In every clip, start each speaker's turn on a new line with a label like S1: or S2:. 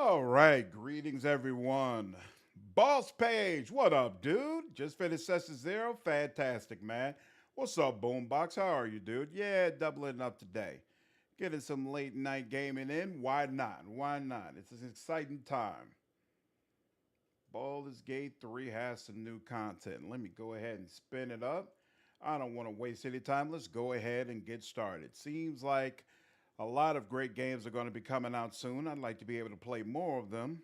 S1: All right, greetings everyone. Boss Page, what up, dude? Just finished session zero. Fantastic, man. What's up, Boombox? How are you, dude? Yeah, doubling up today. Getting some late night gaming in. Why not? Why not? It's an exciting time. Baldur's Gate 3 has some new content. Let me go ahead and spin it up. I don't want to waste any time. Let's go ahead and get started. Seems like a lot of great games are going to be coming out soon. I'd like to be able to play more of them,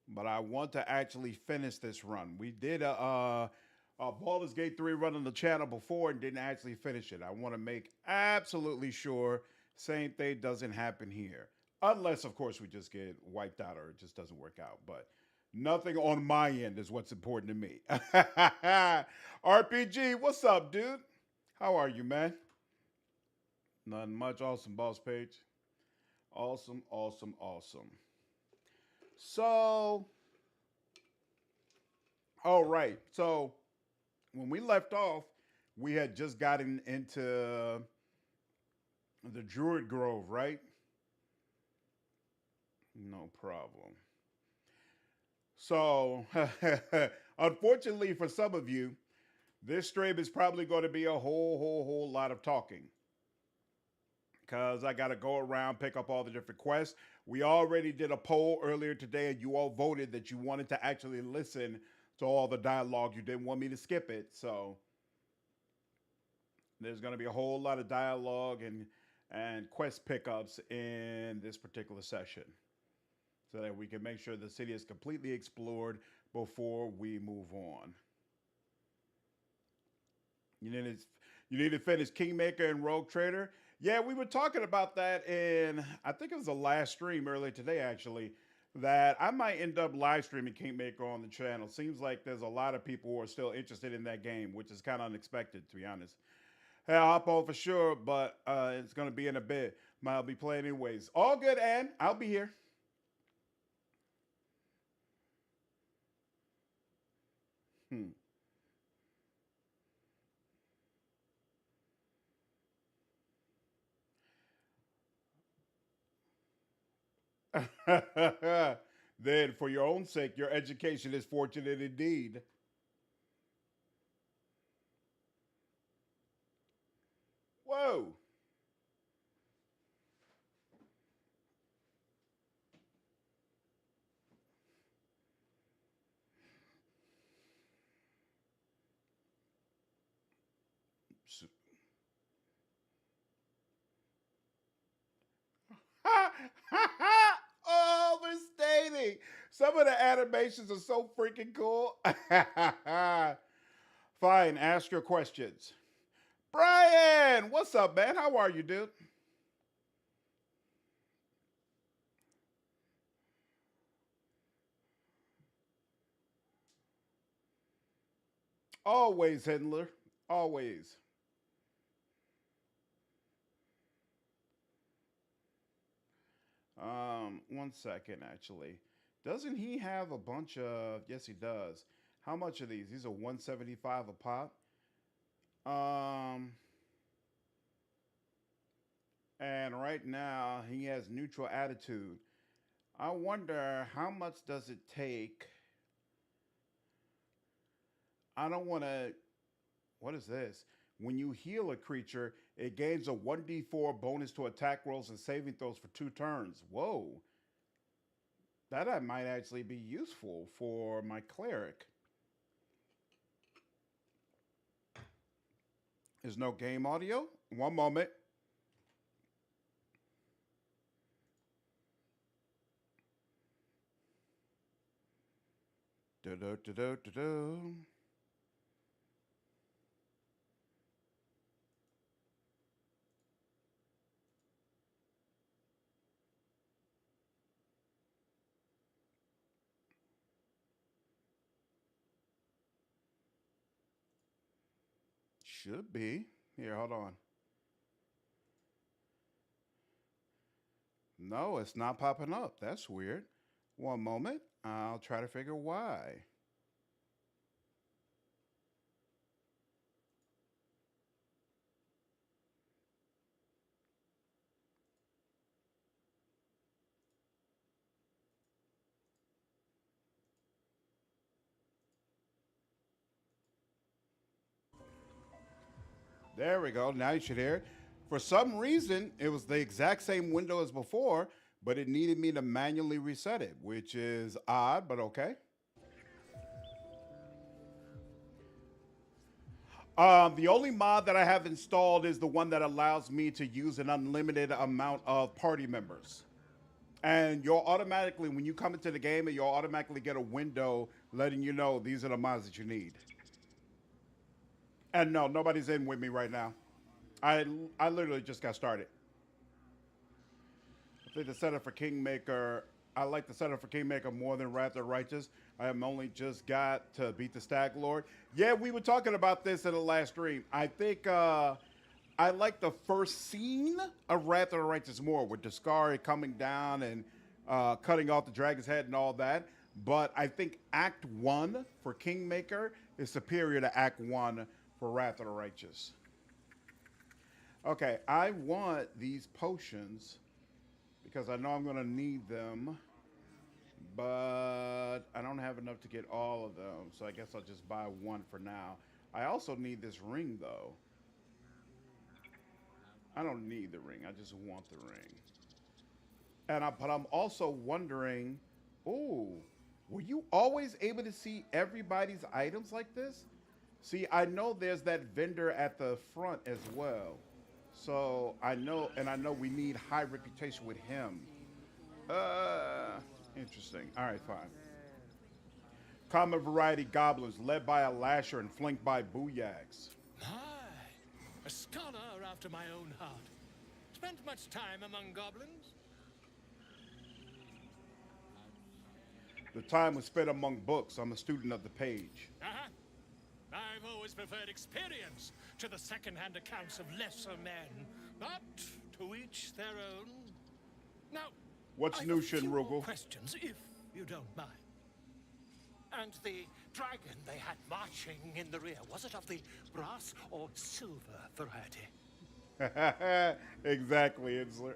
S1: but I want to actually finish this run. We did a Baldur's Gate 3 run on the channel before and didn't actually finish it. I want to make absolutely sure same thing doesn't happen here. Unless, of course, we just get wiped out or it just doesn't work out. But nothing on my end is what's important to me. RPG, what's up, dude? How are you, man? Nothing much. Awesome, boss page. Awesome, awesome, awesome. So, all right. So, when we left off, we had just gotten into the Druid Grove, right? No problem. So, unfortunately for some of you, this stream is probably going to be a whole lot of talking because I got to go around, pick up all the different quests. We already did a poll earlier today, and you all voted that you wanted to actually listen to all the dialogue. You didn't want me to skip it. So, there's going to be a whole lot of dialogue and quest pickups in this particular session so that we can make sure the city is completely explored before we move on. You need to, you need to finish Kingmaker and Rogue Trader. Yeah, we were talking about that in, I think it was the last stream earlier today, actually, that I might end up live streaming Kingmaker on the channel. Seems like there's a lot of people who are still interested in that game, which is kind of unexpected, to be honest. Hey, I'll hop on for sure, but it's going to be in a bit. I'll be playing anyways. All good, Ann. I'll be here. Hmm. Then, for your own sake, your education is fortunate indeed. Whoa. Overstating. Some of the animations are so freaking cool. Fine, ask your questions. Brian, what's up, man? How are you, dude? Always, Hindler. Always. 1 second, actually. Doesn't he have a bunch of? Yes, he does. How much are these? These are 175 a pop. Um, and right now he has neutral attitude. I wonder how much does it take? I don't want to. What is this? When you heal a creature, it gains a 1d4 bonus to attack rolls and saving throws for 2 turns. Whoa. That might actually be useful for my cleric. There's no game audio? One moment. Do-do-do-do-do-do. Should be. Here, hold on. No, it's not popping up. That's weird. One moment. I'll try to figure why. There we go. Now you should hear it. For some reason, it was the exact same window as before, but it needed me to manually reset it, which is odd, but okay. The only mod that I have installed is the one that allows me to use an unlimited amount of party members. And you'll automatically, when you come into the game, you'll automatically get a window letting you know these are the mods that you need. And no, nobody's in with me right now. I I literally just got started. I think the setup for Kingmaker, I like the setup for Kingmaker more than Wrath of Righteous. I am only just got to beat the Stag Lord. Yeah, we were talking about this in the last stream. I think I like the first scene of Wrath of the Righteous more with Discari coming down and cutting off the dragon's head and all that. But I think Act 1 for Kingmaker is superior to Act 1 for Wrath of the Righteous. Okay, I want these potions because I know I'm going to need them, but I don't have enough to get all of them, so I guess I'll just buy one for now. I also need this ring, though. I don't need the ring. I just want the ring. But I'm also wondering, oh, were you always able to see everybody's items like this? See, I know there's that vendor at the front as well. So I know, and I know we need high reputation with him. Interesting. All right, fine. Common variety goblins led by a lasher and flanked by booyags.
S2: A scholar after my own heart. Spent much time among goblins?
S1: The time was spent among books. I'm a student of the page.
S2: Uh-huh. I've always preferred experience to the second-hand accounts of lesser men. But to each their own. Now,
S1: What's
S2: I've
S1: new,
S2: a few more
S1: Shinrugu?
S2: questions, if you don't mind. And the dragon they had marching in the rear, was it of the brass or silver variety?
S1: Exactly, Insler.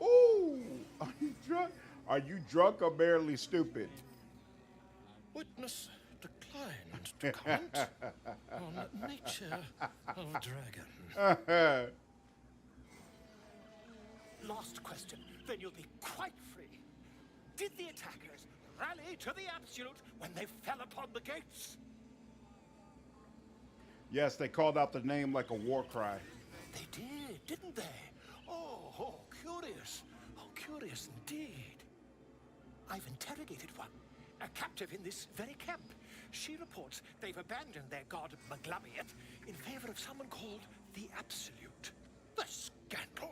S1: Ooh, are you drunk? Are you drunk or barely stupid?
S2: Witness declined to comment on nature of dragon. Last question, then you'll be quite free. Did the attackers rally to the absolute when they fell upon the gates?
S1: Yes, they called out the name like a war cry.
S2: They did, didn't they? Oh, curious. Oh, curious indeed. I've interrogated one, a captive in this very camp. She reports they've abandoned their god Maglabiat in favor of someone called the Absolute. The scandal.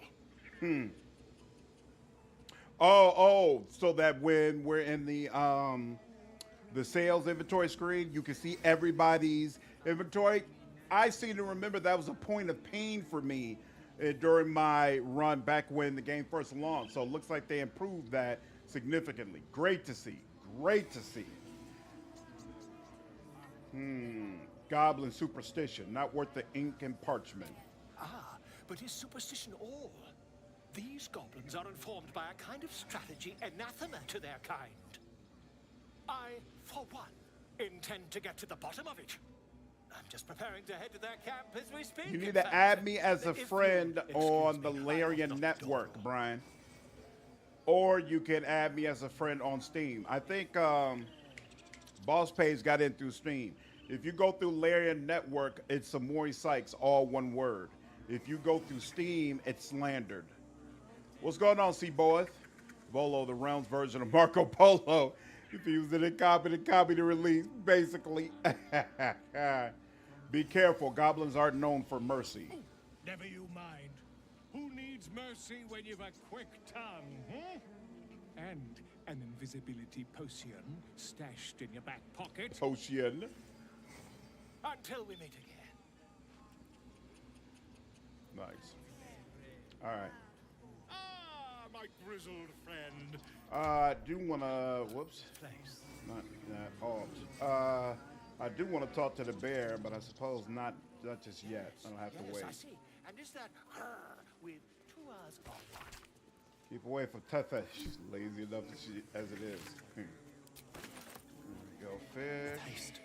S1: Oh, so that when we're in the sales inventory screen, you can see everybody's inventory. I seem to remember that was a point of pain for me during my run back when the game first launched. So it looks like they improved that significantly. Great to see. Great to see. Goblin superstition, not worth the ink and parchment.
S2: Ah, but is superstition all? These goblins are informed by a kind of strategy anathema to their kind. I, for one, intend to get to the bottom of it. I'm just preparing to head to their camp as we speak.
S1: You need to add me as a friend on the Larian Network, Brian. Or you can add me as a friend on Steam. I think Boss Page got in through Steam. If you go through Larian Network, it's Samori Sykes, all one word. If you go through Steam, it's Slandered. What's going on, C-Boys? Volo, the Realms version of Marco Polo. If he was in copy to release, basically. Be careful, goblins aren't known for mercy.
S2: Never you mind. Who needs mercy when you've a quick tongue, hmm? And an invisibility potion stashed in your back pocket.
S1: Potion.
S2: Until we meet again.
S1: Nice. All right.
S2: Ah, my grizzled friend.
S1: I do want to, whoops.
S2: Place.
S1: Not I do want to talk to the bear, but I suppose not just yet. I don't have to wait.
S2: I see. And is that with 2 hours off?
S1: Keep away from Tete. She's lazy enough as it is. There we go, fish.
S2: Taste.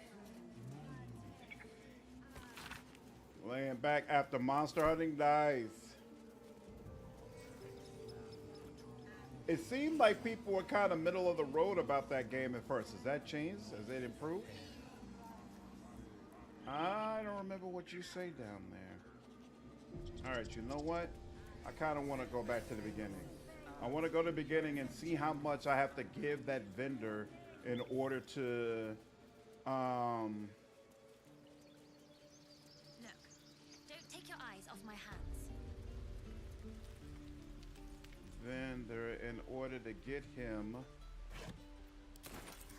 S1: Laying back after monster hunting. Nice. It seemed like people were kind of middle of the road about that game at first. Has that changed? Has it improved? I don't remember what you say down there. All right, you know what? I kind of want to go back to the beginning. I want to go to the beginning and see how much I have to give that vendor in order to,
S3: Look, don't take your eyes off my hands.
S1: vendor in order to get him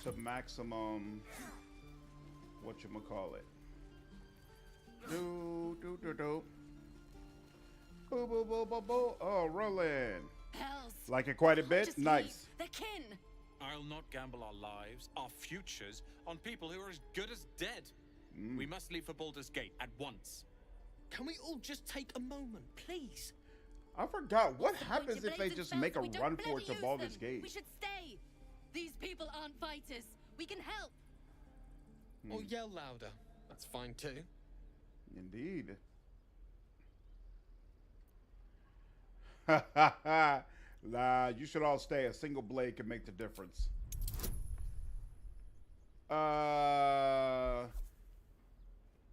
S1: to maximum, whatchamacallit. Do. Boo, boo, boo, boo, boo. Oh, rolling.
S4: Hells.
S1: Like it quite a bit?
S4: Just
S1: Nice.
S4: leave. They're kin.
S5: I'll not gamble our lives, our futures, on people who are as good as dead. We must leave for Baldur's Gate at once.
S6: Can we all just take a moment, please?
S1: I forgot. What
S4: What's the
S1: happens
S4: point of
S1: if they
S4: blazing
S1: just
S4: spells
S1: make a
S4: if we don't
S1: run for
S4: bloody
S1: it to
S4: use
S1: Baldur's
S4: them?
S1: Gate?
S4: We should stay. These people aren't fighters. We can help.
S6: Or yell louder. That's fine too.
S1: Indeed. Nah, you should all stay. A single blade can make the difference.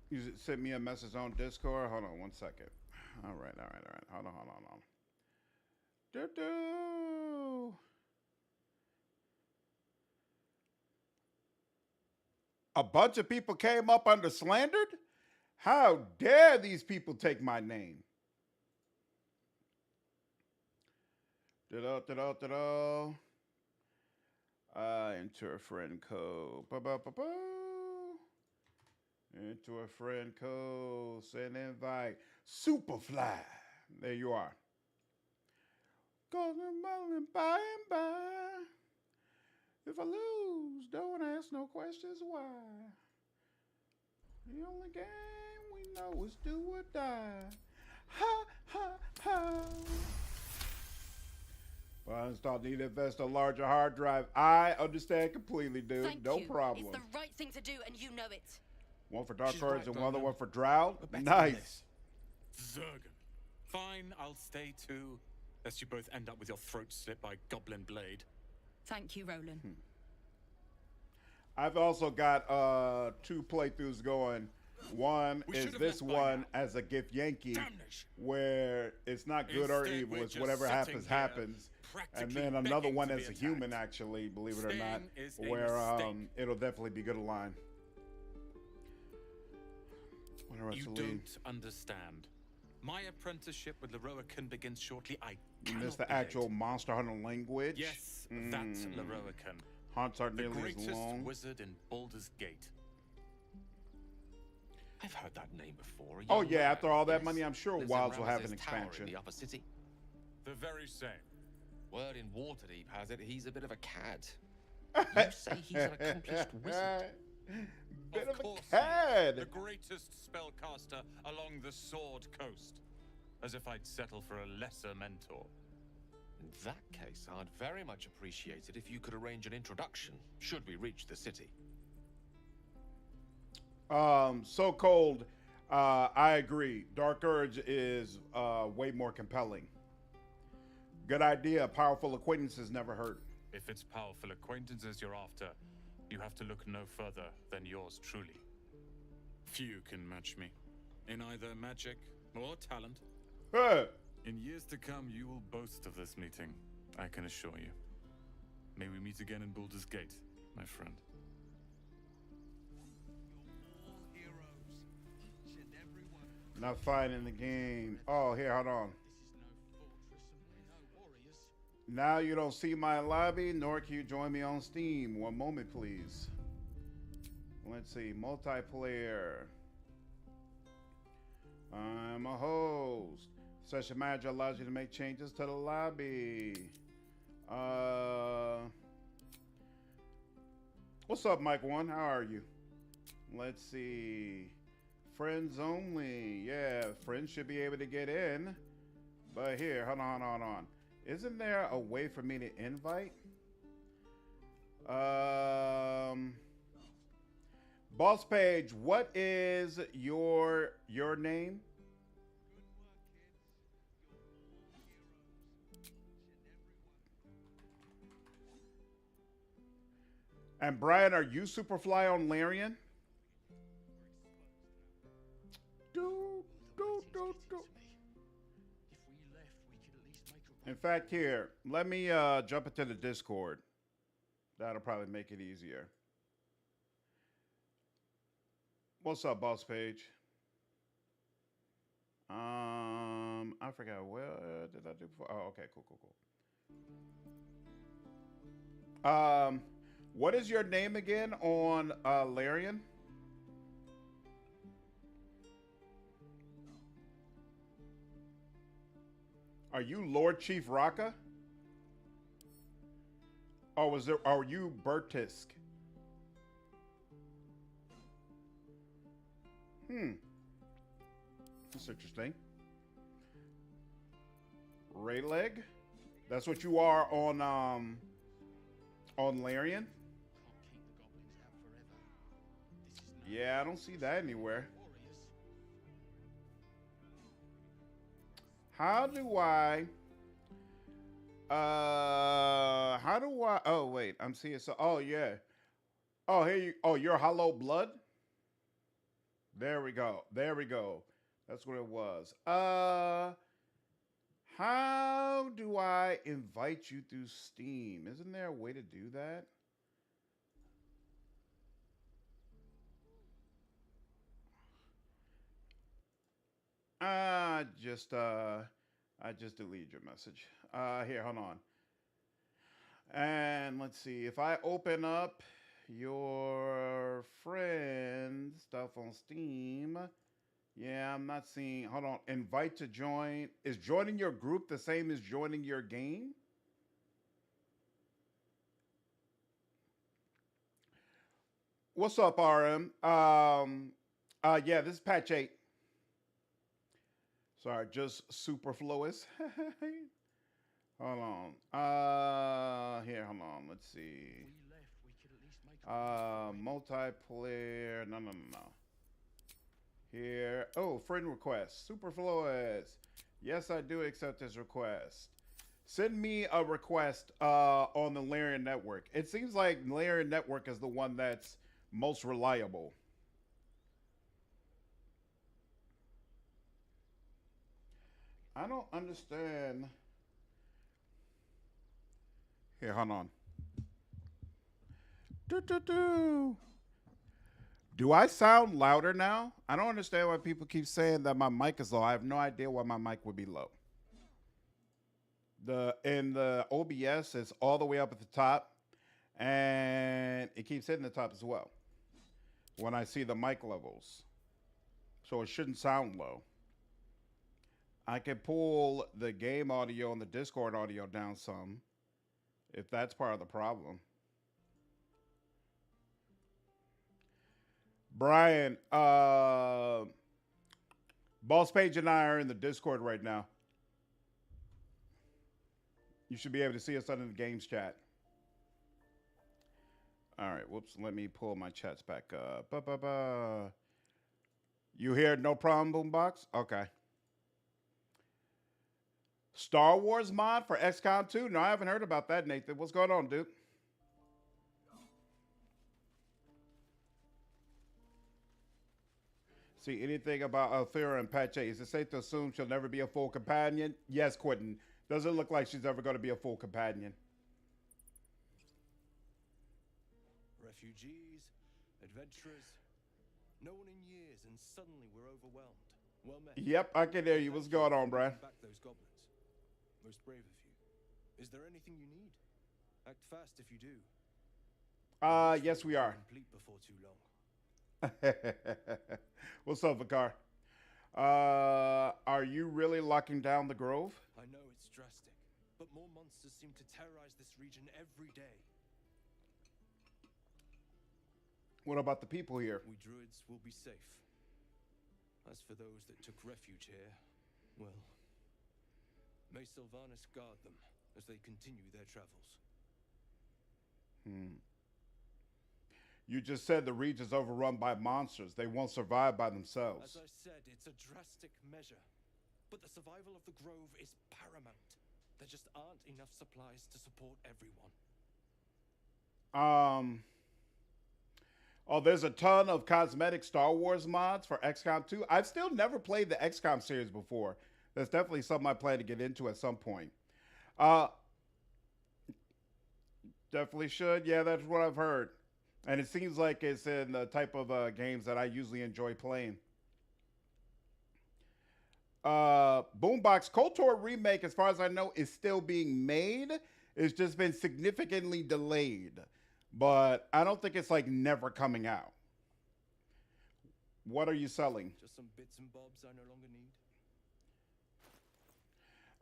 S1: You sent me a message on Discord. Hold on 1 second. All right. Hold on. Do. A bunch of people came up under slandered? How dare these people take my name? Enter a friend code. Enter a friend code. Send invite. Superfly. There you are. Goes and by and by. If I lose, don't ask no questions why. The only game we know is do or die. Ha, ha, ha. Well, I installed need to invest a larger hard drive. I understand completely, dude.
S4: Thank
S1: no
S4: you.
S1: problem.
S4: It's the right thing to do, and you know it.
S1: One for Dark
S6: She's
S1: Cards
S6: right,
S1: and one other
S6: Bowden.
S1: one for Drow.
S6: We're better than
S1: Nice.
S6: this.
S5: Zergan. Fine, I'll stay too, lest you both end up with your throats slit by Goblin Blade.
S4: Thank you, Roland.
S1: I've also got 2 playthroughs going. One
S5: We
S1: is
S5: should have
S1: this
S5: left by
S1: one
S5: now.
S1: as a gift Yankee,
S5: Damnation.
S1: where it's not good or
S5: Instead,
S1: evil.
S5: we're
S1: It's
S5: just
S1: whatever
S5: sitting
S1: happens,
S5: here,
S1: happens. And
S5: practically
S1: then another
S5: begging
S1: one
S5: to
S1: as
S5: be
S1: a human,
S5: attacked.
S1: actually, believe it or not,
S5: Staying is a
S1: where
S5: mistake.
S1: it'll definitely be good to line. What the rest
S5: You
S1: of the league?
S5: don't understand. My apprenticeship with Leroican begins shortly. I
S1: You
S5: cannot
S1: missed the
S5: be late.
S1: actual Monster Hunter language.
S5: Yes, that's Leroican.
S1: Haunts aren't
S5: The
S1: nearly as
S5: greatest
S1: long.
S5: wizard in Baldur's Gate.
S7: I've heard that name before. A
S1: Oh
S7: young
S1: yeah,
S7: man,
S1: after all that
S7: yes,
S1: money, I'm sure
S7: lives in
S1: Wilds will have an
S7: Ramesses Tower in
S1: expansion.
S7: the upper city.
S5: The very same.
S7: Word in Waterdeep has it he's a bit of a cad. You say he's an accomplished wizard.
S1: Bit of
S5: course,
S1: a cad.
S5: The greatest spellcaster along the Sword Coast. As if I'd settle for a lesser mentor.
S7: In that case, I'd very much appreciate it if you could arrange an introduction, should we reach the city.
S1: So Cold, I agree. Dark Urge is way more compelling. Good idea. Powerful acquaintances never hurt.
S5: If it's powerful acquaintances you're after, you have to look no further than yours truly. Few can match me, in either magic or talent.
S1: Huh.
S5: In years to come, you will boast of this meeting, I can assure you. May we meet again in Baldur's Gate, my friend.
S1: Not finding the game. Oh, here, hold on. Now you don't see my lobby, nor can you join me on Steam. One moment, please. Let's see, multiplayer. I'm a host. Session manager allows you to make changes to the lobby. What's up, Mike One? How are you? Let's see. Friends only. Yeah, friends should be able to get in. But here, hold on. Isn't there a way for me to invite? Boss Page, what is your name? And Brian, are you Superfly on Larian? Do, do, do, do. In fact, here, let me jump into the Discord. That'll probably make it easier. What's up, Boss Page? I forgot what did I do before. Oh, okay, cool. What is your name again on Larian? Are you Lord Chief Raka? Or are you Bertisk? That's interesting. Rayleg? That's what you are on Larian? Yeah, I don't see that anywhere. How do I oh wait, I'm seeing so oh yeah. Oh here you you're Hollow Blood? There we go. That's what it was. How do I invite you through Steam? Isn't there a way to do that? I just deleted your message. Here, hold on. And let's see. If I open up your friend stuff on Steam, yeah, I'm not seeing. Hold on. Invite to join. Is joining your group the same as joining your game? What's up, RM? Yeah, this is patch 8. Sorry, just superfluous. Hold on. Here, hold on. Let's see. Multiplayer. No. Here. Oh, friend request. Superfluous. Yes, I do accept this request. Send me a request on the Larian Network. It seems like Larian Network is the one that's most reliable. I don't understand. Here, hold on. Do I sound louder now? I don't understand why people keep saying that my mic is low. I have no idea why my mic would be low. In the OBS, it's all the way up at the top, and it keeps hitting the top as well when I see the mic levels. So it shouldn't sound low. I can pull the game audio and the Discord audio down some if that's part of the problem. Brian, Boss Page and I are in the Discord right now. You should be able to see us under the games chat. All right, whoops. Let me pull my chats back up. You hear no problem, Boombox? Okay. Star Wars mod for XCOM 2? No, I haven't heard about that, Nathan. What's going on, dude? See anything about Althea and Patch 8? Is it safe to assume she'll never be a full companion? Yes, Quentin. Doesn't look like she's ever going to be a full companion.
S8: Refugees, adventurers, no one in years, and suddenly we're overwhelmed. Well met.
S1: Yep, I can hear you. What's going on, Brian?
S8: Back those goblins. Most brave of you. Is there anything you need? Act fast if you do.
S1: Yes, we are.
S8: Complete before too long.
S1: What's up, Vakar? Are you really locking down the Grove?
S8: I know it's drastic, but more monsters seem to terrorize this region every day.
S1: What about the people here?
S8: We druids will be safe. As for those that took refuge here, well, may Sylvanas guard them as they continue their travels.
S1: You just said the region's overrun by monsters. They won't survive by
S8: As
S1: themselves.
S8: I said, it's a drastic measure. But the survival of the Grove is paramount. There just aren't enough supplies to support everyone.
S1: Oh, there's a ton of cosmetic Star Wars mods for XCOM 2. I've still never played the XCOM series before. That's definitely something I plan to get into at some point. Uh, Definitely should. Yeah, that's what I've heard. And it seems like it's in the type of games that I usually enjoy playing. Boombox KOTOR remake, as far as I know, is still being made. It's just been significantly delayed. But I don't think it's like never coming out. What are you selling?
S8: Just some bits and bobs I no longer need.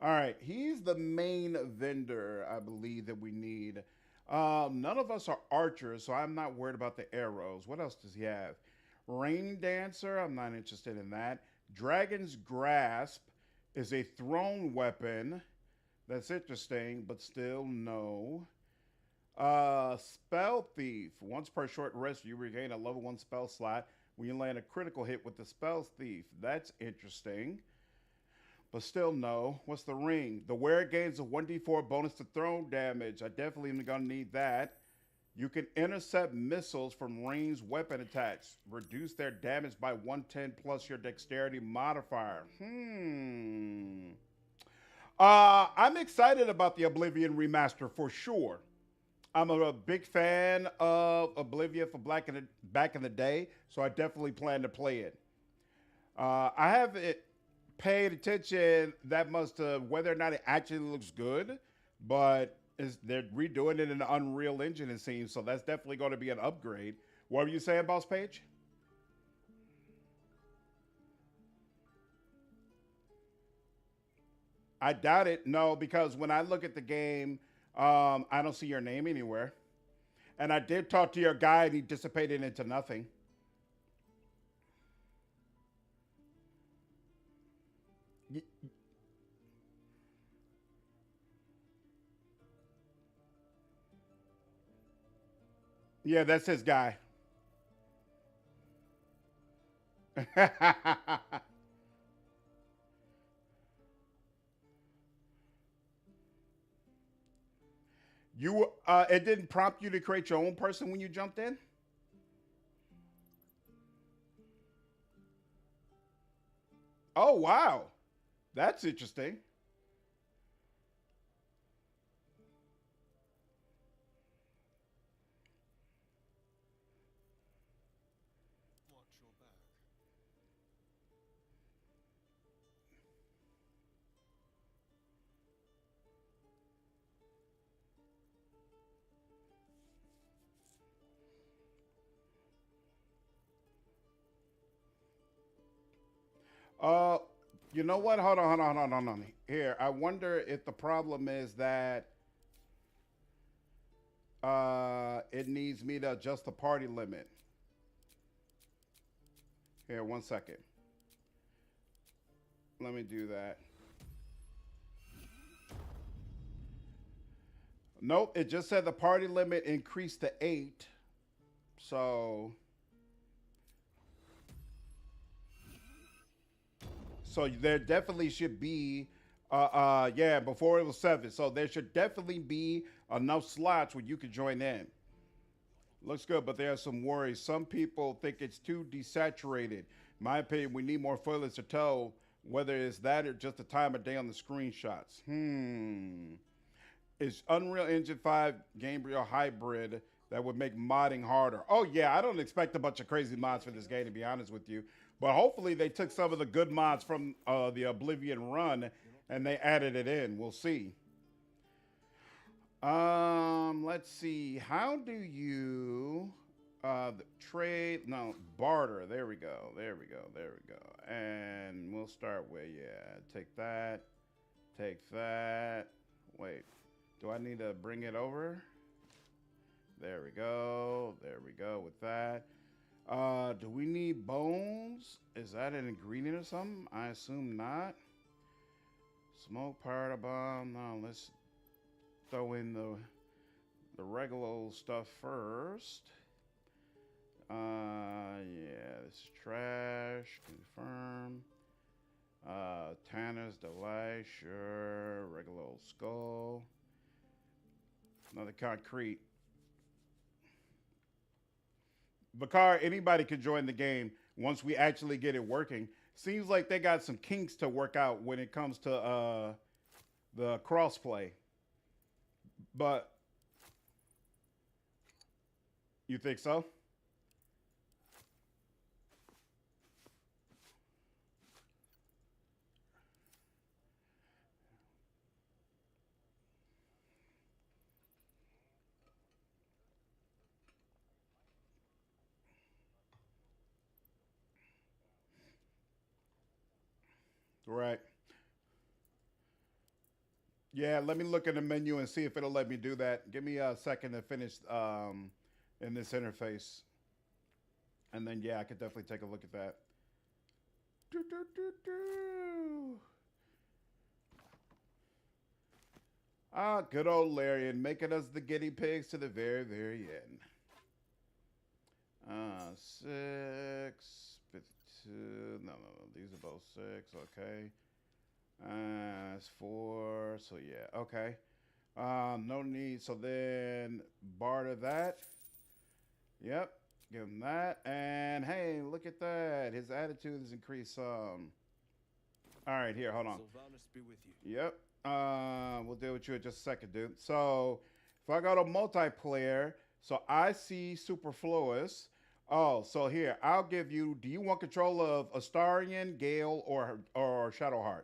S1: All right, he's the main vendor, I believe, that we need. None of us are archers, so I'm not worried about the arrows. What else does he have? Rain Dancer, I'm not interested in that. Dragon's Grasp is a thrown weapon. That's interesting, but still no. Spell Thief. Once per short rest, you regain a level 1 spell slot when you land a critical hit with the Spell Thief. That's interesting. But still no. What's the ring? The wearer gains a 1d4 bonus to thrown damage. I definitely am going to need that. You can intercept missiles from ranged weapon attacks. Reduce their damage by 110 plus your dexterity modifier. I'm excited about the Oblivion remaster for sure. I'm a big fan of Oblivion for back in the day, so I definitely plan to play it. I haven't paid attention that much to whether or not it actually looks good, but they're redoing it in the Unreal Engine, it seems, so that's definitely going to be an upgrade. What were you saying, Boss Page? I doubt it. No, because when I look at the game, I don't see your name anywhere. And I did talk to your guy, and he dissipated into nothing. Yeah, that's his guy. It didn't prompt you to create your own person when you jumped in? Oh, wow. That's interesting. Uh, you know what? Hold on. Here, I wonder if the problem is that it needs me to adjust the party limit. Here, 1 second. Let me do that. Nope, it just said the party limit increased to 8. So there definitely should be yeah, before it was 7. So there should definitely be enough slots where you could join in. Looks good, but there are some worries. Some people think it's too desaturated. In my opinion, we need more footage to tell whether it's that or just the time of day on the screenshots. Is Unreal Engine 5 Gabriel hybrid that would make modding harder? Oh yeah, I don't expect a bunch of crazy mods for this game, to be honest with you. But hopefully they took some of the good mods from the Oblivion run and they added it in. We'll see. Let's see. How do you trade? No, barter. There we go. And we'll start with, yeah, take that. Take that. Wait. Do I need to bring it over? There we go with that. Do we need bones? Is that an ingredient or something? I assume not. Smoke powder bomb. No, let's throw in the regular old stuff first. Okay, sure. Regular old skull. Another concrete. Bakar, anybody could join the game once we actually get it working. Seems like they got some kinks to work out when it comes to the crossplay. But you think so? Right. Yeah, let me look in the menu and see if it'll let me do that. Give me a second to finish in this interface. And then, yeah, I could definitely take a look at that. Do, do, do, do. Ah, good old Larian, making us the guinea pigs to the very, very end. 6, 52. No. These are both 6. Okay. It's 4. So yeah. Okay. No need. So then barter that. Yep. Give him that. And hey, look at that. His attitude has increased some. All right. Here. Hold on.
S8: Sylvanus be with you.
S1: Yep. We'll deal with you in just a second, dude. So if I go to multiplayer, so I see Superfluous. Oh, so here, I'll give you, do you want control of Astarion, Gale, or Shadowheart?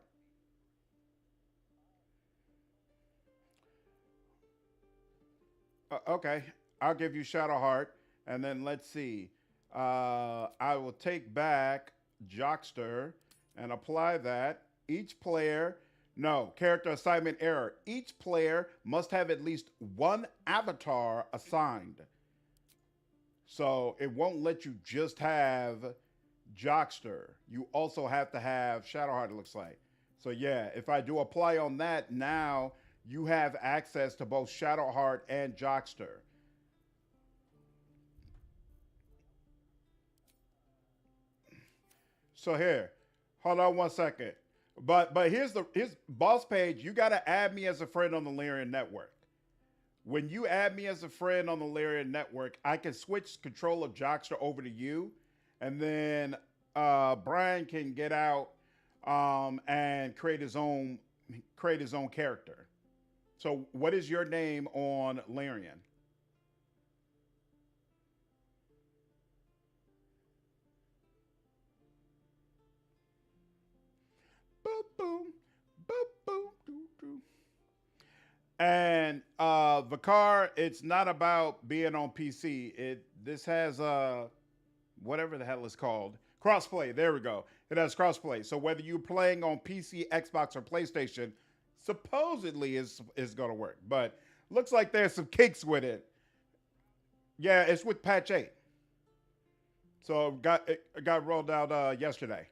S1: Okay, I'll give you Shadowheart, and then let's see. I will take back Jockster and apply that. Each player, no, character assignment error. Each player must have at least one avatar assigned. So it won't let you just have Jockster. You also have to have Shadowheart, it looks like. So yeah, if I do apply on that, now you have access to both Shadowheart and Jockster. So here, hold on one second. But here's boss page. You got to add me as a friend on the Lyrian network. When you add me as a friend on the Lyrian network, I can switch control of Jockster over to you, and then Brian can get out and create his own character. So, what is your name on Lyrian? Boop boom, boop boom, doo doo. And Vicar, it's not about being on PC. This has whatever the hell it's called. Crossplay. There we go. It has crossplay. So whether you're playing on PC, Xbox, or PlayStation, supposedly is gonna work. But looks like there's some kinks with it. Yeah, it's with patch 8. So it got rolled out yesterday.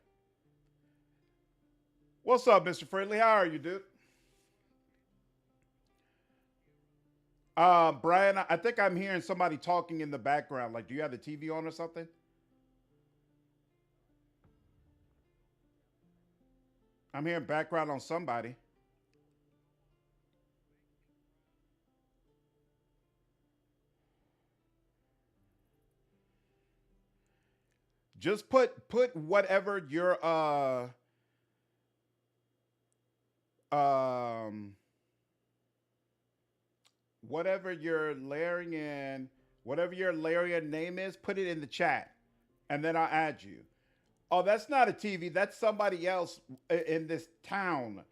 S1: What's up, Mr. Friendly? How are you, dude? Brian, I think I'm hearing somebody talking in the background. Like, do you have the TV on or something? I'm hearing background on somebody. Just put whatever your um whatever your Larian name is, put it in the chat, and then I'll add you. Oh, that's not a TV. That's somebody else in this town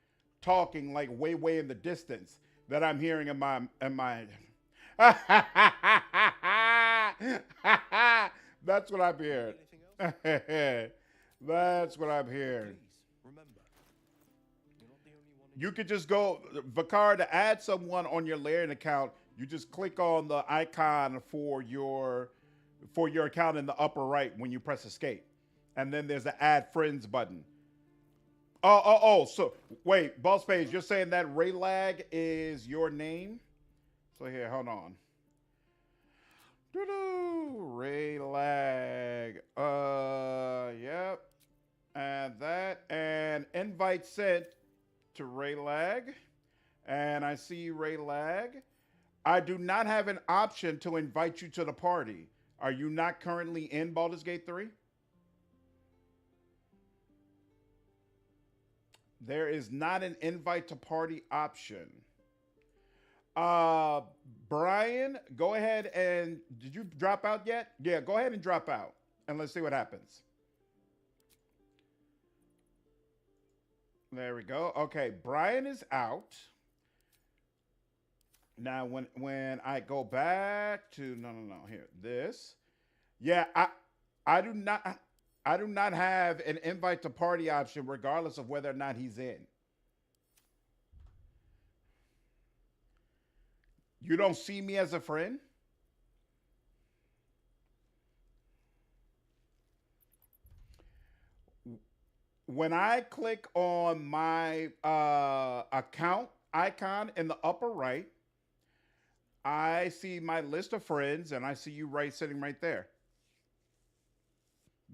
S1: talking like way in the distance that I'm hearing in my. That's what I'm hearing.
S8: Anything else?
S1: That's what I'm hearing.
S8: Please, remember, you're not the only one.
S1: You could just go, Vicar, to add someone on your Larian account. You just click on the icon for your account in the upper right when you press escape, and then there's the add friends button. Oh. So wait, boss page, you're saying that Raylag is your name? So here, hold on. Raylag. Yep. And that and invite sent. to Ray Lag. And I see you, Ray Lag. I do not have an option to invite you to the party. Are you not currently in Baldur's Gate 3? There is not an invite to party option. Brian, go ahead and did you drop out yet? Yeah, go ahead and drop out and let's see what happens. There we go. Okay, Brian is out. Now when I go back to no here this, yeah, I do not have an invite to party option regardless of whether or not he's in. You don't see me as a friend? When I click on my account icon in the upper right, I see my list of friends and I see you sitting right there.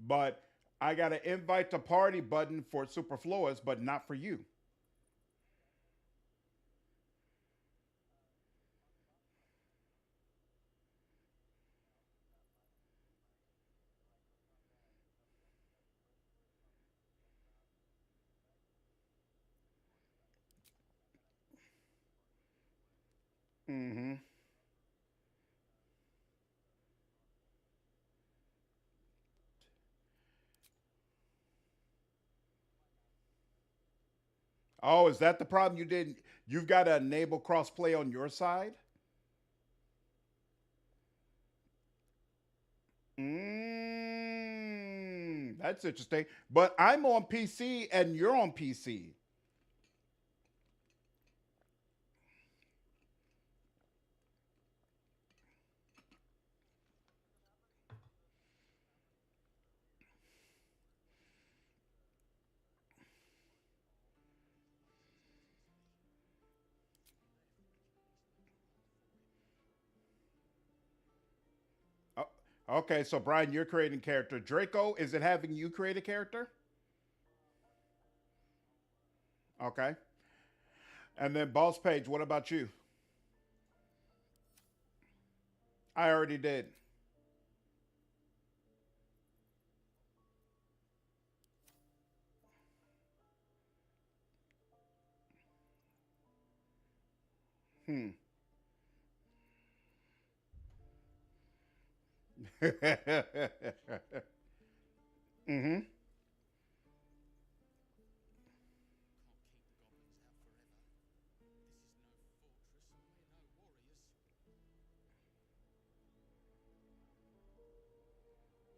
S1: But I got an invite to party button for Superfluous, but not for you. Mm-hmm. Oh, is that the problem? You've got to enable crossplay on your side? That's interesting. But I'm on PC and you're on PC. Oh, okay, so Brian, you're creating character. Draco, is it having you create a character? Okay. And then Boss Page, what about you? I already did. Hmm. Mm-hmm.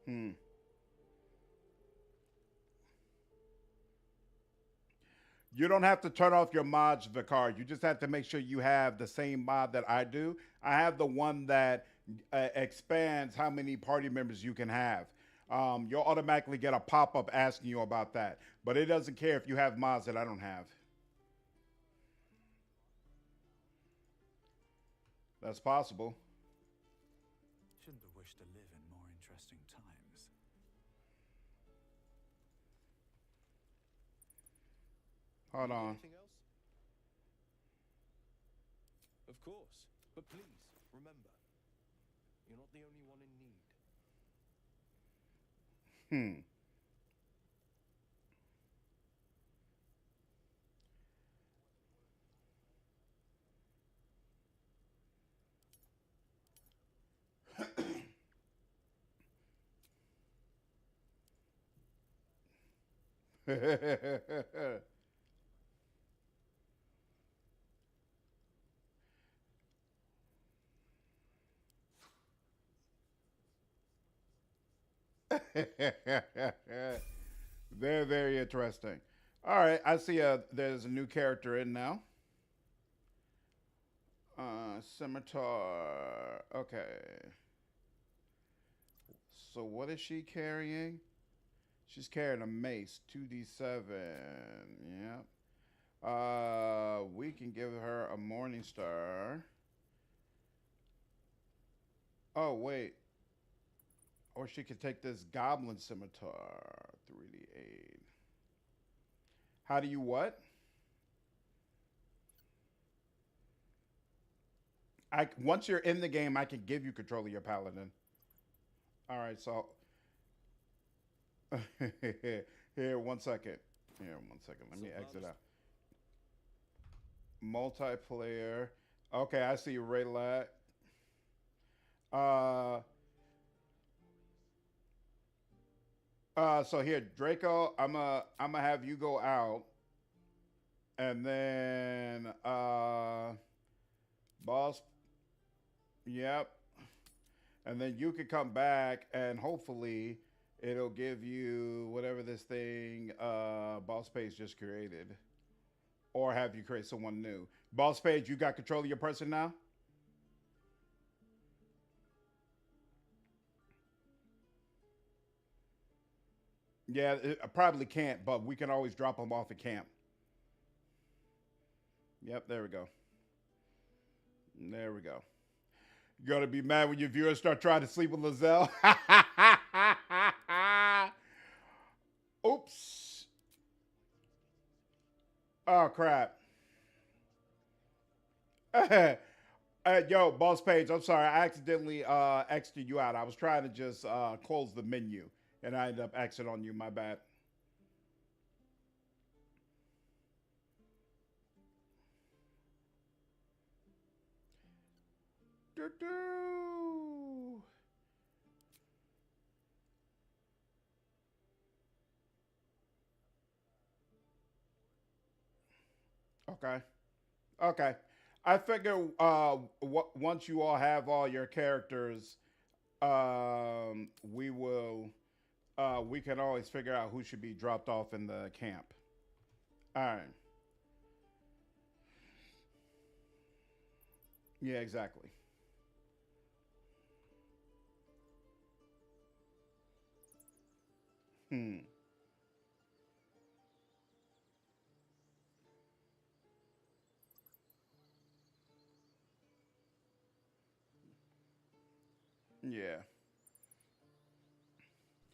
S1: Hmm. You don't have to turn off your mods, Vicar. You just have to make sure you have the same mod that I do. I have the one that expands how many party members you can have. You'll automatically get a pop up asking you about that. But it doesn't care if you have mods that I don't have. That's possible.
S9: Shouldn't have wished to live in more interesting times.
S1: Hold on.
S8: Anything else? Of course. But please, remember, you're not the only one in need.
S1: Hmm. Very, very interesting. All right, I see there's a new character in now. Scimitar. Okay. So what is she carrying? She's carrying a mace, 2d7. Yep. We can give her a Morning Star. Oh, wait. Or she could take this Goblin Scimitar, 3d8. How do you what? once you're in the game, I can give you control of your paladin. All right, so here, 1 second. Here, 1 second. Let me exit out. Multiplayer. Okay, I see Raylat. So here, Draco, I'm gonna have you go out, and then boss. Yep. And then you can come back, and hopefully it'll give you whatever this thing boss page just created, or have you create someone new. Boss page, you got control of your person now. Yeah, I probably can't, but we can always drop them off at camp. Yep, there we go. There we go. You're gonna be mad when your viewers start trying to sleep with Lizelle. Oops. Oh crap. Yo, boss page, I'm sorry. I accidentally exited you out. I was trying to just close the menu, and I ended up exiting on you. My bad. Doo-doo. Okay. Okay. I figure once you all have all your characters, we can always figure out who should be dropped off in the camp. All right. Yeah, exactly. Hmm. Yeah.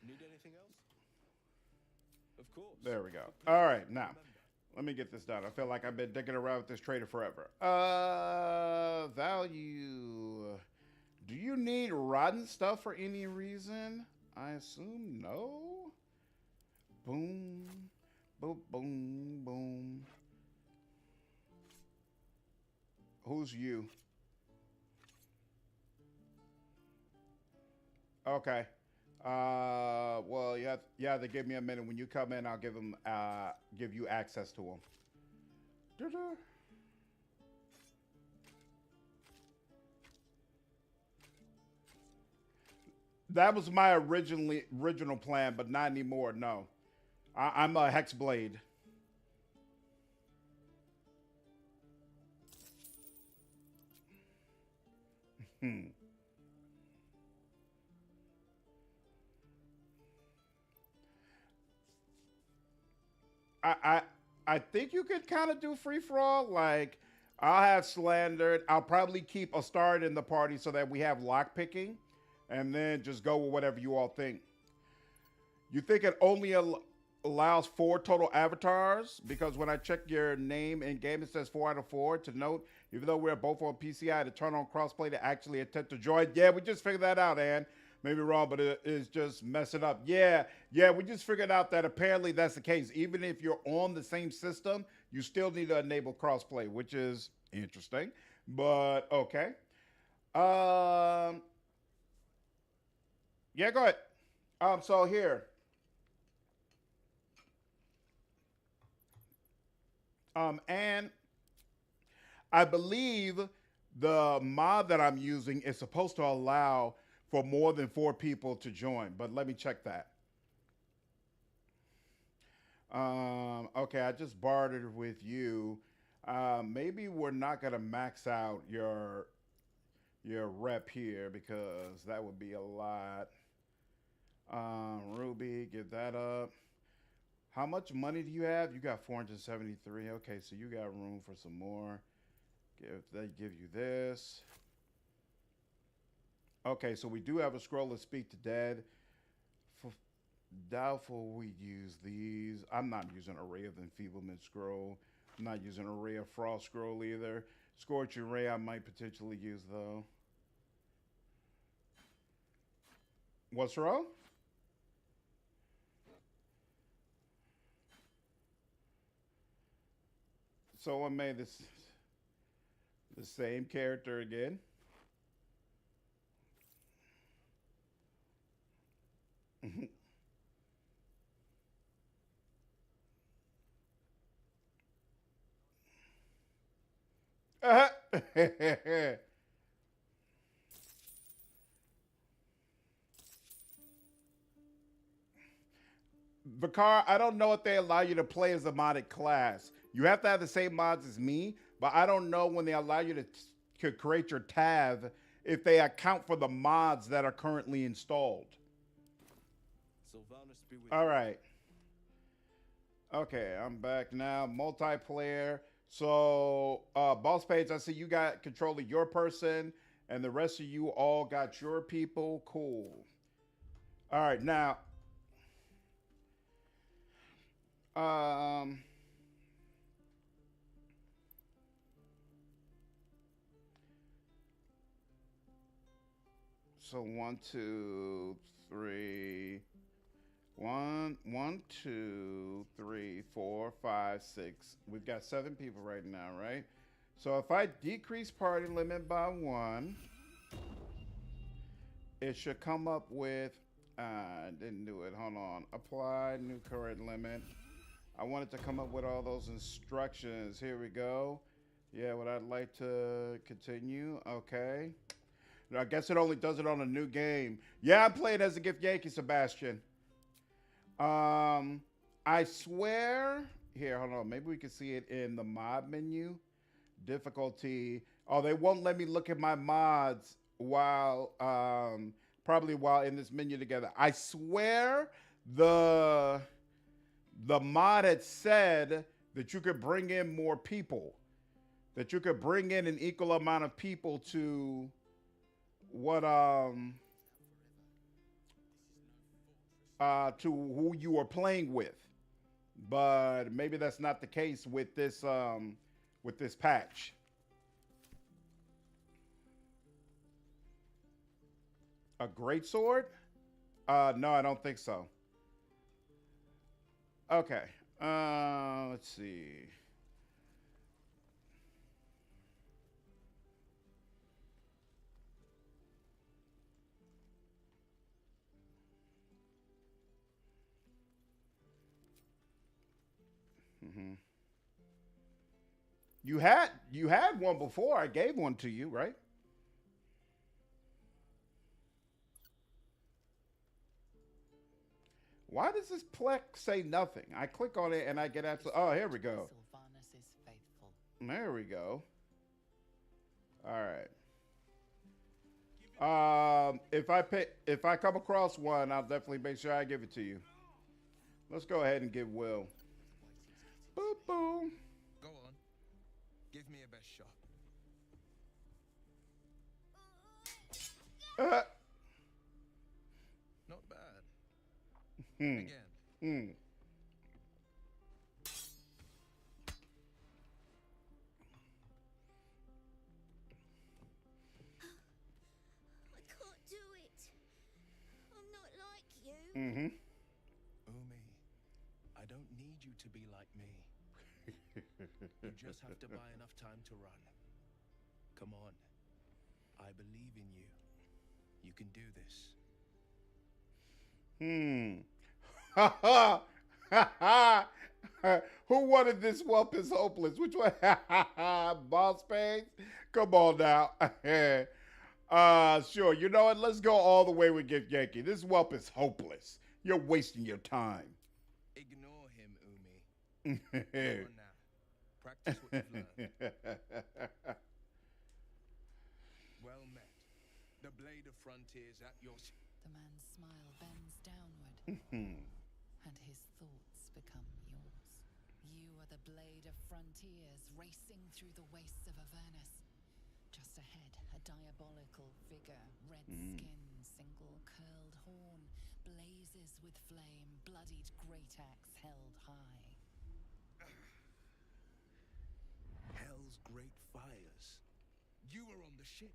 S8: Need anything else? Of course.
S1: There we go.
S8: But please
S1: All right, now
S8: remember.
S1: let me get this done. I feel like I've been digging around with this trader forever. Value. Do you need rotten stuff for any reason? I assume no. Boom, boom, boom, boom. Who's you? Okay. Well, you have to give me a minute. When you come in, I'll give you access to them. That was my original plan, but not anymore. No, I'm a Hexblade. Hmm. I I I think you could kind of do free for all. Like I'll have slandered. I'll probably keep a start in the party so that we have lock picking, and then just go with whatever you all think. You think it only allows 4 total avatars? Because when I check your name in game, it says 4 out of 4. To note, even though we're both on PC, I had to turn on crossplay to actually attempt to join. Yeah, we just figured that out, Ann. Maybe wrong, but it is just messing up. Yeah, we just figured out that apparently that's the case. Even if you're on the same system, you still need to enable crossplay, which is interesting. But okay. Um, yeah, go ahead. So here. And I believe the mod that I'm using is supposed to allow for more than 4 people to join, but let me check that. Okay, I just bartered with you. Maybe we're not gonna max out your rep here because that would be a lot. Ruby, give that up. How much money do you have? You got 473. Okay, so you got room for some more. They give you this. Okay, so we do have a scroll of speak to dead. For doubtful we use these. I'm not using Array of Enfeeblement scroll. I'm not using Array of Frost scroll either. Scorching Ray I might potentially use though. What's wrong? Someone made this the same character again. Bakar, I don't know if they allow you to play as a modded class. You have to have the same mods as me, but I don't know when they allow you to create your tab if they account for the mods that are currently installed.
S8: Sylvanas be with
S1: All
S8: you.
S1: right. Okay, I'm back now. Multiplayer. So, boss page, I see you got control of your person, and the rest of you all got your people. Cool. All right, now. So 1, 2, 3. 1, 2, 3, 4, 5, 6. We've got 7 people right now, right? So if I decrease party limit by 1, it should come up with. I didn't do it. Hold on. Apply new current limit. I wanted to come up with all those instructions. Here we go. Yeah, what I'd like to continue. Okay. I guess it only does it on a new game. Yeah, I played as a Gift Yankee, Sebastian. I swear. Here, hold on. Maybe we can see it in the mod menu. Difficulty. Oh, they won't let me look at my mods while probably while in this menu together. I swear the mod had said that you could bring in more people. That you could bring in an equal amount of people to what to who you are playing with. But maybe that's not the case with this patch. A great sword? No, I don't think so. Okay. Let's see. Mm-hmm. You had one before. I gave one to you, right? Why does this Plex say nothing? I click on it and I get absolutely. Oh, here we go.
S10: Sylvanas is faithful.
S1: There we go. All right. If I come across one, I'll definitely make sure I give it to you. Let's go ahead and give Will. Boop boom.
S8: Go on. Give me a best shot. Not bad. Again.
S3: I can't do it. I'm not like you.
S1: Mm-hmm.
S8: Umi, I don't need you to be like me. You just have to buy enough time to run. Come on. I believe in you. You can do this.
S1: Ha ha! Ha ha! Who wanted this whelp is hopeless? Which one? Boss Pains? Come on now. Sure. You know what? Let's go all the way with Gift Yankee. This whelp is hopeless. You're wasting your time.
S8: Ignore him, Umi. Go on now. Practice what you've learned. Well met. The blade of frontiers at your...
S10: The man's smile bends downward, and his thoughts become yours. You are the blade of frontiers racing through the wastes of Avernus. Just ahead, a diabolical figure, red skin, single curled horn, blazes with flame, bloodied great axe held high.
S8: hell's great fires. You were on the ship.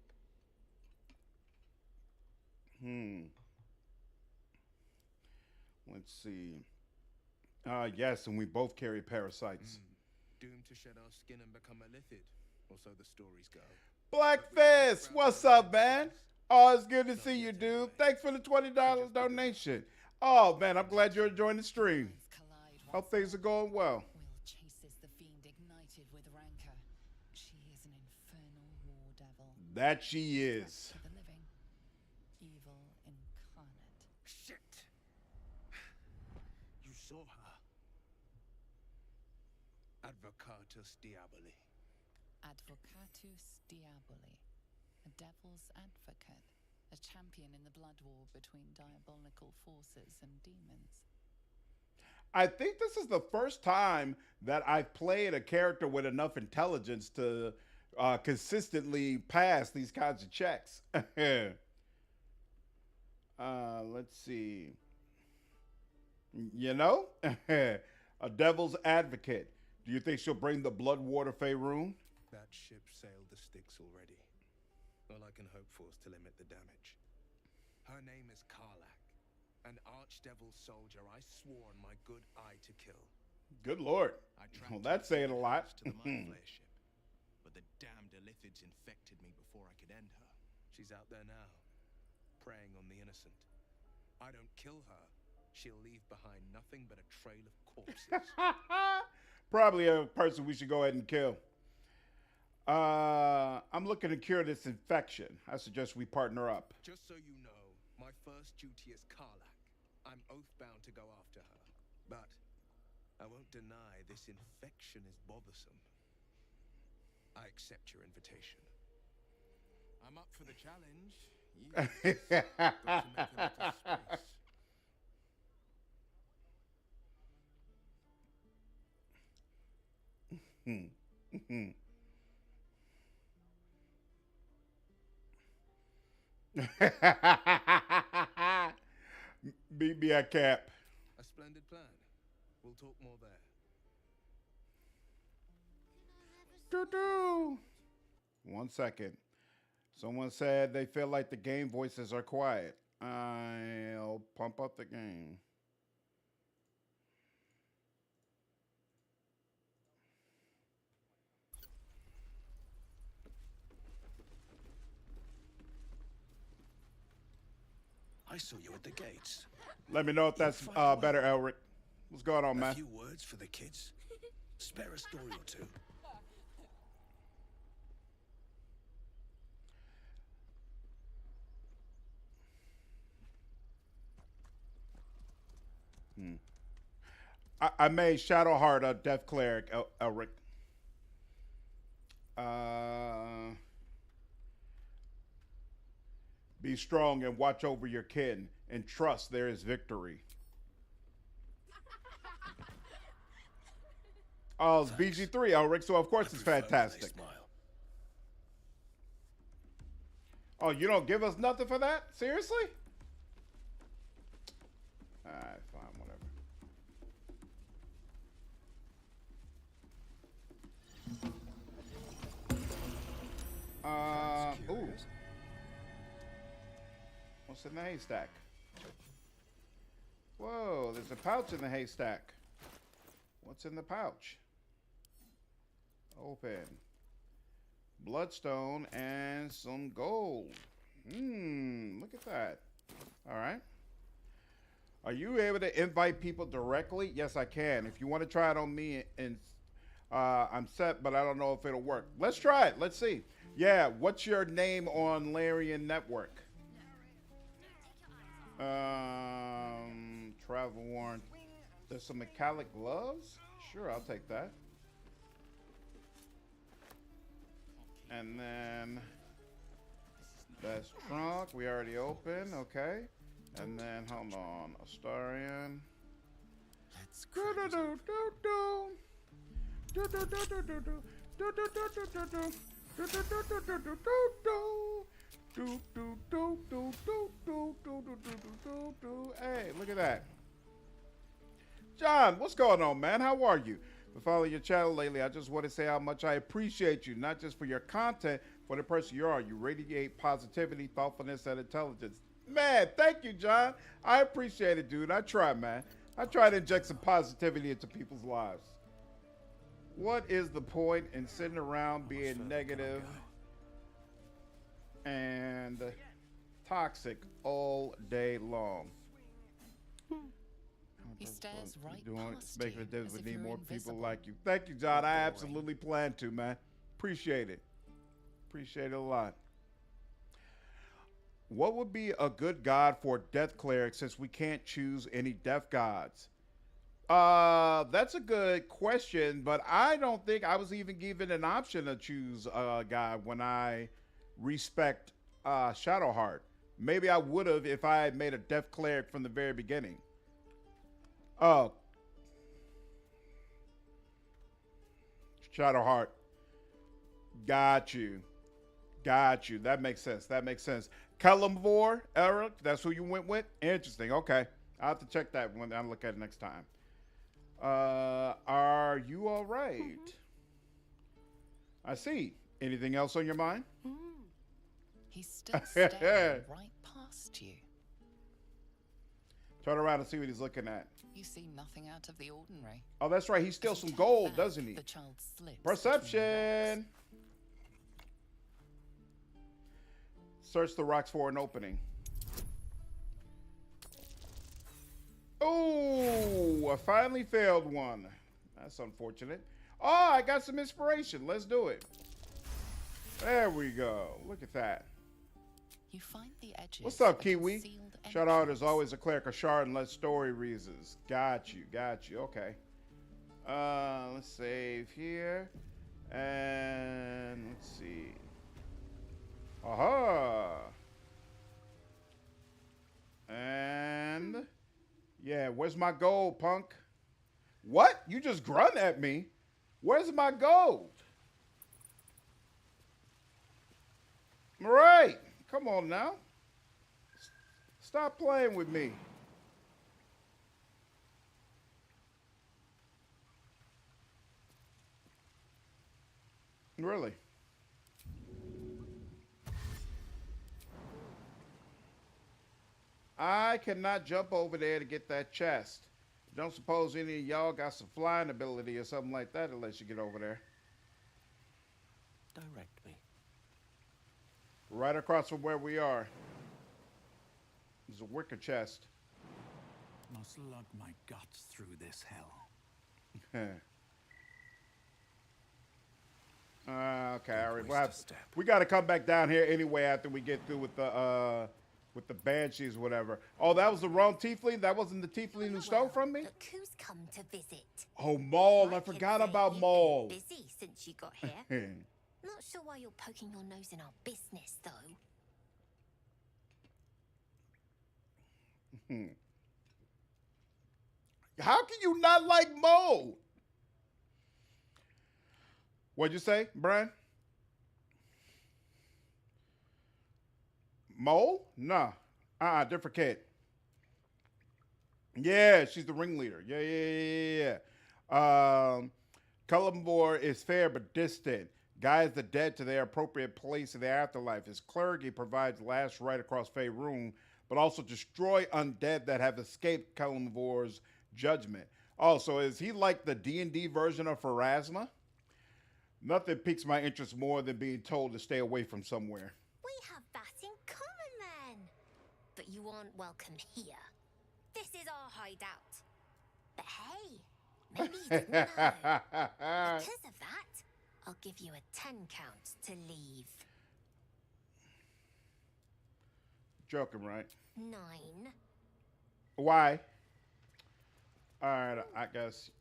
S1: Let's see. Yes, and we both carry parasites.
S8: Doomed to shed our skin and become a lithid, or so the stories go.
S1: Blackfist, what's up, man? Oh, it's good to see you, dude. Thanks for the $20 donation. Oh, man, I'm glad you're enjoying the stream. Hope things are going well.
S10: Will chases the fiend ignited with rancor. She is an infernal war devil.
S1: That she is.
S10: The living. Evil incarnate.
S8: Shit! You saw her. Advocatus Diaboli.
S10: Advocatus Diaboli. A devil's advocate. A champion in the blood war between diabolical forces and demons.
S1: I think this is the first time that I've played a character with enough intelligence to consistently pass these kinds of checks. Let's see. You know, a devil's advocate. Do you think she'll bring the blood water Faerun?
S8: That ship sailed the Styx already. All I can hope for is to limit the damage. Her name is Karlak, an archdevil soldier I swore on my good eye to kill.
S1: Good lord. Well, that's saying a lot.
S8: To the Mind Flayer ship, but the damned Illithids infected me before I could end her. She's out there now, preying on the innocent. I don't kill her, she'll leave behind nothing but a trail of corpses.
S1: Probably a person we should go ahead and kill. I'm looking to cure this infection. I suggest we partner up.
S8: Just so you know, my first duty is Karlak. I'm oath-bound to go after her. But I won't deny this infection is bothersome. I accept your invitation. I'm up for the challenge. Yes. Got to make a little space.
S1: Beat me at cap.
S8: A splendid plan. We'll talk more there.
S1: Doo-doo. 1 second. Someone said they feel like the game voices are quiet. I'll pump up the game.
S2: I saw you at the gates.
S1: Let me know if that's better, Elric. What's going on,
S2: A
S1: man?
S2: few words for the kids. Spare a story or two.
S1: I made Shadowheart a Death Cleric, Elric. Be strong and watch over your kin, and trust there is victory. Oh, it's BG3, Elric, so of course it's fantastic. Oh, you don't give us nothing for that? Seriously? Alright, fine, whatever. Ooh. What's in the haystack? Whoa, there's a pouch in the haystack. What's in the pouch? Open. Bloodstone and some gold. Look at that. All right. Are you able to invite people directly? Yes, I can. If you want to try it on me, and I'm set, but I don't know if it'll work. Let's try it. Let's see. Yeah, what's your name on Larian Network? Travel warrant. There's some metallic gloves? Sure, I'll take that. And then that's trunk. We already opened. Okay. And then hold on. Astarian.
S2: Let's
S1: Hey, look at that. John, what's going on, man? How are you? for following your channel lately. I just want to say how much I appreciate you, not just for your content, for the person you are. You radiate positivity, thoughtfulness, and intelligence. Man, thank you, John. I appreciate it, dude. I try, man. I try to inject some positivity into people's lives. What is the point in sitting around being negative and toxic all day long?
S10: He stares right past
S1: Making a
S10: you,
S1: difference.
S10: as
S1: We
S10: if
S1: need
S10: you're
S1: more people
S10: invisible.
S1: like you. Thank you, John. I absolutely plan to, man. Appreciate it. Appreciate it a lot. What would be a good god for Death Cleric since we can't choose any death gods? That's a good question, but I don't think I was even given an option to choose a god when I respect Shadowheart. Maybe I would have if I had made a Death Cleric from the very beginning. Oh. Shadowheart. Got you. Got you. That makes sense. That makes sense. Kalimvor, Eric, that's who you went with? Interesting. Okay. I'll have to check that when I look at it next time. Are you all right? I see. Anything else on your mind?
S10: He's still staring right past you.
S1: Turn around and see what he's looking at.
S10: You see nothing out of the ordinary.
S1: Oh, that's right. He steals
S10: As you
S1: some
S10: turn
S1: gold,
S10: back,
S1: doesn't he?
S10: The child slips between the
S1: Perception. Search the rocks for an opening. Oh, I finally failed one. That's unfortunate. Oh, I got some inspiration. Let's do it. There we go. Look at that.
S10: You find the edges.
S1: What's up,
S10: of a
S1: Kiwi?
S10: concealed
S1: Shout out
S10: entrance.
S1: is always a cleric of shard unless story reasons. Got you. Got you. Okay. Let's save here. And let's see. Aha. And yeah, where's my gold, punk? What? You just grunt at me. Where's my gold? All right. Come on now. Stop playing with me. Really? I cannot jump over there to get that chest. Don't suppose any of y'all got some flying ability or something like that unless you get over there.
S2: Direct me.
S1: Right across from where we are. There's a wicker chest.
S9: Must lug my guts through this hell.
S1: Okay, all right.
S2: waste a step.
S1: We got to come back down here anyway after we get through with the banshees, whatever. Oh, that was the wrong tiefling. That wasn't the tiefling who stole from me.
S3: Look who's come to visit.
S1: Oh, Maul.
S3: My
S1: I
S3: kids
S1: forgot
S3: say
S1: about
S3: you've been
S1: Maul.
S3: Busy since you got here. Not sure why you're poking your nose in our business, though.
S1: How can you not like Maul? What'd you say, Brian? Mole? Nah. Different kid. Yeah, she's the ringleader. Yeah. Kalimvor is fair but distant. Guides the dead to their appropriate place in the afterlife. His clergy provides last right across Faerun, but also destroy undead that have escaped Kalimvor's judgment. Oh, so is he like the D&D version of Pharasma? Nothing piques my interest more than being told to stay away from somewhere.
S3: We have that in common, then. But you aren't welcome here. This is our hideout. But hey, maybe you didn't know. Because of that, I'll give you a 10 count to leave.
S1: Joking, right?
S3: 9.
S1: Why? All right, I guess.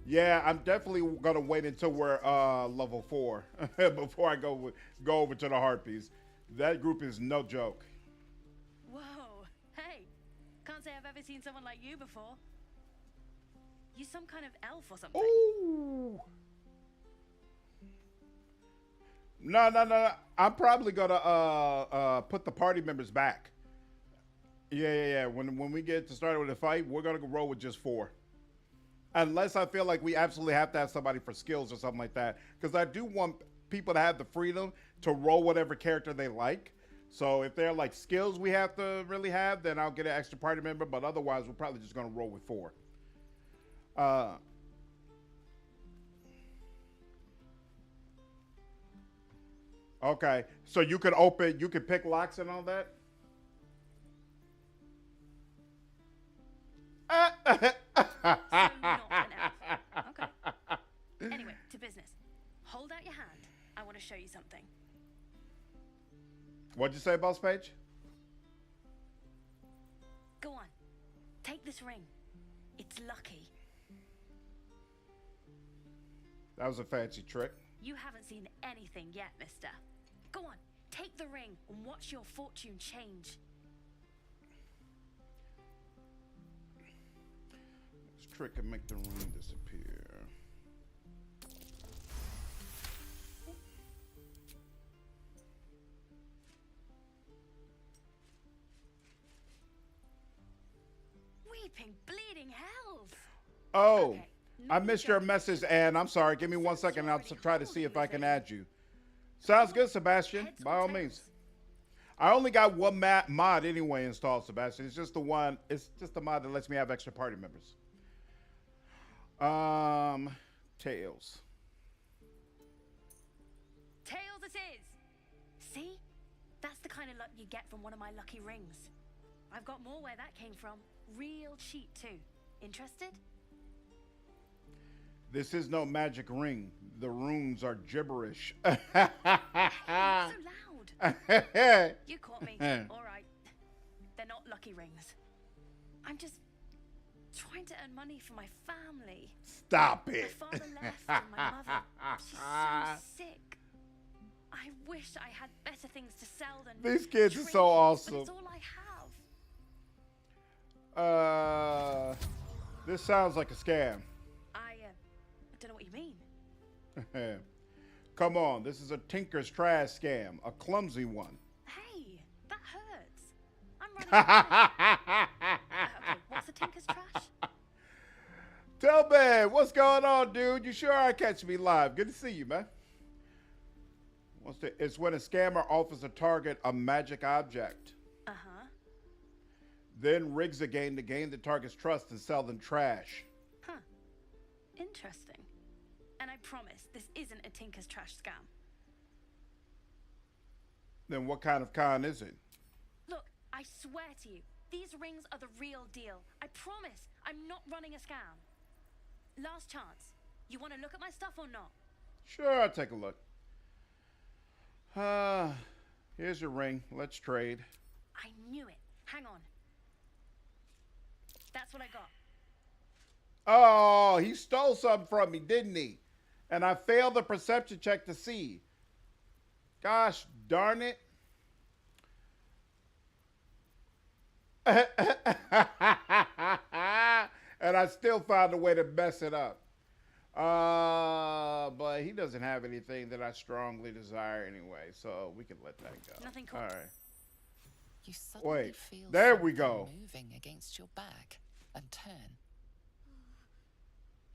S1: Yeah, I'm definitely gonna wait until we're level 4 before I go over to the Harpies. That group is no joke.
S4: Whoa. Hey. Can't say I've ever seen someone like you before. You some kind of elf or something?
S1: Ooh. No, no, no. I'm probably gonna put the party members back. Yeah. When we get to start with a fight, we're gonna go roll with just 4. Unless I feel like we absolutely have to have somebody for skills or something like that. Because I do want people to have the freedom to roll whatever character they like. So if they're like skills we have to really have, then I'll get an extra party member. But otherwise, we're probably just gonna roll with 4. Okay, so you could pick locks and all that?
S4: So not an elf. Okay. Anyway, to business. Hold out your hand. I want to show you something.
S1: What'd you say, Boss Page?
S4: Go on. Take this ring. It's lucky.
S1: That was a fancy trick.
S4: You haven't seen anything yet, mister. Go on. Take the ring and watch your fortune change.
S1: This trick can make the ring disappear.
S4: Weeping, bleeding hells.
S1: Oh,
S4: Okay,
S1: I
S4: maybe
S1: missed your
S4: don't-
S1: message, and I'm sorry. Give me 1 second, and I'll try to see if I can add you. Sounds good, Sebastian.
S4: Heads or
S1: By all
S4: tails?
S1: means. I only got one mod anyway installed, Sebastian. It's just the one. It's just the mod that lets me have extra party members. Tails.
S4: Tails it is. See? That's the kind of luck you get from one of my lucky rings. I've got more where that came from. Real cheap too. Interested?
S1: This is no magic ring. The runes are gibberish.
S4: Hey, not so loud. You caught me. All right. They're not lucky rings. I'm just trying to earn money for my family.
S1: Stop
S4: My
S1: it.
S4: father left and my mother, she's so sick. I wish I had better things to sell than
S1: These kids are so
S4: trinkets,
S1: awesome.
S4: But it's all I have.
S1: This sounds like a scam.
S4: I don't know what you mean.
S1: Come on, this is a Tinker's trash scam, a clumsy one.
S4: Hey, that hurts. I'm running out of money. Okay, what's a Tinker's trash?
S1: Tell me, what's going on, dude? You sure are catching me live. Good to see you, man. It's when a scammer offers a target a magic object,
S4: Uh-huh.
S1: then rigs a game to gain the target's trust and sell them trash.
S4: Huh. Interesting. And I promise this isn't a Tinker's trash scam.
S1: Then what kind of con is it?
S4: Look, I swear to you, these rings are the real deal. I promise I'm not running a scam. Last chance. You want to look at my stuff or not?
S1: Sure, I'll take a look. Here's your ring. Let's trade.
S4: I knew it. Hang on. That's what I got.
S1: Oh, he stole something from me, didn't he? And I failed the perception check to see. Gosh darn it. And I still found a way to mess it up. But he doesn't have anything that I strongly desire anyway, so we can let that go.
S4: Nothing cool.
S1: All right.
S10: You suddenly
S1: Wait,
S10: feel
S1: there we
S10: something
S1: go.
S10: moving against your back and turn.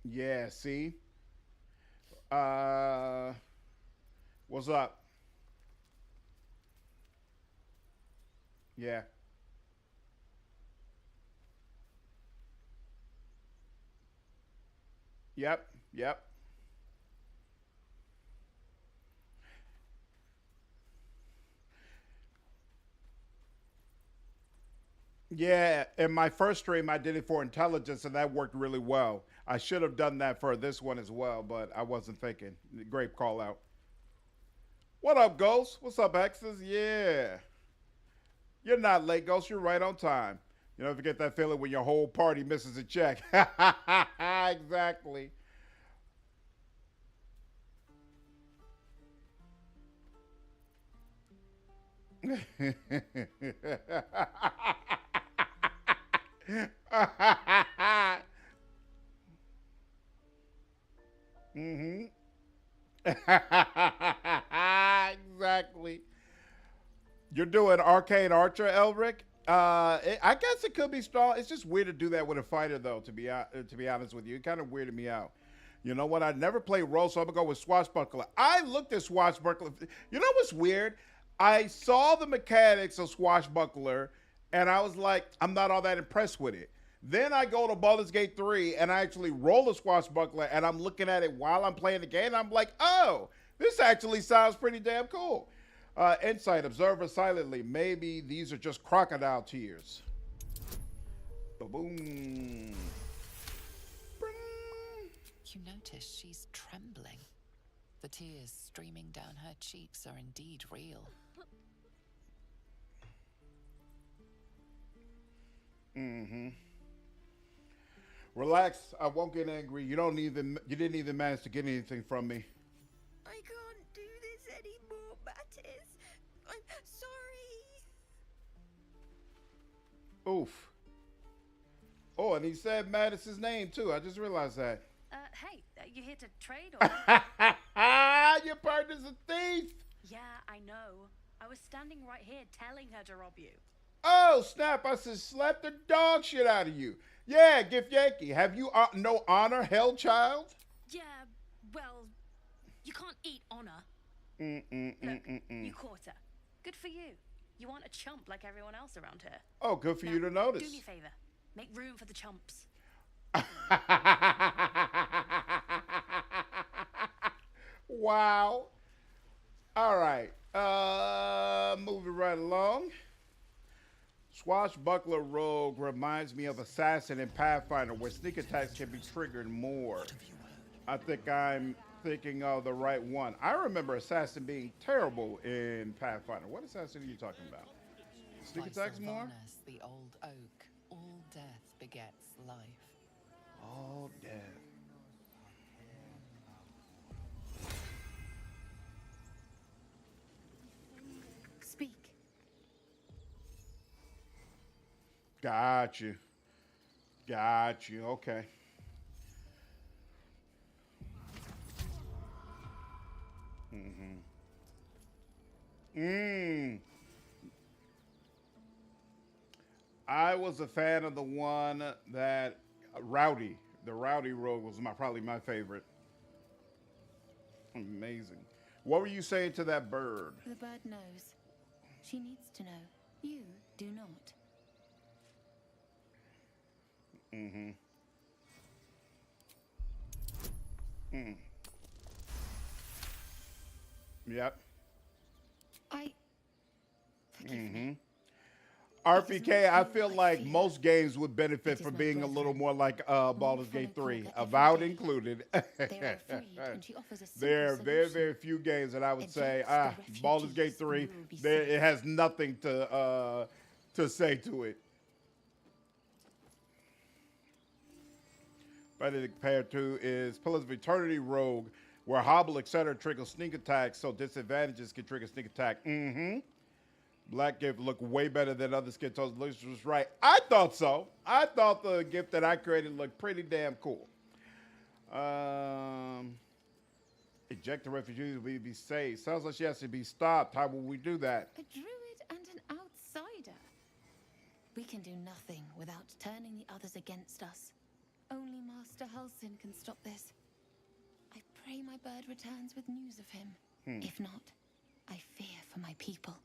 S1: Yeah, see? What's up? Yeah. Yep. Yeah, in my first stream, I did it for intelligence, and that worked really well. I should have done that for this one as well, but I wasn't thinking. Great call out. What up, Ghost? What's up, X's? Yeah. You're not late, Ghost. You're right on time. You never get that feeling when your whole party misses a check. Exactly. Exactly. You're doing Arcane Archer, Elric. I guess it could be strong. It's just weird to do that with a fighter, though. To be honest with you, it kind of weirded me out. You know what? I never played role, so I'm gonna go with Swashbuckler. I looked at Swashbuckler. You know what's weird? I saw the mechanics of Swashbuckler, and I was like, I'm not all that impressed with it. Then I go to Baldur's Gate 3, and I actually roll a Swashbuckler, and I'm looking at it while I'm playing the game, and I'm like, oh, this actually sounds pretty damn cool. Insight, observer silently. Maybe these are just crocodile tears. Boom.
S10: You notice she's trembling. The tears streaming down her cheeks are indeed real.
S1: Mm-hmm. Relax. I won't get angry. You didn't even manage to get anything from me.
S11: I can't do this anymore, Mattis. I'm sorry.
S1: Oof. Oh, and he said Mattis's name too. I just realized that.
S4: Hey, you here to trade or?
S1: Your partner's a thief.
S4: Yeah, I know. I was standing right here telling her to rob you.
S1: Oh, snap. I said slap the dog shit out of you. Yeah, Gift Yankee. Have you no honor, hell child?
S4: Yeah, well, you can't eat honor.
S1: Look,
S4: you caught her. Good for you. You aren't a chump like everyone else around here.
S1: Oh, good for
S4: Now,
S1: you to notice.
S4: Do me a favor. Make room for the chumps.
S1: Wow. All right. Moving right along. Swashbuckler Rogue reminds me of Assassin and Pathfinder, where sneak attacks can be triggered more. I think I'm thinking of the right one. I remember Assassin being terrible in Pathfinder. What Assassin are you talking about? Sneak
S10: By
S1: attacks more?
S10: Sylvanas, the old oak, all death begets life.
S1: All death.
S11: Speak.
S1: Got you. Got you. Okay. I was a fan of the one that Rowdy. The Rowdy Rogue was probably my favorite. Amazing. What were you saying to that bird?
S11: The bird knows. She needs to know. You do not.
S1: Yep.
S11: Forgive me.
S1: RPK, I feel like most games would benefit from being a little more like Baldur's Gate 3, Avowed included. There are very, very few games that I would say, Baldur's Gate 3, it has nothing to say to it. Better compared to is Pillars of Eternity Rogue, where Hobble, etc. triggers sneak attacks, so disadvantages can trigger sneak attack. Black gift looked way better than other skins. So Lucius was right. I thought so. I thought the gift that I created looked pretty damn cool. Eject the refugees will be saved. Sounds like she has to be stopped. How will we do that?
S11: A druid and an outsider. We can do nothing without turning the others against us. Only Master Halsin can stop this. I pray my bird returns with news of him. If not, I fear for my people.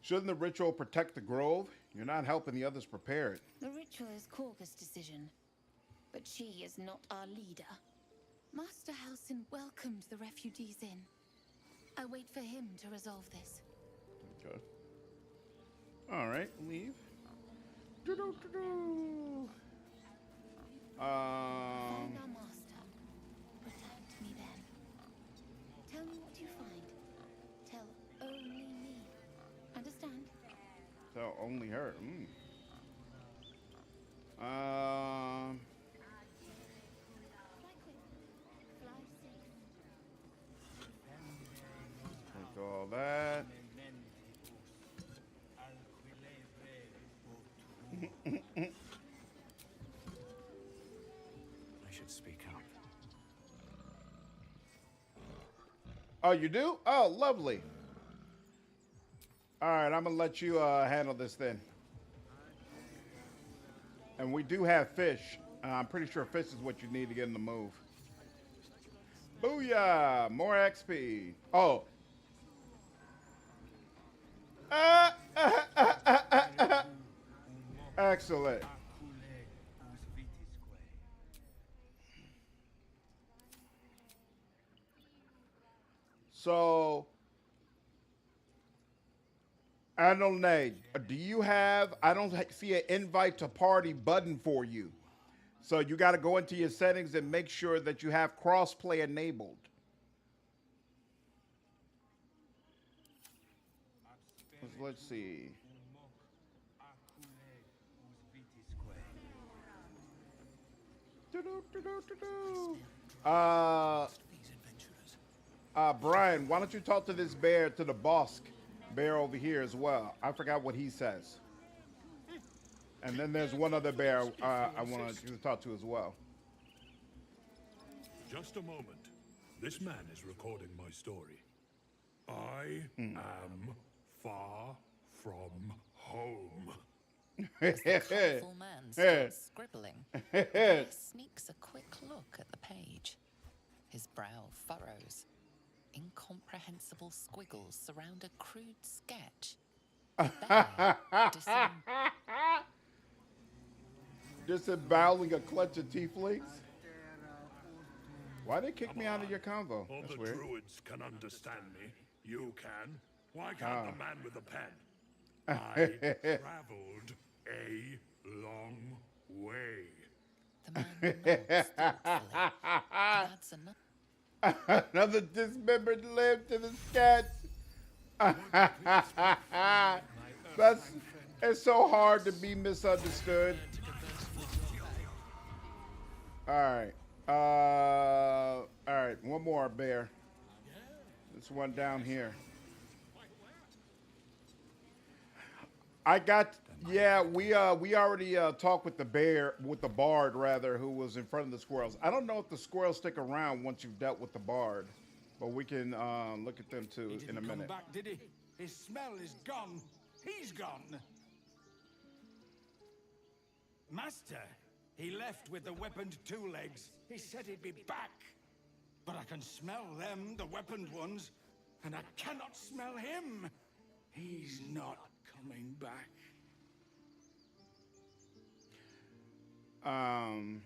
S1: Shouldn't the ritual protect the grove? You're not helping the others prepare it.
S11: The ritual is Korga's decision, but she is not our leader. Master Halsin welcomed the refugees in. I wait for him to resolve this.
S1: Okay. All right, leave.
S11: Find our master. Return to me then. Tell me what you find. Tell only me. Understand?
S1: So only her.
S11: Fly quick. Fly safe.
S1: Take all that.
S9: I should speak up.
S1: Oh, you do? Oh, lovely. All right, I'm gonna let you handle this then. And we do have fish. I'm pretty sure fish is what you need to get in the move. Booyah! More XP. Oh. Excellent. So, Adonai, do you have? I don't see an invite to party button for you. So you got to go into your settings and make sure that you have crossplay enabled. Let's see. Brian, why don't you talk to this bear, to the boss bear over here as well? I forgot what he says. And then there's one other bear I want you to talk to as well.
S12: Just a moment. This man is recording my story. I am far from home.
S10: As the colourful man starts scribbling, Blair sneaks a quick look at the page. His brow furrows. Incomprehensible squiggles surround a crude sketch.
S1: Disemboweling a clutch of tieflings? Why they kick me out of your convo?
S12: All
S1: That's
S12: the
S1: weird.
S12: druids can understand me. You can. Why can't the man with the pen? I traveled a long way.
S10: The man nods thoughtfully. Adds
S1: Another dismembered limb to the sketch. It's so hard to be misunderstood. All right, one more bear. This one down here. I got, yeah, we already talked with the bear, with the bard rather, who was in front of the squirrels. I don't know if the squirrels stick around once you've dealt with the bard, but we can look at them too in a minute.
S13: Come back, did he? His smell is gone. He's gone. Master, he left with the weaponed two legs. He said he'd be back. But I can smell them, the weaponed ones, and I cannot smell him. He's not coming back. No,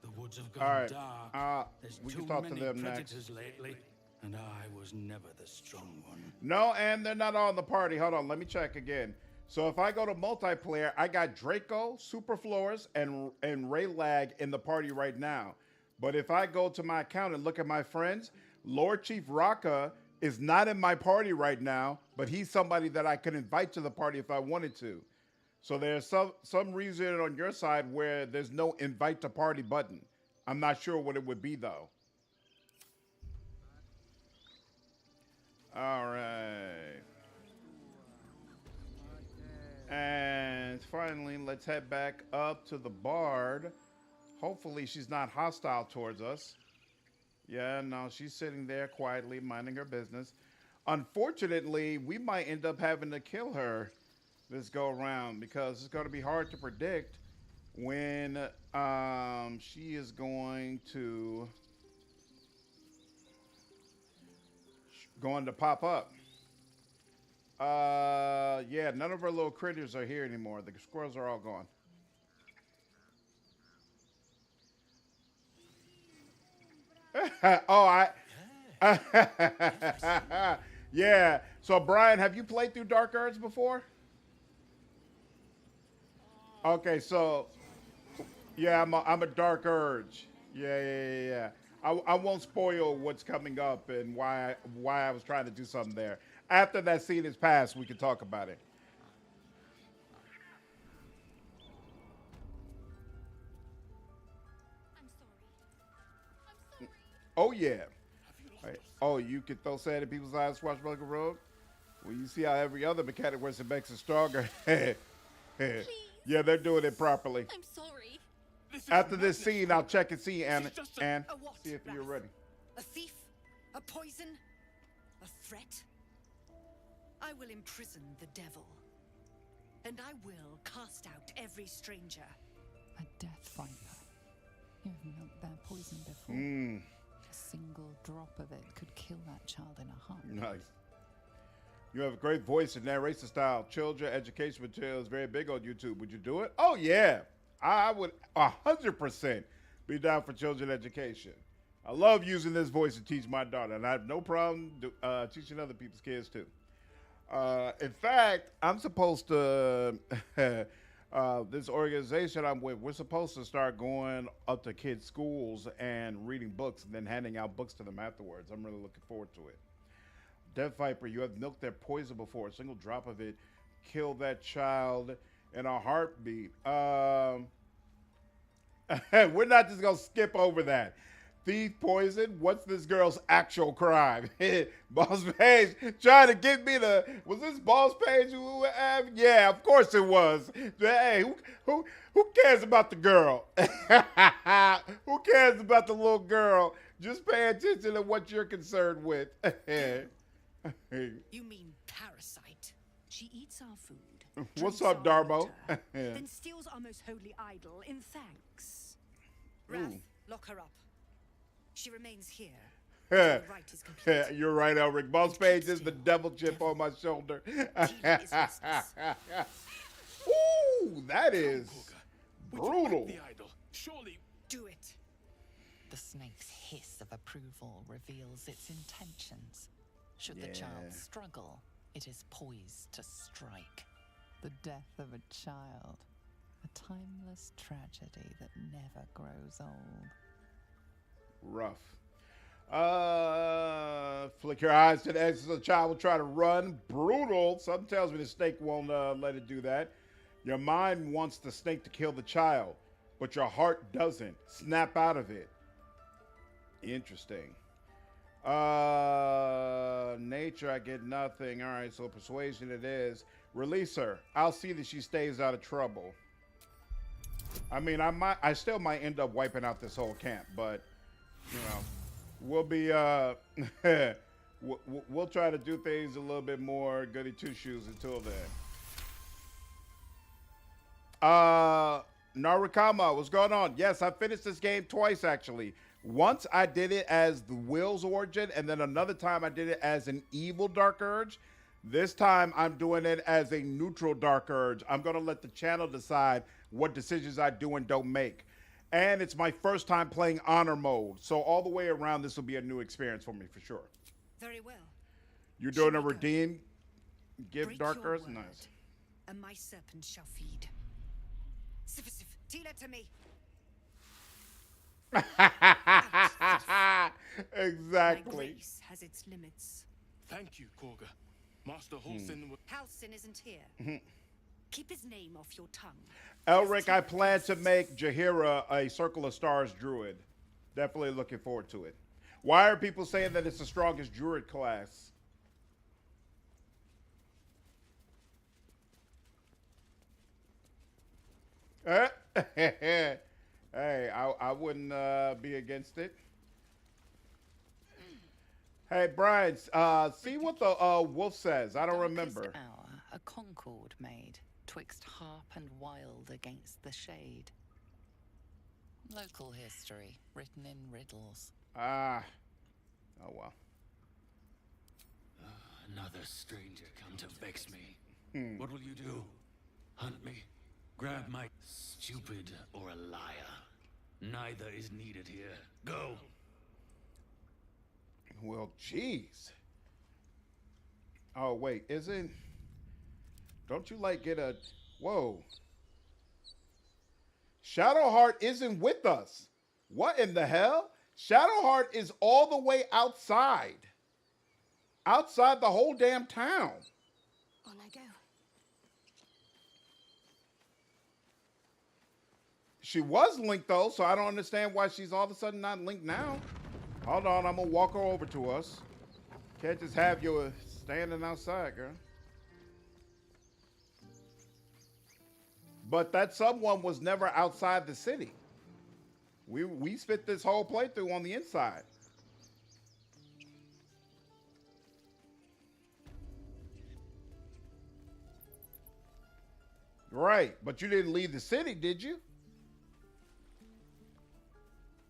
S13: the woods have gone dark. There's
S1: we
S13: too
S1: can talk to
S13: many
S1: them
S13: predators
S1: next.
S13: lately, and I was never the strong one.
S1: No, and they're not on the party. Hold on, let me check again. So if I go to multiplayer, I got Draco, Superflores, and Raylag in the party right now. But if I go to my account and look at my friends, Lord Chief Raka is not in my party right now, but he's somebody that I could invite to the party if I wanted to. So there's some reason on your side where there's no invite to party button. I'm not sure what it would be though. All right. And finally, let's head back up to the bard. Hopefully she's not hostile towards us. Yeah, no, she's sitting there quietly minding her business. Unfortunately, we might end up having to kill her this go around because it's going to be hard to predict when she is going to pop up. Yeah, none of our little critters are here anymore. The squirrels are all gone. Oh, yeah. So, Brian, have you played through Dark Urge before? Okay, so yeah, I'm a Dark Urge. Yeah. I won't spoil what's coming up and why I was trying to do something there. After that scene is passed, we can talk about it. Oh, yeah. Right. Oh, you can throw sand in people's eyes, Swashbuckler Road? Well, you see how every other mechanic works and makes it stronger. Yeah, they're doing it properly.
S3: I'm sorry.
S1: After this scene, I'll check and see, Anne, see if you're ready.
S14: A thief? A poison? A threat? I will imprison the devil. And I will cast out every stranger.
S10: A death viper. You've milked their poison before. A single drop of it could kill that child in a heartbeat.
S1: Nice. You have a great voice and narration style. Children education material is very big on YouTube. Would you do it? Oh, yeah. I would 100% be down for children education. I love using this voice to teach my daughter, and I have no problem teaching other people's kids, too. In fact, I'm supposed to, this organization I'm with, we're supposed to start going up to kids' schools and reading books and then handing out books to them afterwards. I'm really looking forward to it. Death Viper, you have milked their poison before. A single drop of it killed that child in a heartbeat. We're not just going to skip over that. Thief poison. What's this girl's actual crime? Boss Page trying to get me to. Was this Boss Page who have? Yeah, of course it was. Hey, who cares about the girl? Who cares about the little girl? Just pay attention to what you're concerned with.
S14: You mean parasite? She eats our food.
S1: What's
S14: drinks
S1: up,
S14: our
S1: Darbo?
S14: water, then steals our most holy idol in thanks. Wrath, lock her up. She remains here. Your right is complete.
S1: You're right, Elric. Boss Page is the devil chip on my shoulder. Ooh, that is brutal.
S2: The idol. Surely.
S14: Do it.
S10: The snake's hiss of approval reveals its intentions. Should the child struggle, it is poised to strike. The death of a child. A timeless tragedy that never grows old.
S1: Rough. Flick your eyes to the exit. The child will try to run. Brutal. Something tells me the snake won't let it do that. Your mind wants the snake to kill the child, but your heart doesn't. Snap out of it. Interesting. Nature, I get nothing. All right, so persuasion it is. Release her. I'll see that she stays out of trouble. I mean, I still might end up wiping out this whole camp, but you know, we'll be we'll try to do things a little bit more goody two shoes until then. Narukama, what's going on? Yes, I finished this game twice actually. Once I did it as the Will's Origin, and then another time I did it as an evil Dark Urge. This time I'm doing it as a neutral Dark Urge. I'm gonna let the channel decide what decisions I do and don't make. And it's my first time playing honor mode. So all the way around, this will be a new experience for me for sure.
S14: Very well.
S1: You're doing a redeem, give
S14: Break
S1: Dark
S14: your
S1: Urge?
S14: word,
S1: Nice.
S14: and my serpent shall feed. Sif, Tila to me.
S1: Exactly.
S14: My grace has its limits.
S2: Thank you, Korga. Master Halsin will.
S14: Halsin isn't here. Keep his name off your tongue.
S1: Elric, I plan to make Jaheira a Circle of Stars druid. Definitely looking forward to it. Why are people saying that it's the strongest druid class? Hey, I wouldn't be against it. Hey, Brian, see what the wolf says. I don't remember.
S10: Darkest hour, a concord made, twixt harp and wild against the shade. Local history, written in riddles.
S1: Oh well.
S15: Another stranger come to vex me. What will you do? Hunt me? Grab my stupid or a liar? Neither is needed here. Go.
S1: Well, jeez. Oh, wait, isn't... Don't you, like, get a... Whoa. Shadowheart isn't with us. What in the hell? Shadowheart is all the way outside. Outside the whole damn town.
S11: On I go.
S1: She was linked, though, so I don't understand why she's all of a sudden not linked now. Hold on, I'm going to walk her over to us. Can't just have you standing outside, girl. But that someone was never outside the city. We spent this whole playthrough on the inside. Right, but you didn't leave the city, did you?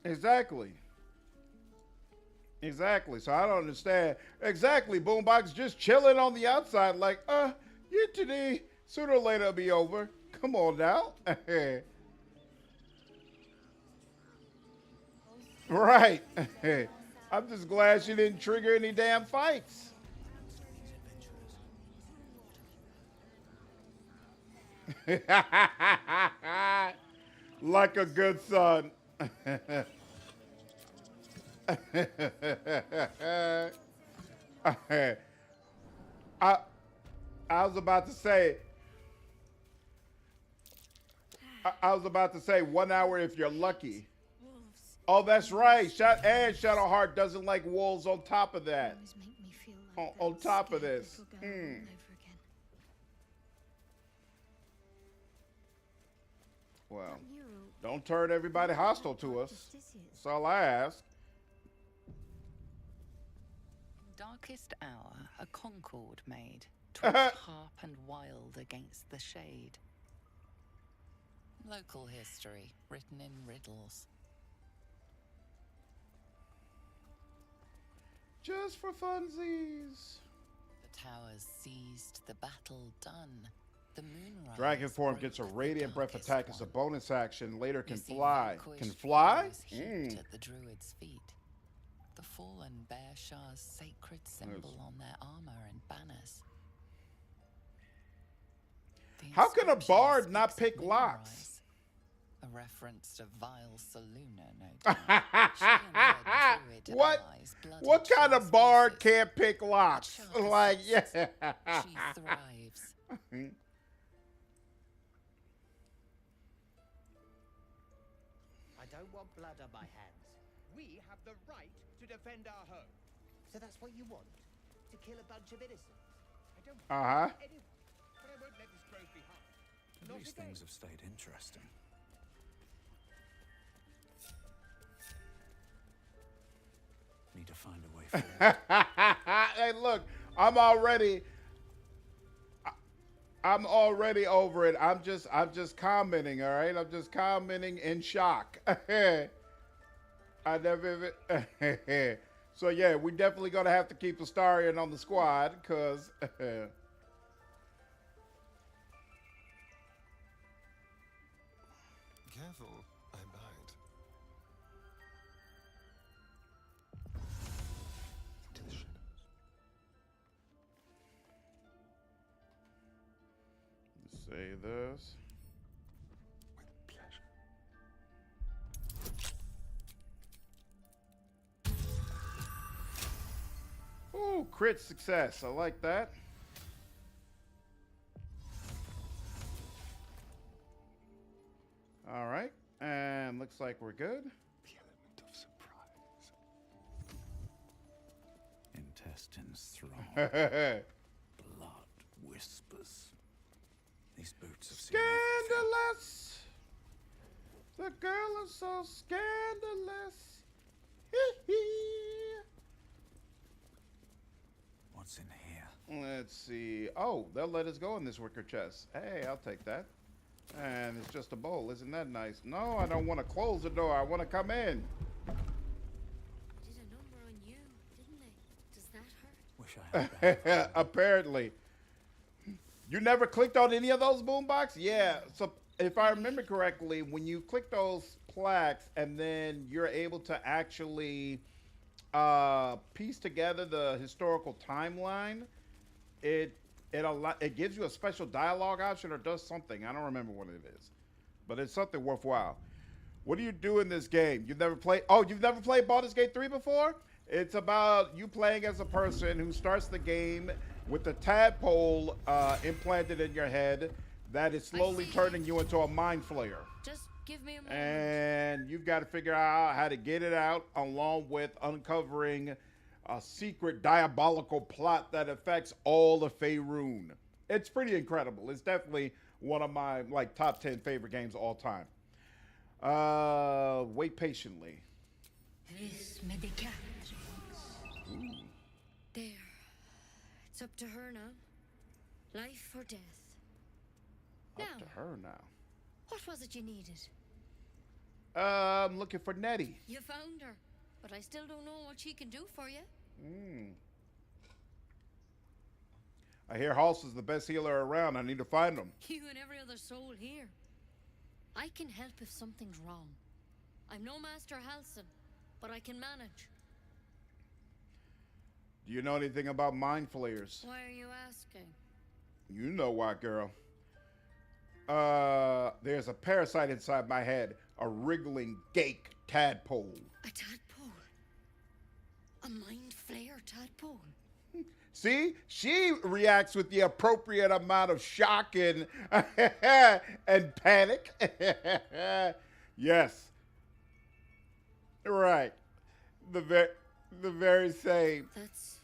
S1: Exactly. Exactly. So I don't understand. Exactly. Boombox just chilling on the outside like, you today, sooner or later it'll be over. Come on now. Right. I'm just glad she didn't trigger any damn fights. Like a good son. I I was about to say I was about to say 1 hour if you're lucky. Oh, that's right. Shadowheart doesn't like wolves on top of that. On top of this. Well, don't turn everybody hostile to us. That's all I ask.
S10: Darkest hour, a concord made, 'twixt harp and wild against the shade. Local history, written in riddles.
S1: Just for funsies.
S10: The towers seized, the battle done. The moonrise.
S1: Dragon form gets a radiant breath attack as a bonus action. Later can fly. Can fly?
S10: At the druid's feet. The fallen bear Shah's sacred symbol on their armor and banners.
S1: How can a bard not pick locks?
S10: A reference to vile Saluna, no doubt.
S1: What kind of bard can't pick locks? Like, yeah.
S10: She thrives.
S16: I don't want blood on my hands. We have the right to defend our home. So that's what you want? To kill a bunch of innocents? I don't
S1: Uh-huh.
S16: any, but I won't let this grove be harmed.
S9: At least things have stayed interesting. Need to find a way forward.
S1: Hey, look, I'm already over it. I'm just commenting, all right? I'm just commenting in shock. I never even So yeah, we definitely gonna have to keep Astarion on the squad, cause
S17: Careful, I bite. To the shadows.
S1: say this.
S17: With pleasure.
S1: Ooh, crit success. I like that. All right, and looks like we're good.
S17: The element of surprise.
S9: Intestines throb. Blood whispers. These boots have seen
S1: Scandalous! The girl is so scandalous.
S9: What's in here?
S1: Let's see. Oh, they'll let us go in this wicker chest. Hey, I'll take that. And it's just a bowl. Isn't that nice? No, I don't want to close the door. I want to come in.
S3: Did a number on you, didn't they? Does that hurt?
S9: Wish I had.
S1: Apparently. You never clicked on any of those boombox? Yeah. So if I remember correctly, when you click those plaques and then you're able to actually piece together the historical timeline, it gives you a special dialogue option or does something. I don't remember what it is, but it's something worthwhile. What do you do in this game? You've never played? Oh, you've never played Baldur's Gate 3 before? It's about you playing as a person who starts the game with a tadpole implanted in your head that is slowly turning you into a mind flayer.
S11: Just give me a moment.
S1: And you've got to figure out how to get it out, along with uncovering a secret diabolical plot that affects all of Faerun. It's pretty incredible. It's definitely one of my top 10 favorite games of all time. Wait patiently.
S14: This medicatrix. There. It's up to her now. Life or death.
S1: Up to her now.
S11: What was it you needed?
S1: I'm looking for Nettie.
S11: You found her, but I still don't know what she can do for you.
S1: I hear Halson's the best healer around. I need to find him.
S11: You and every other soul here. I can help if something's wrong. I'm no Master Halson, but I can manage.
S1: Do you know anything about mind flayers?
S11: Why are you asking?
S1: You know why, girl. There's a parasite inside my head. A wriggling gake tadpole.
S11: A tadpole? A mind flayer tadpole?
S1: See? She reacts with the appropriate amount of shock and, and panic. Yes. Right. The very same.
S11: That's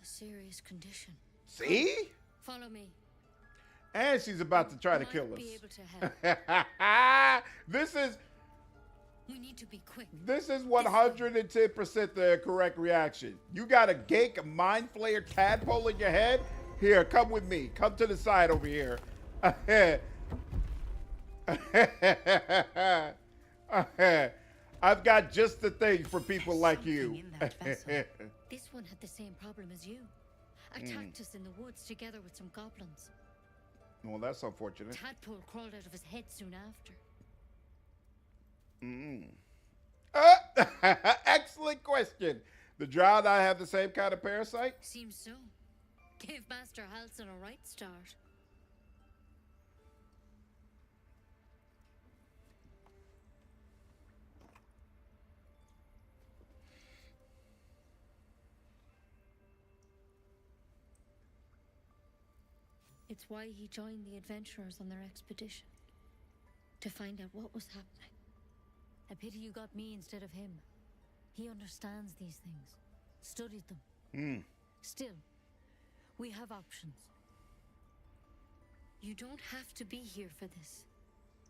S11: a serious condition.
S1: See?
S11: Follow me.
S1: And she's about to try to kill us.
S11: Be able to help. We need to be quick.
S1: This is 110% the correct reaction. You got a gake mind flayer tadpole in your head? Here, come with me. Come to the side over here. I've got just the thing for people like you.
S11: This one had the same problem as you. Attacked us in the woods together with some goblins.
S1: Well, that's unfortunate.
S11: Tadpole crawled out of his head soon after.
S1: Excellent question. The drow and I have the same kind of parasite?
S11: Seems so. Gave Master Halson a right start. It's why he joined the adventurers on their expedition. To find out what was happening. A pity you got me instead of him. He understands these things. Studied them. Still, we have options. You don't have to be here for this.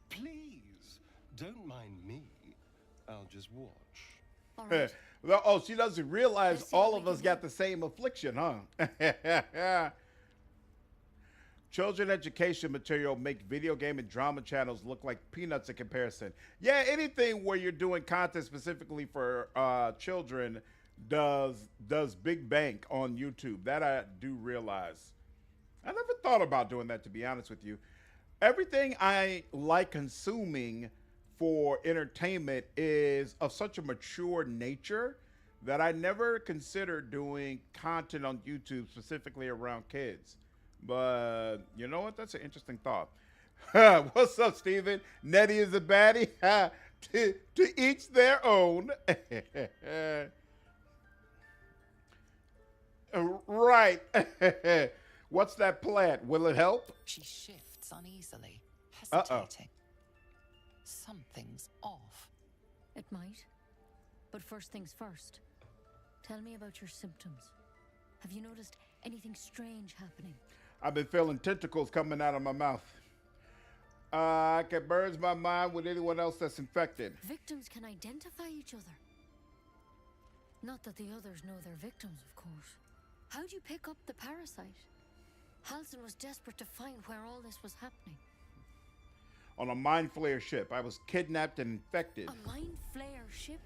S17: Please, don't mind me. I'll just watch.
S11: All right.
S1: Oh, she doesn't realize all of us got the same affliction, huh? Children education material make video game and drama channels look like peanuts in comparison. Yeah, anything where you're doing content specifically for children does big bank on YouTube. That I do realize. I never thought about doing that, to be honest with you. Everything I like consuming for entertainment is of such a mature nature that I never considered doing content on YouTube specifically around kids. But you know what? That's an interesting thought. What's up, Steven? Nettie is a baddie. To each their own. Right. What's that plant? Will it help?
S10: She shifts uneasily, hesitating. Something's off.
S11: It might. But first things first. Tell me about your symptoms. Have you noticed anything strange happening?
S1: I've been feeling tentacles coming out of my mouth. I can merge my mind with anyone else that's infected.
S11: Victims can identify each other. Not that the others know they're victims, of course. How'd you pick up the parasite? Halson was desperate to find where all this was happening.
S1: On a mind flayer ship. I was kidnapped and infected.
S11: A mind flayer ship?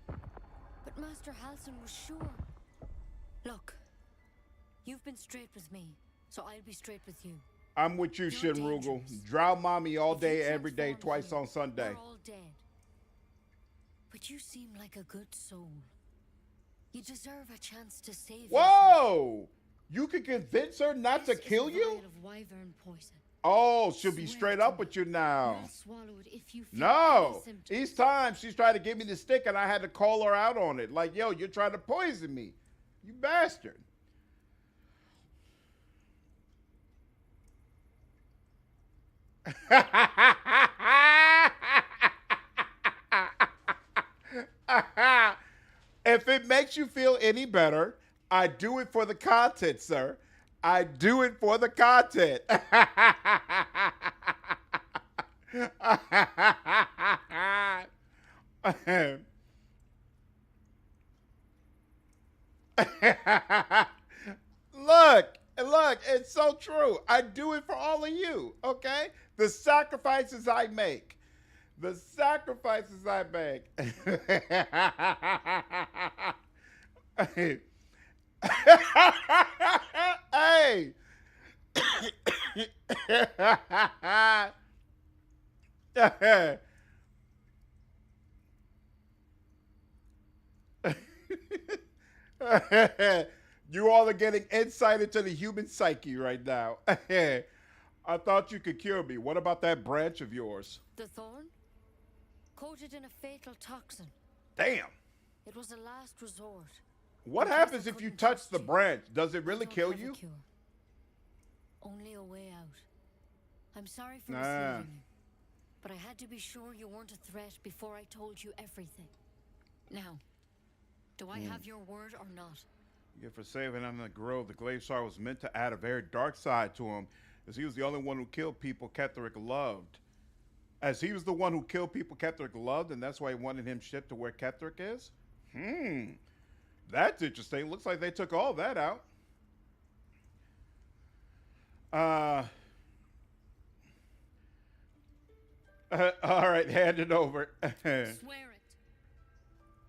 S11: But Master Halson was sure. Look, you've been straight with me, so I'll be straight with you.
S1: I'm with you, Shinrugal. Drow mommy all day, every day, twice on Sunday.
S11: We're all dead. But you seem like a good soul. You deserve a chance to save
S1: Whoa! You can convince her not to kill you?
S11: Of wyvern poison.
S1: Oh, she'll be straight up with you now.
S11: You'll swallow it if you feel
S1: No.
S11: any symptoms.
S1: Each time she's tried to give me the stick and I had to call her out on it. Like, yo, you're trying to poison me. You bastard. If it makes you feel any better, I do it for the content, sir. I do it for the content. Look, And look, it's so true. I do it for all of you, okay? The sacrifices I make. The sacrifices I make. Hey. Hey. You all are getting insight into the human psyche right now. I thought you could cure me. What about that branch of yours?
S18: The thorn? Coated in a fatal toxin.
S1: Damn.
S18: It was a last resort.
S1: What happens if you touch the branch? Does it really kill you?
S18: Only a way out. I'm sorry for misleading you, but I had to be sure you weren't a threat before I told you everything. Now, do I have your word or not?
S1: Yeah, for saving him in the grove, the Glaive was meant to add a very dark side to him, as he was the only one who killed people Ketheric loved. As he was the one who killed people Ketheric loved, and that's why he wanted him shipped to where Ketheric is? That's interesting. Looks like they took all that out. All right, hand it over.
S18: Swear it.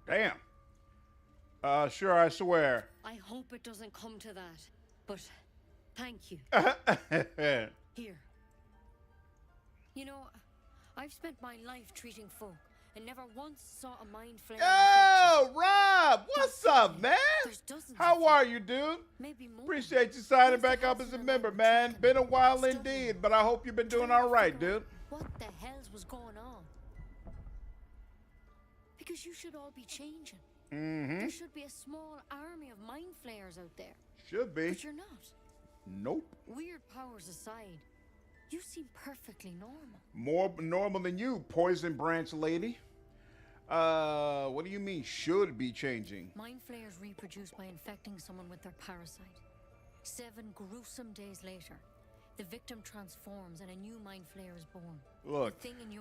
S1: Damn. Sure, I swear.
S18: I hope it doesn't come to that, but thank you. Here. You know, I've spent my life treating folk and never once saw a mind flare.
S1: Yo, Rob, what's up, man? How are you, dude?
S18: Maybe more.
S1: Appreciate you signing back up as a member, man. Been a while indeed, but I hope you've been doing all right, dude.
S18: What the hell's was going on? Because you should all be changing. There should be a small army of mind flayers out there.
S1: Should be.
S18: But you're not.
S1: Nope.
S18: Weird powers aside, you seem perfectly normal.
S1: More normal than you, poison branch lady. What do you mean should be changing?
S18: Mind flayers reproduce by infecting someone with their parasite. 7 gruesome days later, the victim transforms and a new mind flayer is born.
S1: Look,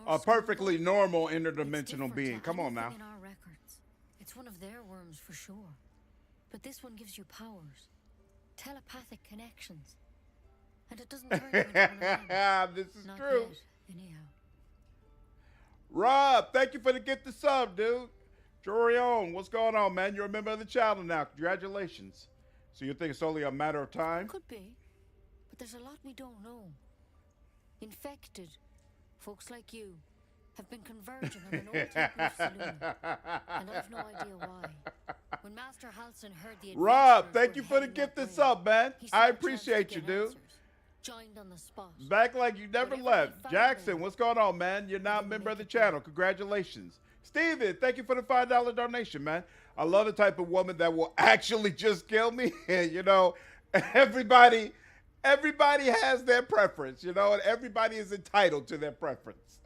S1: a perfectly normal interdimensional being. Come on now.
S18: In our records, it's one of their worms for sure. But this one gives you powers, telepathic connections. And it doesn't turn you into one of them.
S1: This is
S18: Not
S1: true.
S18: Yet, anyhow.
S1: Rob, thank you for the gift of sub, dude. Jorion, what's going on, man? You're a member of the channel now. Congratulations. So you think it's only a matter of time?
S18: Could be. But there's a lot we don't know. Infected, folks like you, have been converging on an old temple of Selûne. And I've no idea why. When Master Halsin heard the
S1: Rob, thank you for the gift of sub, man. I appreciate you, dude.
S18: Joined on the spot.
S1: Back like you never left. Jackson, what's going on, man? You're now a member of the channel. Congratulations. Steven, thank you for the $5 donation, man. I love the type of woman that will actually just kill me. You know, everybody has their preference, you know, and everybody is entitled to their preference.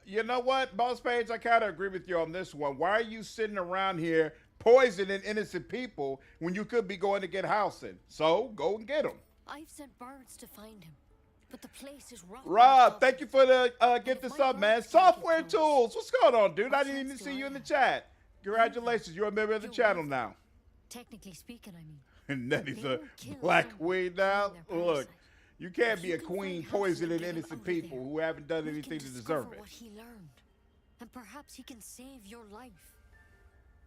S1: You know what, Boss Page, I kind of agree with you on this one. Why are you sitting around here poisoning innocent people when you could be going to get Halsin? So go and get him.
S18: I've sent birds to find him, but the place is rotten.
S1: Rob, thank you for the get this up, man. Software Tools, what's going on, dude? I didn't even see you in the chat. Congratulations, you're a member of the channel now.
S18: Technically speaking, I mean.
S1: And Nettie's a black queen now. Look, you can't be a queen poisoning innocent people who haven't done anything to deserve it.
S18: What he learned, and perhaps he can save your life.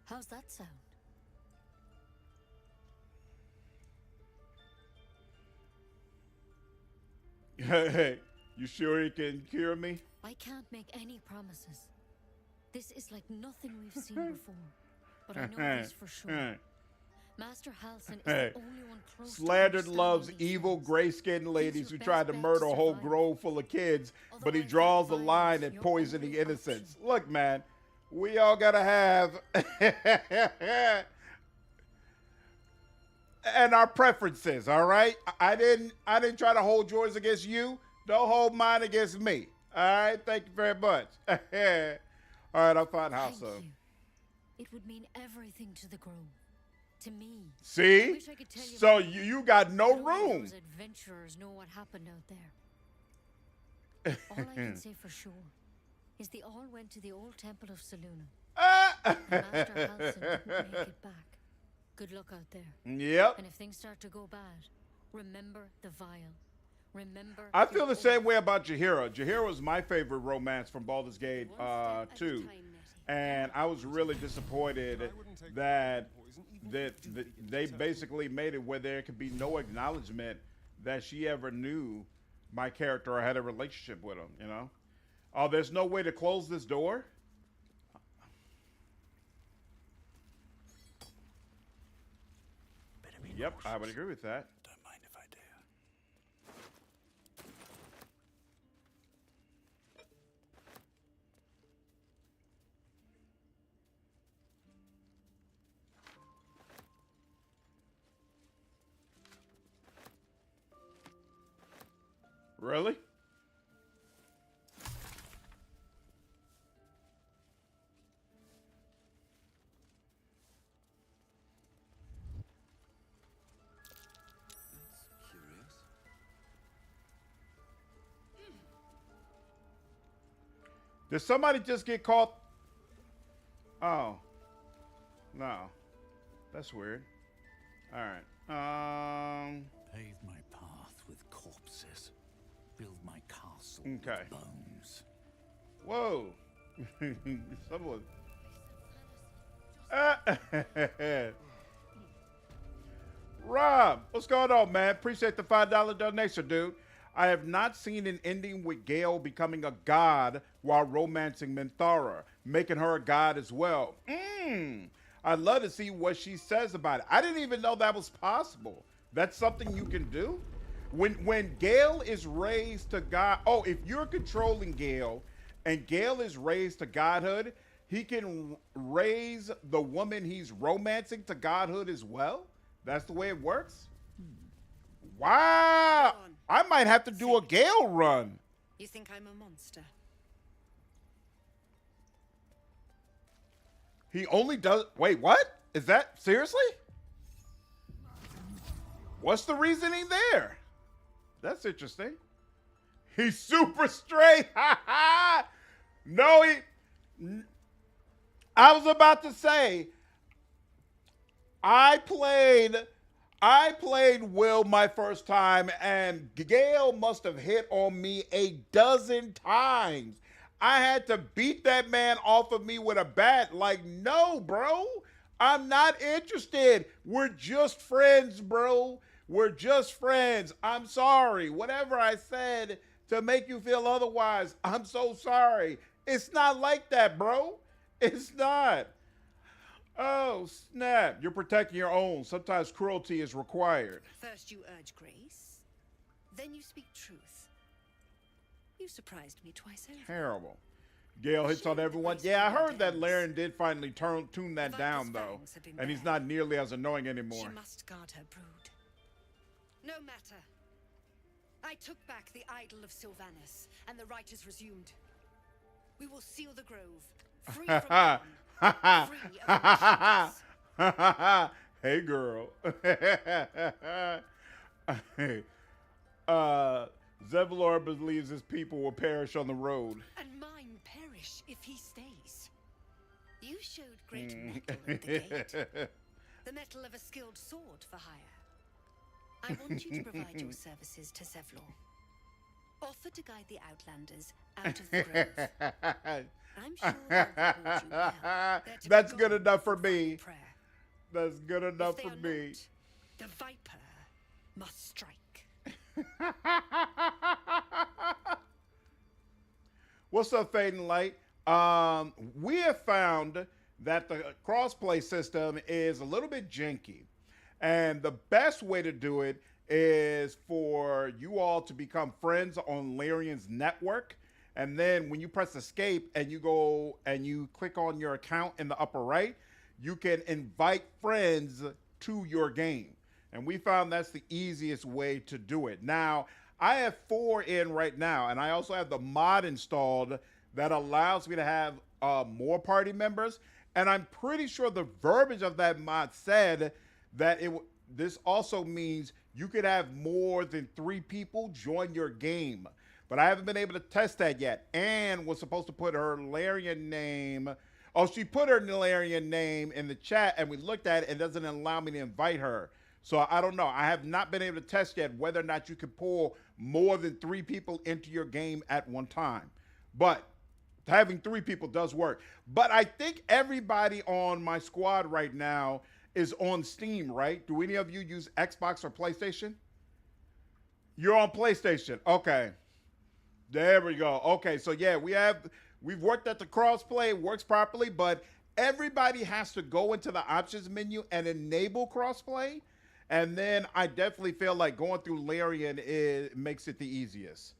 S18: How's that sound?
S1: Hey, you sure he can cure me?
S18: I can't make any promises. This is like nothing we've seen before. But I know this for sure. Master Halsin is the only one close
S1: Slandered loves evil gray-skinned ladies who tried to murder a whole grove full of kids, but he draws the line at poisoning innocents. Look, man, we all gotta have and our preferences, all right? I didn't try to hold yours against you. Don't hold mine against me. All right, thank you very much. All right, I'll find house up.
S18: It would mean everything to the grove. To me.
S1: See? So you got no room.
S18: Those adventurers know what happened out there. All I can say for sure is they all went to the old temple of Selûne. And Master Halsin didn't make it back. Good luck out there.
S1: Yep.
S18: And if things start to go bad, remember the vial. Remember.
S1: I feel the same way about Jaheira. Jaheira was my favorite romance from Baldur's Gate 2. And I was really disappointed that they basically made it where there could be no acknowledgement that she ever knew my character or had a relationship with him, you know? Oh, there's no way to close this door? Yep, I would agree with that.
S9: Don't mind if I do.
S1: Really? Did somebody just get caught? Oh. No. That's weird. All right.
S9: Pave my path with corpses. Build my castle
S1: Okay.
S9: with bones.
S1: Whoa. Someone. Rob, what's going on, man? Appreciate the $5 donation, dude. I have not seen an ending with Gale becoming a god while romancing Minthara, making her a god as well. I'd love to see what she says about it. I didn't even know that was possible. That's something you can do? When Gale is raised to god, oh, if you're controlling Gale and Gale is raised to godhood, he can raise the woman he's romancing to godhood as well? That's the way it works? Wow! I might have to do a Gale run.
S14: You think I'm a monster?
S1: He only does... Wait, what? Is that... Seriously? What's the reasoning there? That's interesting. He's super straight. No, he... I was about to say... I played Will my first time, and Gale must have hit on me a dozen times. I had to beat that man off of me with a bat. Like, no, bro. I'm not interested. We're just friends, bro. We're just friends. I'm sorry. Whatever I said to make you feel otherwise, I'm so sorry. It's not like that, bro. It's not. Oh, snap. You're protecting your own. Sometimes cruelty is required.
S14: First you urge grace, then you speak truth. You surprised me twice over.
S1: Terrible. Gale hits on everyone. Yeah, I heard that Laren did finally tune that down, though. And he's not nearly as annoying anymore.
S14: She must guard her brood. No matter. I took back the idol of Sylvanus, and the rite is resumed. We will seal the grove, free from harm, free of witches.
S1: Hey, girl. Zevlor believes his people will perish on the road.
S14: And mine perish if he stays. You showed great mettle at the gate. The mettle of a skilled sword for hire. I want you to provide your services to Zevlor. Offer to guide the Outlanders out of the grove. I'm sure they'll reward you well.
S1: That's good enough for me. That's good enough for me.
S14: The Viper must strike.
S1: What's up, Fading Light? We have found that the crossplay system is a little bit janky. And the best way to do it is for you all to become friends on Larian's network. And then when you press escape and you go and you click on your account in the upper right, you can invite friends to your game. And we found that's the easiest way to do it. Now, I have 4 in right now, and I also have the mod installed that allows me to have more party members. And I'm pretty sure the verbiage of that mod said that this also means you could have more than 3 people join your game. But I haven't been able to test that yet. Anne was supposed to put her Larian name. Oh, she put her Nilarian name in the chat, and we looked at it. It doesn't allow me to invite her. So I don't know. I have not been able to test yet whether or not you can pull more than 3 people into your game at one time. But having 3 people does work. But I think everybody on my squad right now is on Steam, right? Do any of you use Xbox or PlayStation? You're on PlayStation. Okay. There we go. Okay, so yeah, we've worked at the crossplay. It works properly, but everybody has to go into the options menu and enable crossplay. And then I definitely feel like going through Larian makes it the easiest.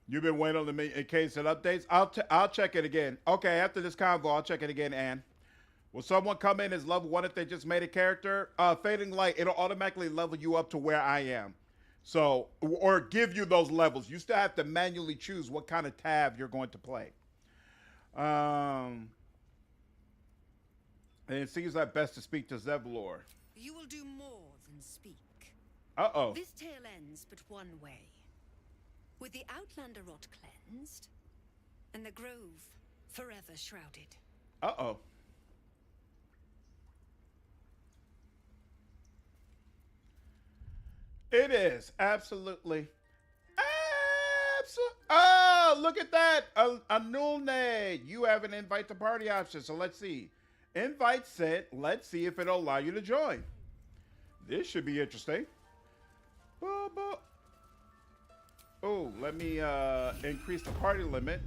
S1: You've been waiting on the in case it updates. I'll check it again. Okay, after this convo, I'll check it again, Ann. Will someone come in as level 1 if they just made a character? Fading Light, it'll automatically level you up to where I am. So, or give you those levels. You still have to manually choose what kind of tab you're going to play. And it seems like best to speak to Zevlor.
S14: You will do more than speak.
S1: Uh-oh.
S14: This tale ends but one way. With the Outlander rot cleansed, and the Grove forever shrouded.
S1: Uh-oh. It is absolutely. Oh, look at that. Anulne. You have an invite to party option. So let's see. Invite sent. Let's see if it'll allow you to join. This should be interesting. Oh, let me increase the party limit.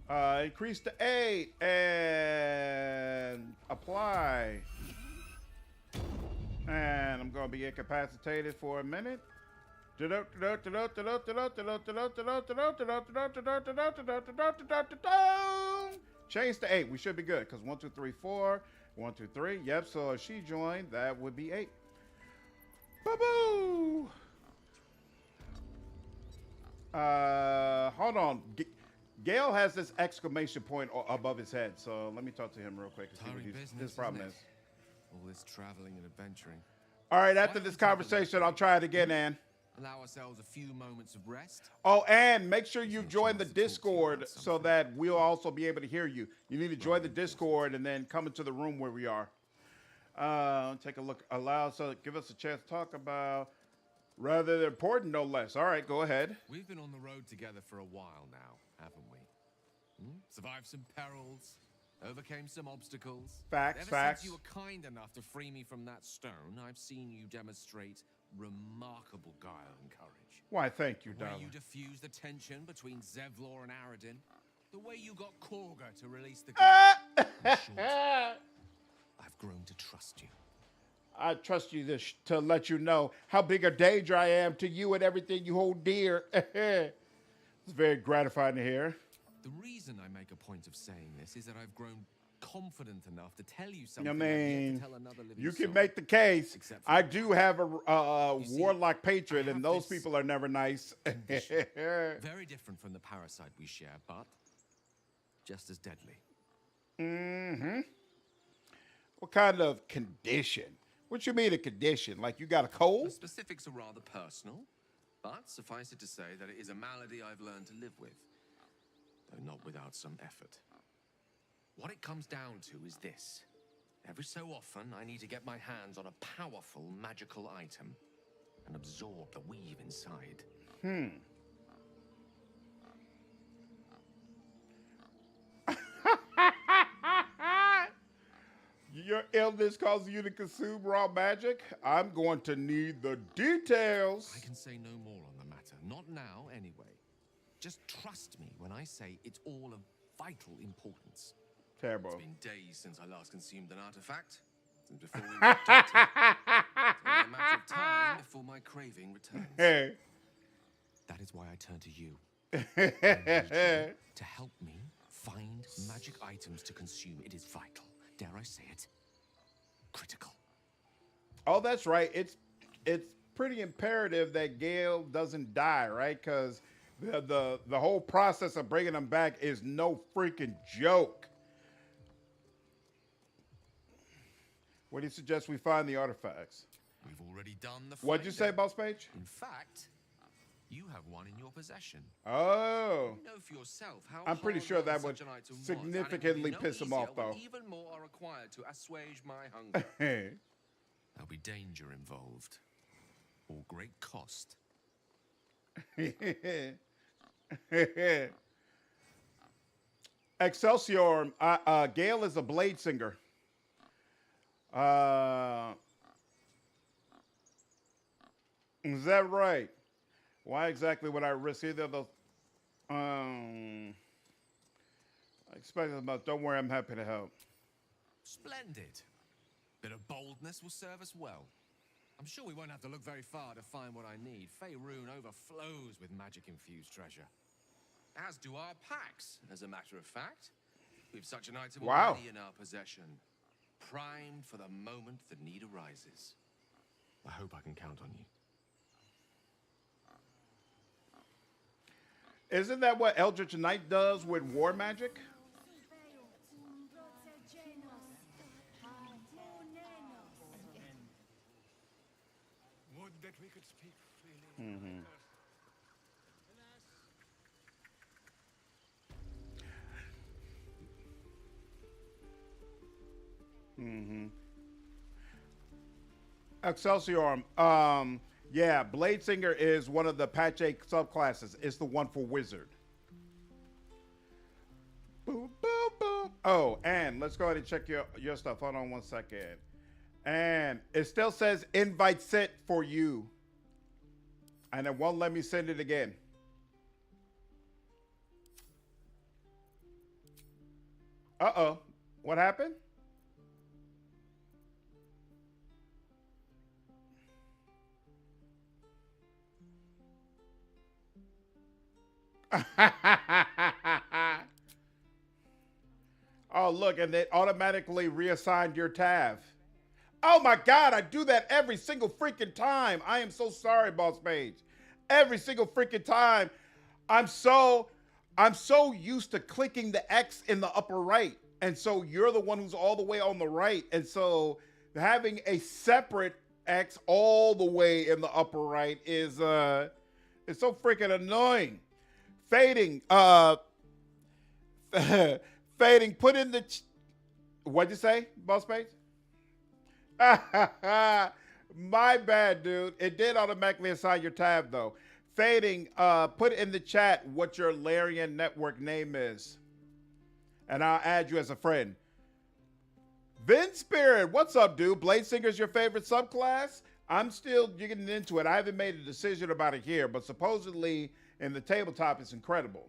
S1: Increase to 8 and apply. And I'm going to be incapacitated for a minute. Change to 8. We should be good because 1, 2, 3, 4. 1, 2, 3. Yep. So if she joined, that would be 8. Boo-boo. Hold on. Gale has this exclamation point above his head. So let me talk to him real quick and see what his problem is.
S7: All this traveling and adventuring.
S1: All right, after this conversation, I'll try it again, Ann.
S7: Allow ourselves a few moments of rest.
S1: Oh, and make sure you join the Discord so that we'll also be able to hear you. You need to join the Discord and then come into the room where we are. Take a look. Allow, so give us a chance to talk about rather than important, no less. All right, go ahead.
S7: We've been on the road together for a while now, haven't we? Survived some perils. Overcame some obstacles.
S1: Facts.
S7: Since you were kind enough to free me from that stone, I've seen you demonstrate remarkable guile and courage.
S1: Why, thank you,
S7: The way
S1: darling.
S7: you diffused the tension between Zevlor and Aradin. The way you got Korga to release the guard. In short, I've grown to trust you.
S1: I trust you to let you know how big a danger I am to you and everything you hold dear. It's very gratifying to hear.
S7: The reason I make a point of saying this is that I've grown confident enough to tell you something.
S1: I mean,
S7: to tell another living
S1: you can
S7: soul.
S1: make the case. I do have a warlock patron, and those people are never nice.
S7: Very different from the parasite we share, but just as deadly.
S1: Mm-hmm. What kind of condition? What you mean a condition? Like you got a cold?
S7: The specifics are rather personal, but suffice it to say that it is a malady I've learned to live with. Though not without some effort. What it comes down to is this. Every so often, I need to get my hands on a powerful magical item and absorb the weave inside.
S1: Your illness causes you to consume raw magic? I'm going to need the details.
S7: I can say no more on the matter. Not now, anyway. Just trust me when I say it's all of vital importance.
S1: Terrible.
S7: It's been days since I last consumed an artifact. Since before we were adopted. It's only a matter of time before my craving returns.
S1: Hey.
S7: That is why I turn to you. I need you to help me find magic items to consume. It is vital. Dare I say it? Critical.
S1: Oh, that's right. It's pretty imperative that Gale doesn't die, right? Because the whole process of bringing him back is no freaking joke. What do you suggest we find the artifacts?
S7: We've already done the
S1: What'd you say, Boss Page?
S7: In fact, You have one in your possession.
S1: Oh.
S7: You know for yourself how
S1: I'm pretty
S7: hard
S1: sure that
S7: such
S1: would
S7: an item was,
S1: significantly
S7: and it would be
S1: piss him
S7: no
S1: off,
S7: easier when
S1: though.
S7: even more are required to assuage my hunger. There'll be danger involved, or great cost.
S1: Excelsior. Gale is a blade singer. Is that right? Why exactly would I risk either of those? I expect about. Don't worry, I'm happy to help.
S7: Splendid. Bit of boldness will serve us well. I'm sure we won't have to look very far to find what I need. Faerun overflows with magic-infused treasure. As do our packs, as a matter of fact. We've such an item already in our possession. Primed for the moment the need arises. I hope I can count on you.
S1: Isn't that what Eldritch Knight does with war magic?
S2: Would that we could speak freely.
S1: Excelsior. Yeah, Blade Singer is one of the patch 8 subclasses. It's the one for Wizard. Boom, boom, boom. Oh, and let's go ahead and check your stuff. Hold on one second. And it still says invite sent for you. And it won't let me send it again. Uh-oh. What happened? Oh, look, and it automatically reassigned your tab. Oh my God, I do that every single freaking time. I am so sorry, Boss Page. Every single freaking time. I'm so used to clicking the X in the upper right. And so you're the one who's all the way on the right. And so having a separate X all the way in the upper right is it's so freaking annoying. Fading, Fading, put in the what'd you say, Boss Page? My bad, dude. It did automatically assign your tab, though. Fading, put in the chat what your Larian network name is. And I'll add you as a friend. Vin Spirit, what's up, dude? Blade Singer's your favorite subclass? I'm still getting into it. I haven't made a decision about it here, but supposedly in the tabletop, it's incredible.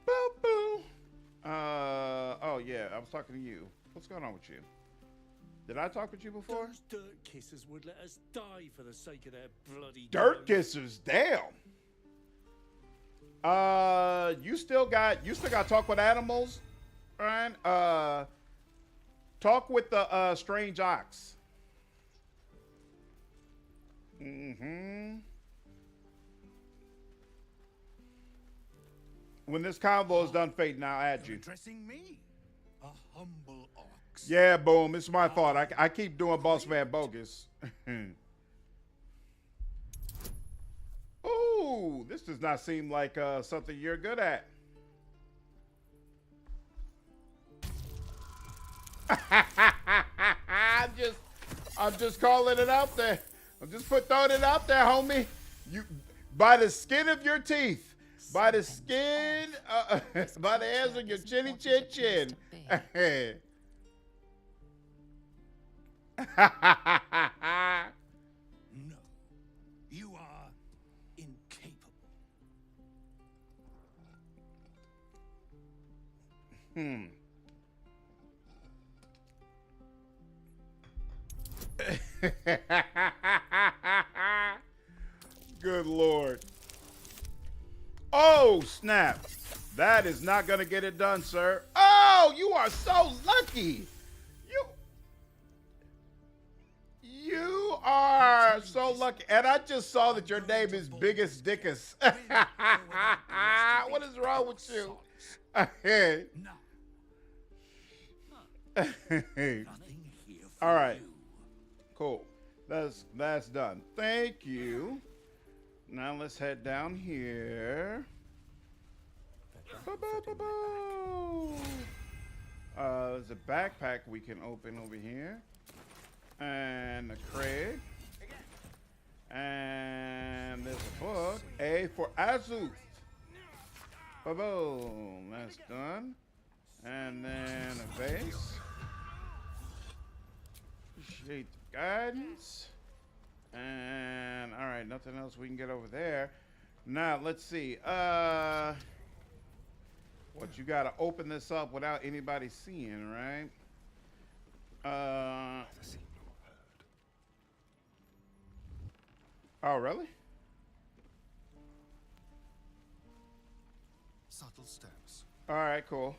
S1: Boo, boo. Oh, yeah, I was talking to you. What's going on with you? Did I talk with you before?
S2: Those dirt kissers would let us die for the sake of their bloody
S1: Dirt
S2: guns.
S1: kissers, damn. You still got talk with animals, Ryan. Talk with the strange ox. Mm-hmm. When this convo is done, Fate, now I'll add you.
S2: Addressing me, a humble ox.
S1: Yeah, boom. It's my fault. I keep doing Boss Man bogus. Ooh, this does not seem like something you're good at. I'm just calling it out there. I'm just throwing it out there, homie. You, by the skin of your teeth. By the skin, by the hairs of your chinny chin chin.
S2: No, you are incapable.
S1: Good Lord. Oh, snap. That is not going to get it done, sir. Oh, you are so lucky. You are so lucky. And I just saw that your name is Biggest Dickus. What is wrong with you? All right. Cool. That's done. Thank you. Now let's head down here. There's a backpack we can open over here. And a crate. And there's a book. A for Azuth. Boom. That's done. And then a base. Appreciate the guidance. And all right, nothing else we can get over there. Now let's see. What you gotta open this up without anybody seeing, right? Oh really?
S17: Subtle steps.
S1: All right, cool.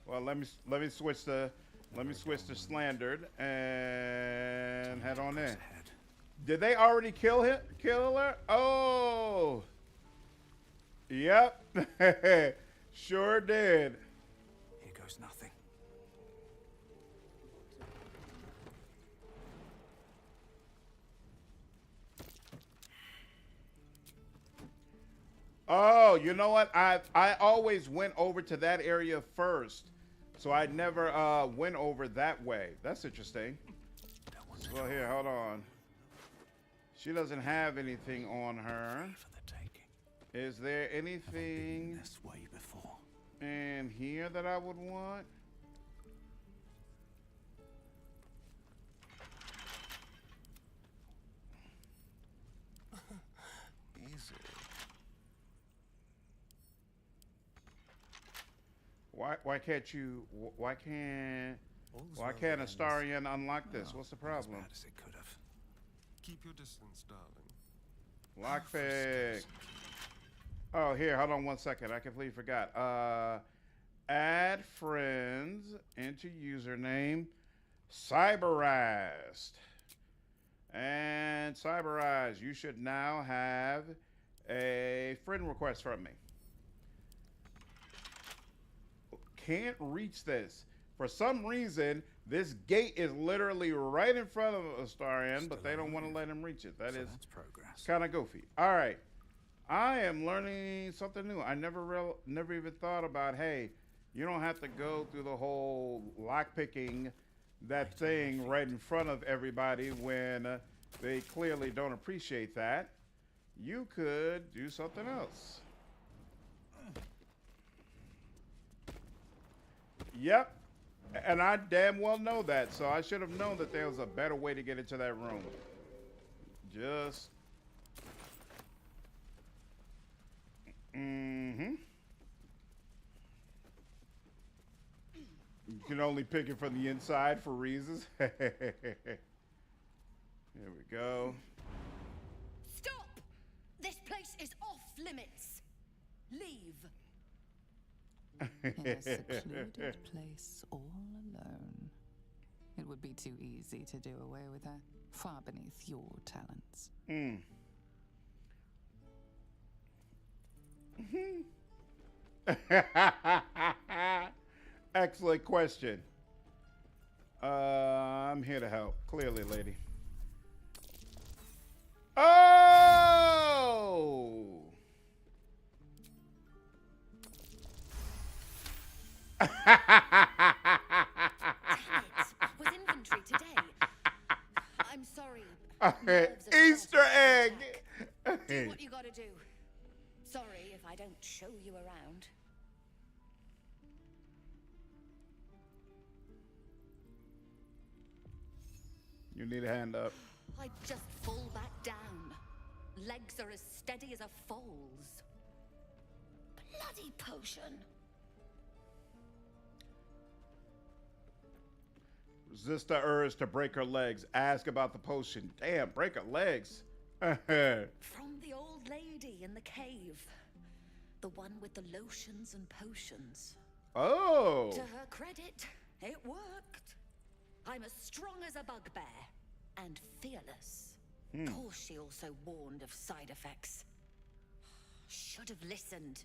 S1: Well, let me switch to slandered and head on in. Did they already kill her? Oh. Yep. Sure did.
S9: Here goes nothing.
S1: Oh, you know what? I always went over to that area first. So I never went over that way. That's interesting. Well, here, hold on. She doesn't have anything on her. Is there anything
S9: This way before.
S1: in here that I would want?
S17: Easy.
S1: Why can't Astarion unlock this? What's the problem?
S9: As it could have.
S17: Keep your distance, darling.
S1: Lockpick. Oh, here, hold on 1 second. I completely forgot. Add friends into username Cyberized. And Cyberized, you should now have a friend request from me. Can't reach this. For some reason, this gate is literally right in front of Astarion, but they don't want to let him reach it. That is kind of goofy. All right. I am learning something new. I never even thought about, hey, you don't have to go through the whole lockpicking that thing right in front of everybody when they clearly don't appreciate that. You could do something else. Yep. And I damn well know that, so I should have known that there was a better way to get into that room. Just... Mm-hmm. You can only pick it from the inside for reasons. Here we go.
S14: Stop! This place is off limits. Leave.
S10: In a secluded place all alone. It would be too easy to do away with her, far beneath your talents.
S1: Excellent question. I'm here to help. Clearly, lady. Oh!
S14: Damn it. Was infantry today. I'm sorry.
S1: Easter egg!
S14: Do what you gotta do. Sorry if I don't show you around.
S1: You need a hand up.
S14: I just fall back down. Legs are as steady as a foal's. Bloody potion.
S1: Resist the urge to break her legs. Ask about the potion. Damn, break her legs.
S14: From the old lady in the cave. The one with the lotions and potions.
S1: Oh.
S14: To her credit, it worked. I'm as strong as a bugbear. And fearless. Of course she also warned of side effects. Should have listened.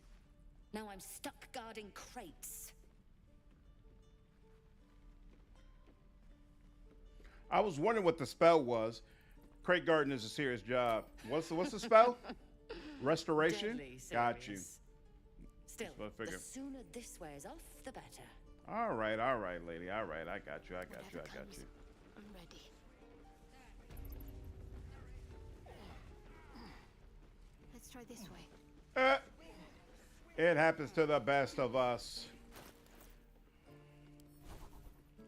S14: Now I'm stuck guarding crates.
S1: I was wondering what the spell was. Crate guarding is a serious job. What's the spell? Restoration?
S14: Deadly
S1: Got you.
S14: serious. Still,
S1: That's what I
S14: the
S1: figured.
S14: sooner this wears off, the better.
S1: All right, lady. All right, I got you. I got you. I got you.
S18: I'm ready. Let's try this way.
S1: It happens to the best of us.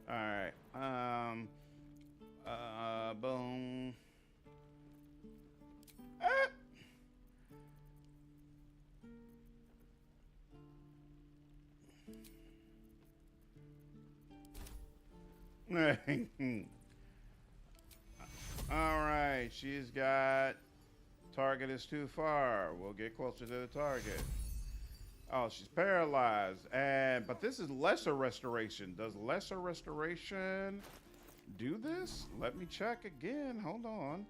S1: All right. Boom. All right, she's got target is too far. We'll get closer to the target. Oh, she's paralyzed. But this is lesser restoration. Does lesser restoration do this? Let me check again. Hold on.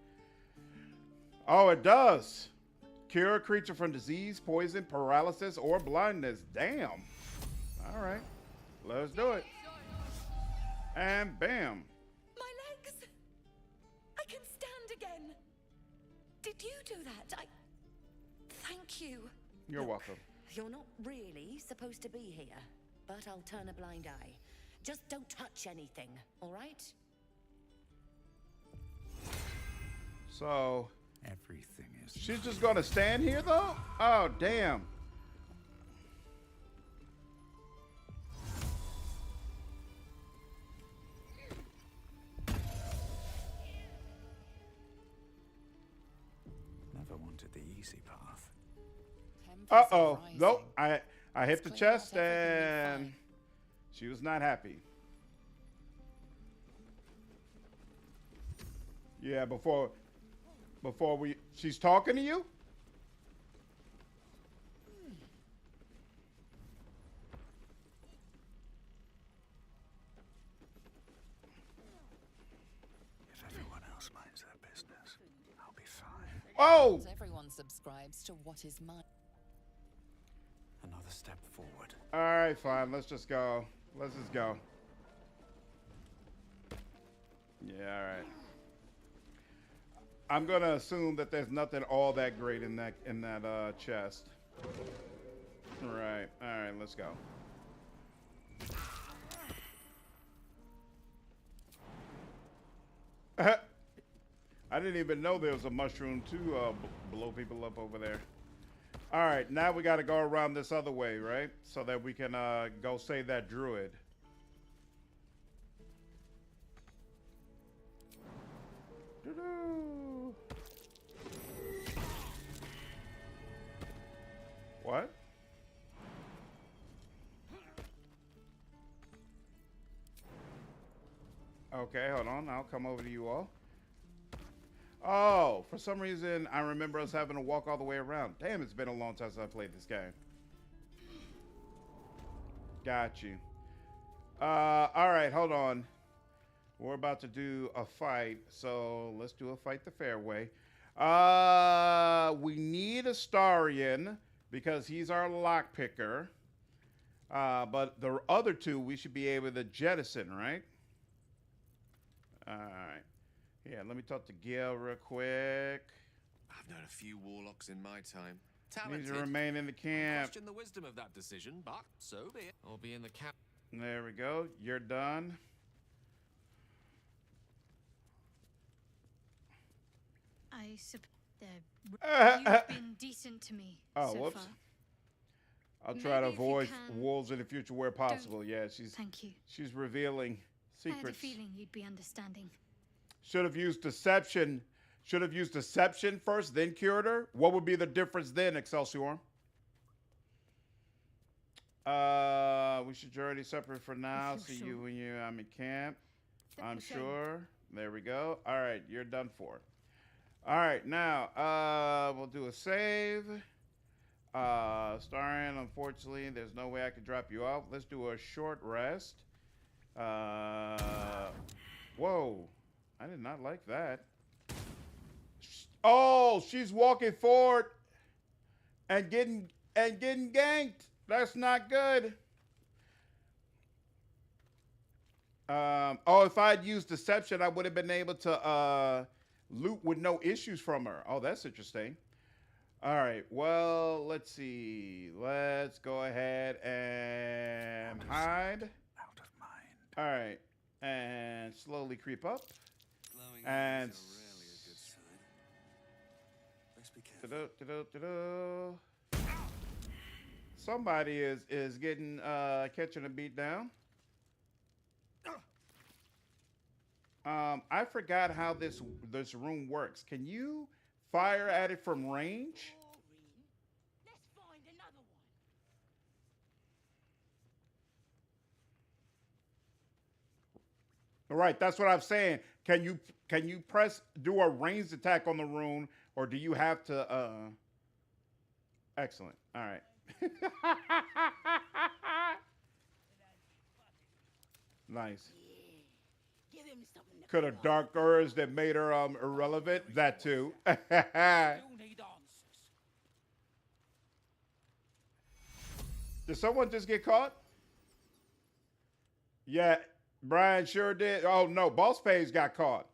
S1: Oh, it does. Cure a creature from disease, poison, paralysis, or blindness. Damn. All right. Let's do it. And bam.
S4: My legs! I can stand again. Did you do that? Thank you.
S1: You're welcome.
S14: You're not really supposed to be here, but I'll turn a blind eye. Just don't touch anything, all right?
S1: So
S9: everything is.
S1: She's just gonna stand here though? Oh damn.
S9: Never wanted the easy path.
S1: Uh-oh. Nope. I hit the chest and she was not happy. Yeah, before she's talking to you?
S9: If everyone else minds their business, I'll be fine.
S1: Oh!
S10: Everyone subscribes to what is mine.
S9: Another step forward.
S1: All right, fine. Let's just go. Let's just go. Yeah, all right. I'm gonna assume that there's nothing all that great in that chest. All right, let's go. I didn't even know there was a mushroom to blow people up over there. All right, now we got to go around this other way, right? So that we can go save that druid. Doo-doo. What? Okay, hold on. I'll come over to you all. Oh, for some reason, I remember us having to walk all the way around. Damn, it's been a long time since I played this game. Got you. All right, hold on. We're about to do a fight, so let's do a fight the fair way. We need Astarion because he's our lockpicker. But the other two, we should be able to jettison, right? All right. Yeah, let me talk to Gil real quick.
S7: I've known a few warlocks in my time.
S1: Needs
S7: Talented.
S1: to remain in the camp.
S7: Question the wisdom of that decision, but so be it. I'll be in the camp.
S1: There we go. You're done.
S18: I suppose you've been decent to me
S1: Oh,
S18: so
S1: whoops.
S18: far.
S1: I'll try to
S18: Maybe if you
S1: avoid
S18: can,
S1: wolves in the future where possible. Yeah,
S18: Thank you.
S1: she's revealing
S18: I had a
S1: secrets.
S18: feeling you'd be understanding.
S1: Should have used deception. Should have used deception first, then cured her. What would be the difference then, Excelsior? We should journey separate for now. See you when I'm in camp. I'm sure. There we go. All right, you're done for. All right, now we'll do a save. Starion, unfortunately, there's no way I could drop you off. Let's do a short rest. Whoa, I did not like that. Oh, she's walking forward and getting ganked. That's not good. Oh, if I'd used deception, I would have been able to loot with no issues from her. Oh, that's interesting. All right. Well, let's see. Let's go ahead and hide.
S9: Out of mind.
S1: All right. And slowly creep up. And somebody is getting catching a beat down. I forgot how this room works. Can you fire at it from range?
S4: Let's find another one.
S1: Right, that's what I'm saying. Can you do a ranged attack on the rune, or do you have to? Excellent. All right. Nice.
S4: Give him something to
S1: Could have dark urge that made her irrelevant. That too.
S4: You'll need answers.
S1: Did someone just get caught? Yeah, Brian sure did. Oh no, Boss Page got caught.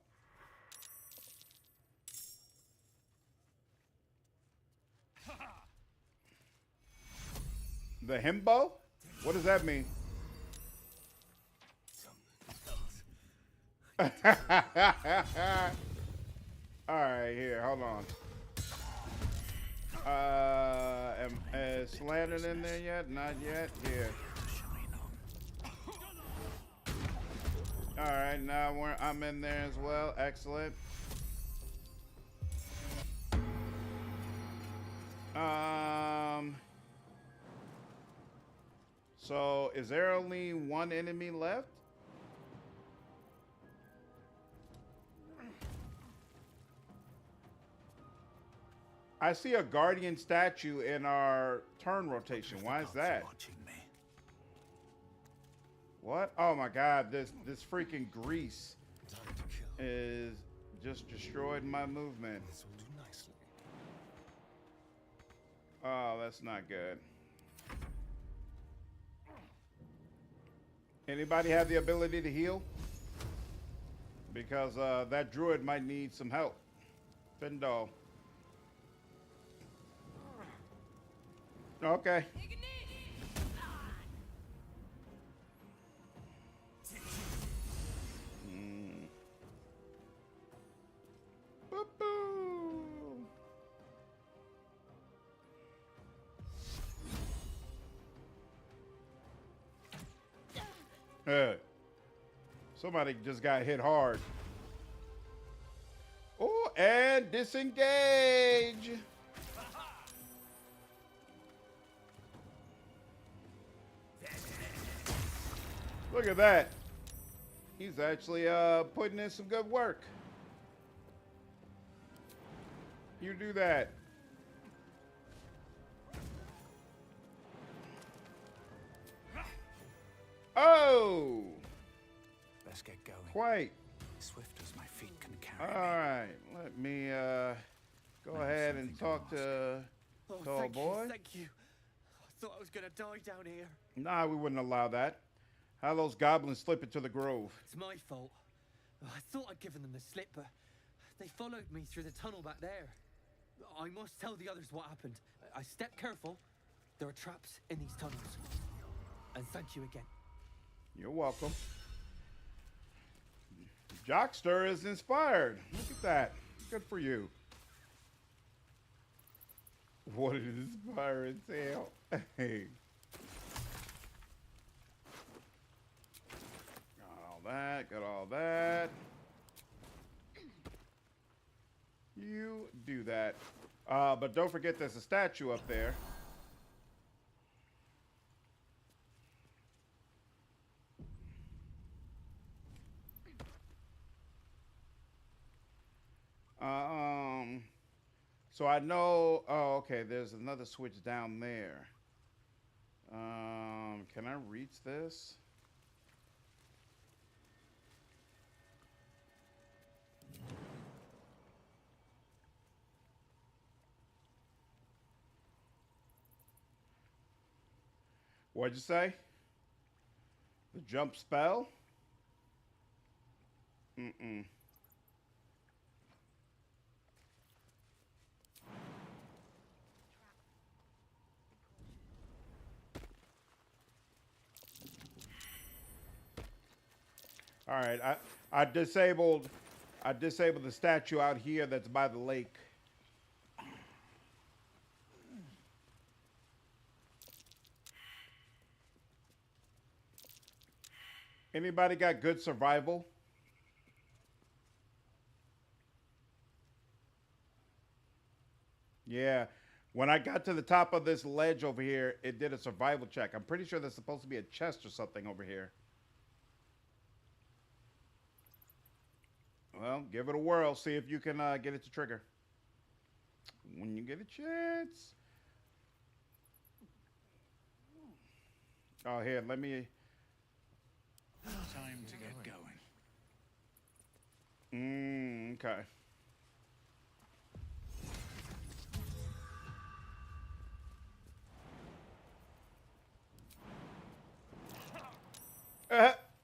S1: The himbo? What does that mean? All right, here, hold on. Is Landon in there yet? Not yet. Here. All right, now I'm in there as well. Excellent. So is there only one enemy left? I see a guardian statue in our turn rotation. Why is that? What? Oh my God! This freaking grease is just destroyed my movement. Oh, that's not good. Anybody have the ability to heal? Because that druid might need some help. Findal. Okay. Somebody just got hit hard. Oh, and disengage. Look at that. He's actually putting in some good work. You do that. Oh!
S9: Let's get going.
S1: Quite.
S9: Swift as my feet can carry
S1: All right. Let me go ahead and talk to Tall Boy.
S19: Thank you. I thought I was going to die down here.
S1: Nah, we wouldn't allow that. How those goblins slip into the grove?
S19: It's my fault. I thought I'd given them the slip, but they followed me through the tunnel back there. I must tell the others what happened. I stepped careful. There are traps in these tunnels. And thank you again.
S1: You're welcome. Jockster is inspired. Look at that. Good for you. What did inspire entail? Hey. Got all that. You do that. But don't forget there's a statue up there. So I know, oh, okay, there's another switch down there. Can I reach this? What'd you say? The jump spell? Mm-mm. All right, I disabled the statue out here that's by the lake. Anybody got good survival? Yeah. When I got to the top of this ledge over here, it did a survival check. I'm pretty sure there's supposed to be a chest or something over here. Well, give it a whirl. See if you can get it to trigger. When you get a chance. Oh, here, let me...
S9: Time to get going.
S1: Okay.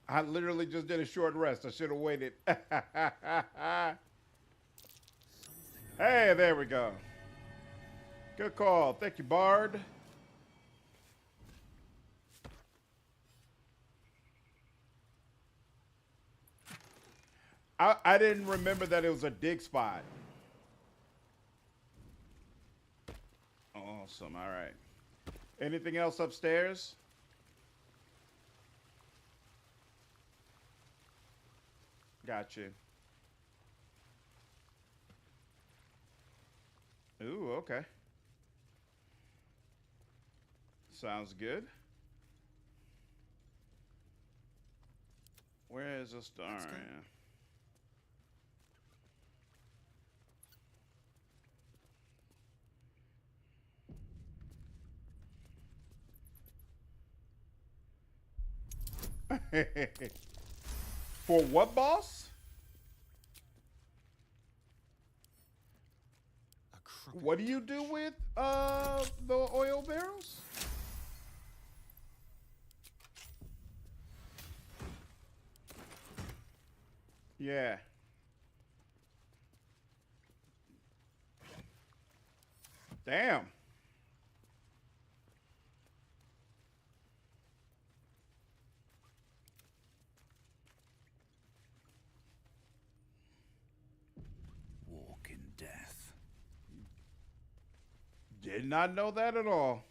S1: I literally just did a short rest. I should have waited. Hey, there we go. Good call. Thank you, Bard. I didn't remember that it was a dig spot. Awesome. All right. Anything else upstairs? Got you. Ooh, okay. Sounds good. Where is the star? For what, boss? What do you do with the oil barrels? Yeah. Damn.
S9: Walk in death.
S1: Did not know that at all.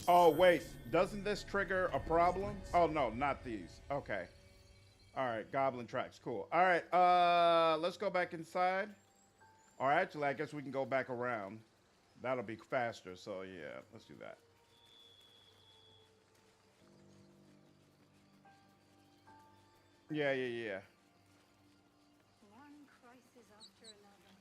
S1: Oh, wait. Doesn't this trigger a problem? Oh, no, not these. Okay. All right, goblin tracks. Cool. All right, let's go back inside. Or actually, I guess we can go back around. That'll be faster, so yeah, let's do that. Yeah.
S4: One crisis after another.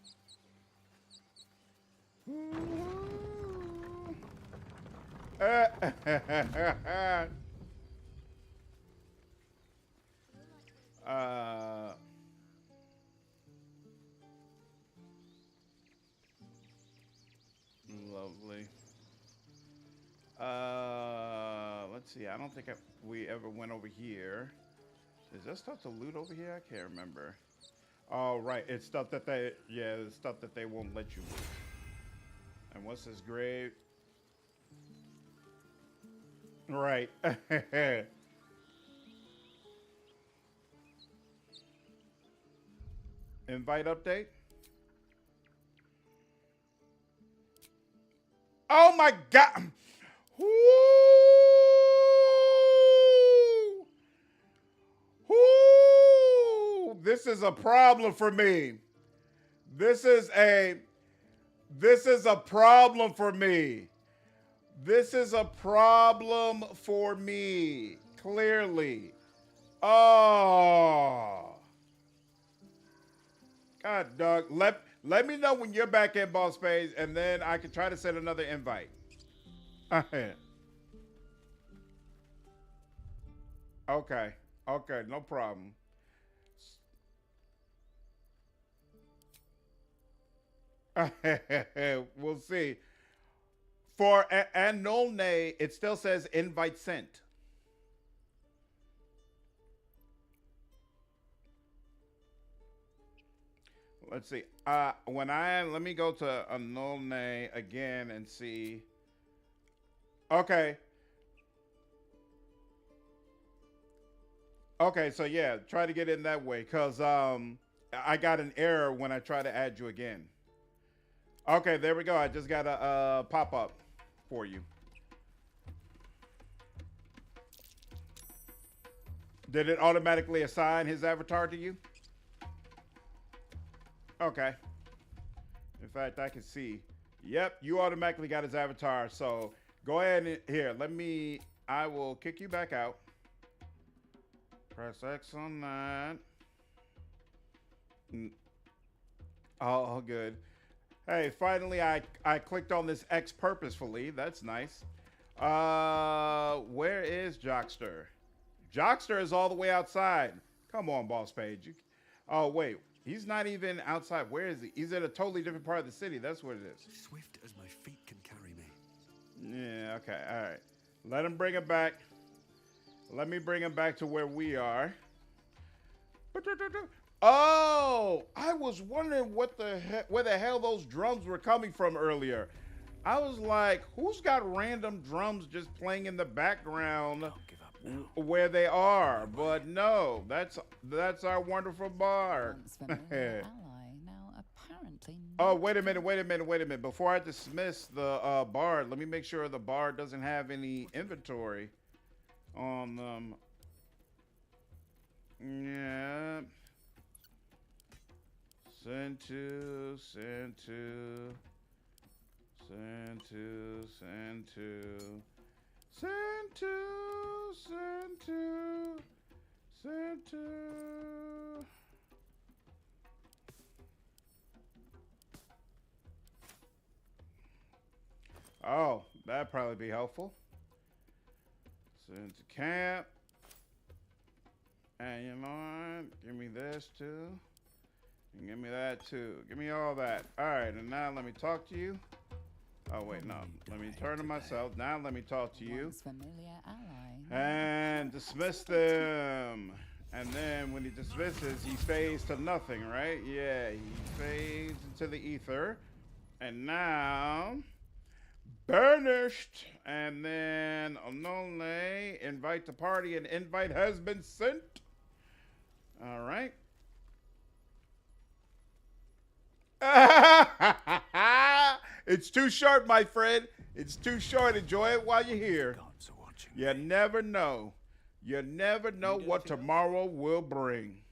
S1: Lovely. Let's see. I don't think we ever went over here. Is there stuff to loot over here? I can't remember. Oh, right. It's stuff that it's stuff that they won't let you loot. And what's this grave? Right. Invite update. Oh my God. Woo! Woo! This is a problem for me. This is a problem for me. This is a problem for me. Clearly. Oh. God, dog. Let me know when you're back at Boss Space, and then I can try to send another invite. Okay. Okay, no problem. We'll see. For Anolne, it still says invite sent. Let's see. Let me go to Anolne again and see. Okay. Okay, so yeah, try to get in that way, cause I got an error when I try to add you again. Okay, there we go. I just got a pop up for you. Did it automatically assign his avatar to you? Okay. In fact, I can see. Yep, you automatically got his avatar. So go ahead and here. I will kick you back out. Press X on that. Oh, good. Hey, finally I clicked on this X purposefully. That's nice. Where is Jockster? Jockster is all the way outside. Come on, Boss Page. Oh, wait. He's not even outside. Where is he? He's in a totally different part of the city. That's what it is.
S12: Swift as my feet can carry me.
S1: Yeah, okay. All right. Let him bring him back. Let me bring him back to where we are. Oh, I was wondering where the hell those drums were coming from earlier. I was like, who's got random drums just playing in the background where they are? But no, that's our wonderful bar. Oh, wait a minute. Before I dismiss the bard, let me make sure the bard doesn't have any inventory on them. Yeah. Send to. Oh, that'd probably be helpful. Send to camp. And you know what? Give me this too. And give me that too. Give me all that. All right, and now let me talk to you. Oh wait, no. Let me turn to myself. Now let me talk to you. And dismiss them. And then when he dismisses, he fades to nothing, right? Yeah, he fades into the ether. And now burnished. And then Onole, invite to party, and invite has been sent. All right. It's too short, my friend. It's too short. Enjoy it while you're here. You never know. You never know what tomorrow will bring.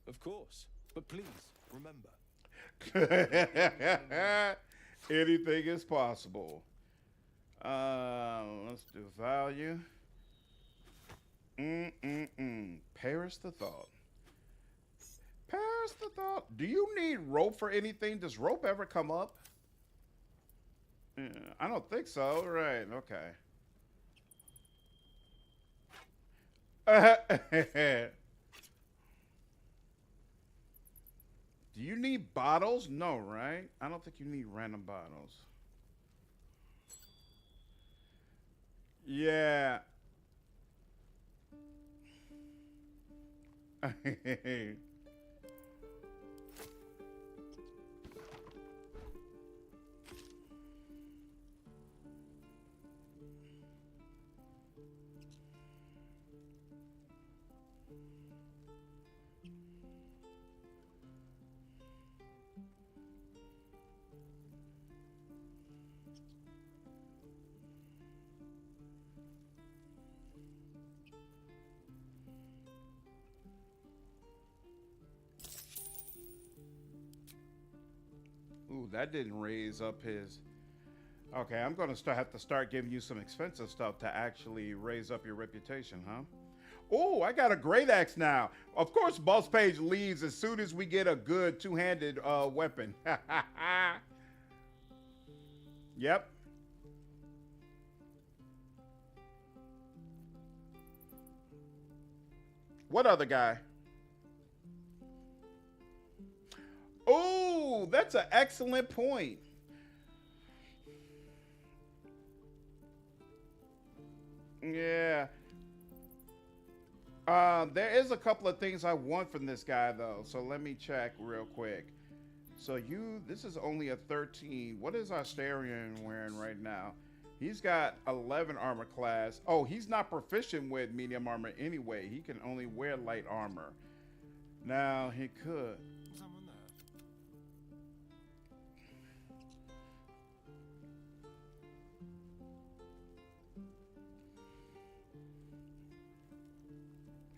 S8: Of course. But please, remember.
S1: Anything is possible. Let's do value. Perish the thought. Perish the thought. Do you need rope for anything? Does rope ever come up? Yeah, I don't think so. Right. Okay. Do you need bottles? No, right? I don't think you need random bottles. Yeah. Ooh, that didn't raise up his. Okay, I'm going to have to start giving you some expensive stuff to actually raise up your reputation, huh? Oh, I got a great axe now. Of course, Boss Page leaves as soon as we get a good two-handed weapon. Yep. What other guy? Oh, that's an excellent point. Yeah. There is a couple of things I want from this guy though, so let me check real quick. So this is only a 13. What is Astarion wearing right now? He's got 11 armor class. Oh, he's not proficient with medium armor anyway. He can only wear light armor. Now he could.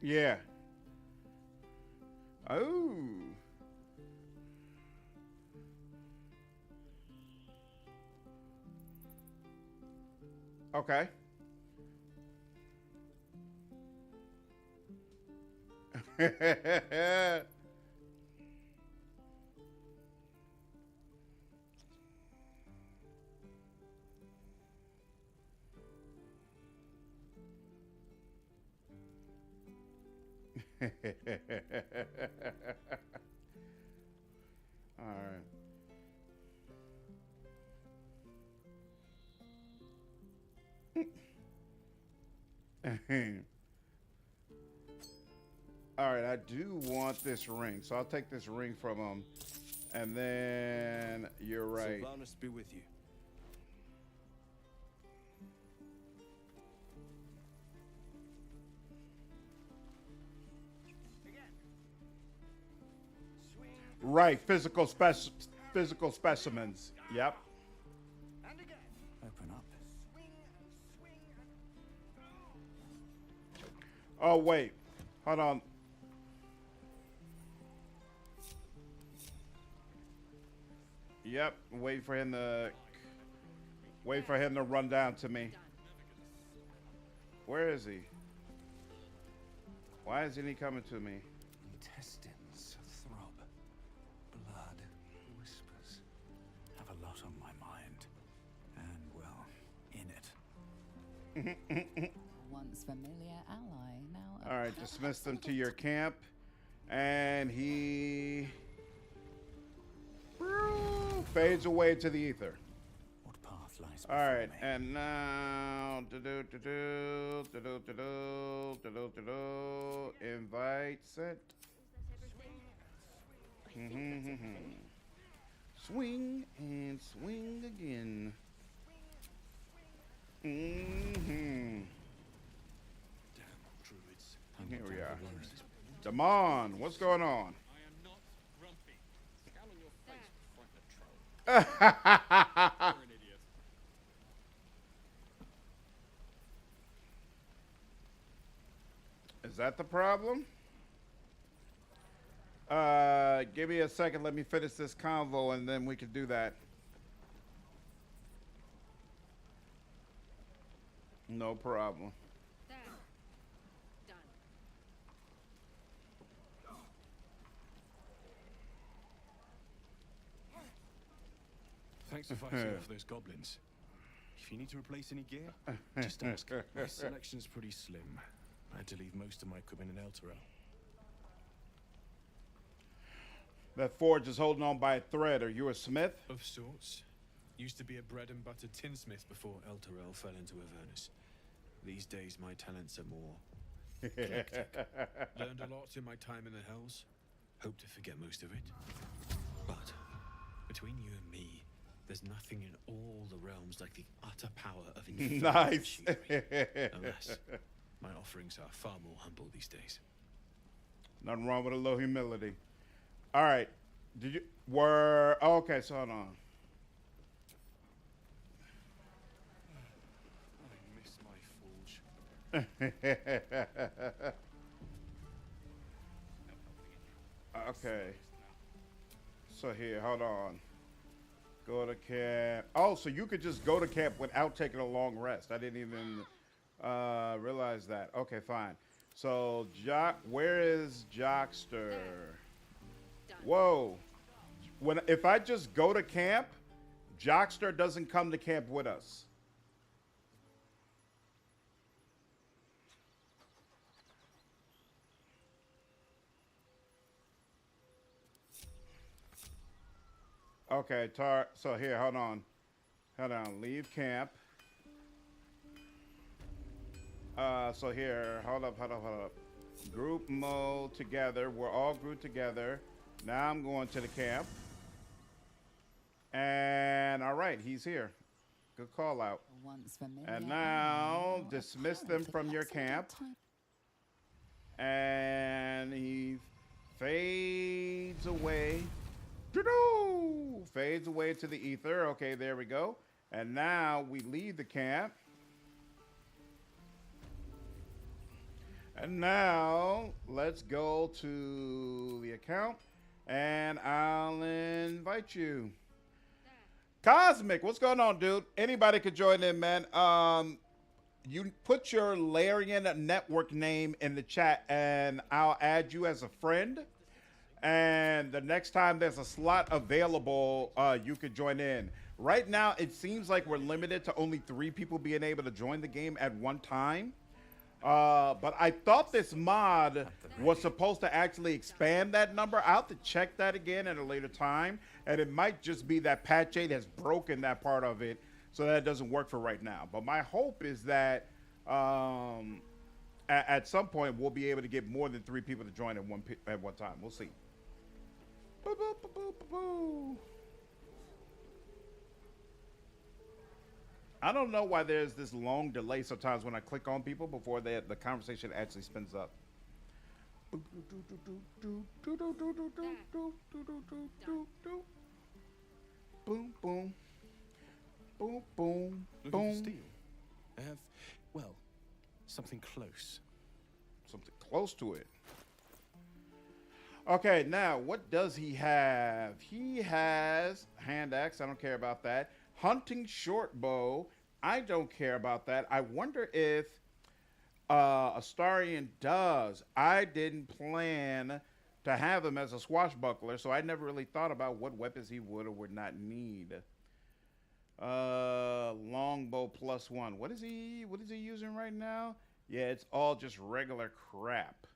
S1: Yeah. Oh. Okay. All right. All right, I do want this ring, so I'll take this ring from him. And then you're right.
S8: Sylvanus be with you.
S1: Right, physical specimens. Yep.
S9: Open up.
S1: Oh wait, hold on. Yep, wait for him to run down to me. Where is he? Why isn't he coming to me?
S9: Intestines throb. Blood whispers. Have a lot on my mind. And, well, in it.
S10: Once familiar ally, now.
S1: All right, dismiss them to your camp. And he fades away to the ether.
S9: What path lies
S1: All right,
S9: me?
S1: and now invite sent. Swing and swing again.
S8: Druids.
S1: Here we are. Damon, what's going on? Is that the problem? Give me a second. Let me finish this convo, and then we can do that. No problem.
S8: Thanks for fighting off those goblins. If you need to replace any gear, just ask. My selection's pretty slim. I had to leave most of my equipment in Elturel.
S1: That forge is holding on by a thread. Are you a smith?
S8: Of sorts. Used to be a bread and butter tinsmith before Elturel fell into Avernus. These days, my talents are more eclectic. Learned a lot in my time in the Hells. Hope to forget most of it. But between you and me, there's nothing in all the realms like the utter power of infernal
S1: Nice.
S8: machinery. Alas, my offerings are far more humble these days.
S1: Nothing wrong with a low humility. All right. Did you okay, so hold on.
S8: I miss my forge.
S1: Okay. So here, hold on. Go to camp. Oh, so you could just go to camp without taking a long rest. I didn't even realize that. Okay, fine. So, where is Jockster? Whoa. If I just go to camp, Jockster doesn't come to camp with us. Okay, so here, hold on. Hold on, leave camp. So here, hold up. Group mode together. We're all grouped together. Now I'm going to the camp. And all right, he's here. Good call out. And now dismiss them from your camp. And he fades away. Fades away to the ether. Okay, there we go. And now we leave the camp. And now let's go to the account and I'll invite you. Cosmic, what's going on, dude? Anybody could join in, man. You put your Larian network name in the chat and I'll add you as a friend. And the next time there's a slot available, you could join in. Right now, it seems like we're limited to only 3 people being able to join the game at one time. But I thought this mod was supposed to actually expand that number. I'll have to check that again at a later time. And it might just be that patch 8 has broken that part of it, so that it doesn't work for right now. But my hope is that at some point we'll be able to get more than 3 people to join at one time. We'll see. Boo, boo, boo, boo, boo, boo. I don't know why there's this long delay sometimes when I click on people before the conversation actually spins up. Boom, boom. Boom, boom,
S8: Looking
S1: boom.
S8: for steel? I have, well, something close.
S1: Something close to it. Okay, now what does he have? He has hand axe. I don't care about that. Hunting short bow. I don't care about that. I wonder if Astarion does. I didn't plan to have him as a swashbuckler, so I never really thought about what weapons he would or would not need. Longbow +1. What is he using right now? Yeah, it's all just regular crap.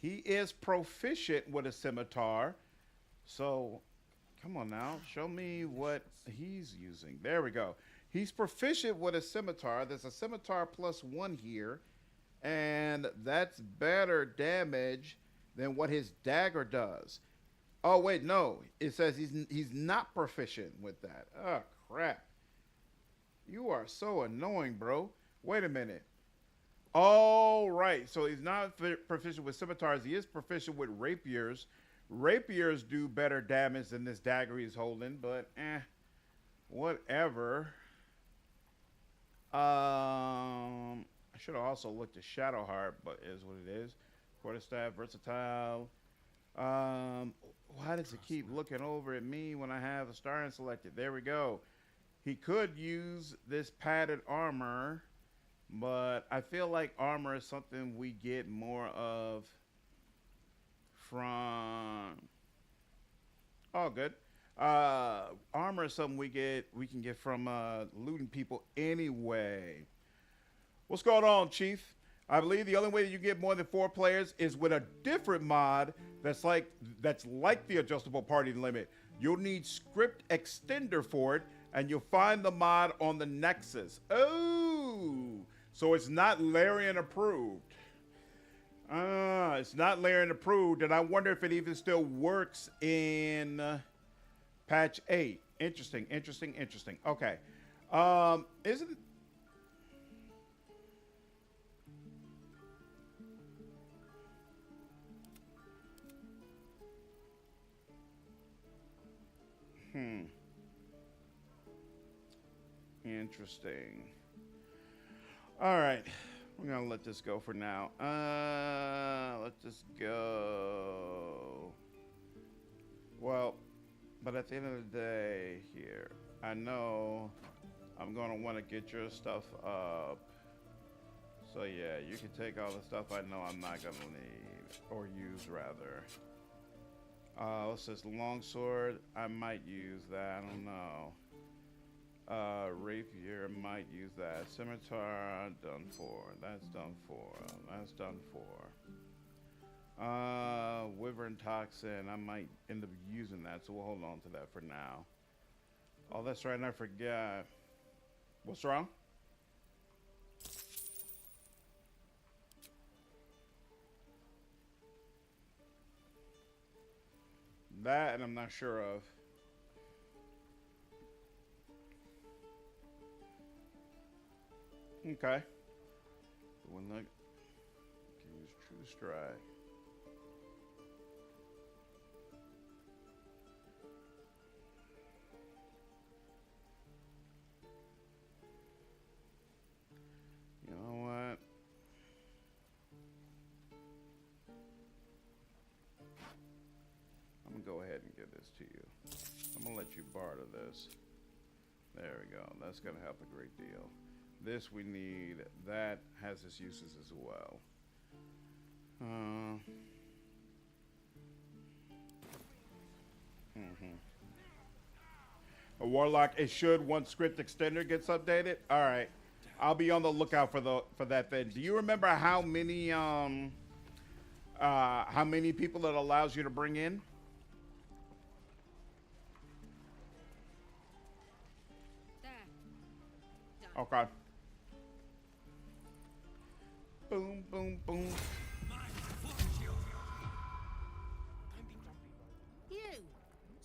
S1: He is proficient with a scimitar. So, come on now. Show me what he's using. There we go. He's proficient with a scimitar. There's a scimitar +1 here. And that's better damage than what his dagger does. Oh, wait, no. It says he's not proficient with that. Oh, crap. You are so annoying, bro. Wait a minute. All right. So he's not proficient with scimitars. He is proficient with rapiers. Rapiers do better damage than this dagger he's holding, but whatever. I should have also looked at Shadowheart, but it is what it is. Quarterstaff, versatile. Why does it keep looking over at me when I have a star selected? There we go. He could use this padded armor, but I feel like armor is something we get more of from... Oh, good. Armor is something we can get from looting people anyway. What's going on, Chief? I believe the only way that you get more than 4 players is with a different mod that's like the adjustable party limit. You'll need script extender for it, and you'll find the mod on the Nexus. Oh, so it's not Larian approved. It's not Larian approved, and I wonder if it even still works in patch 8. Interesting, interesting, interesting. Okay. Isn't... Interesting. All right. We're going to let this go for now. Let this go. Well, but at the end of the day here, I know I'm going to want to get your stuff up. So yeah, you can take all the stuff I know I'm not going to need, or use rather. What's this? Longsword? I might use that. I don't know. Rapier, might use that. Scimitar, done for. That's done for. That's done for. Wyvern Toxin, I might end up using that, so we'll hold on to that for now. Oh, that's right, and I forgot. What's wrong? That, and I'm not sure of. Okay. The one that use true strike. You know what? I'm gonna go ahead and give this to you. I'm gonna let you barter this. There we go. That's gonna help a great deal. This we need. That has its uses as well. A warlock. It should once script extender gets updated. All right, I'll be on the lookout for that then. Do you remember how many people it allows you to bring in? Okay. Boom, boom, boom.
S14: You.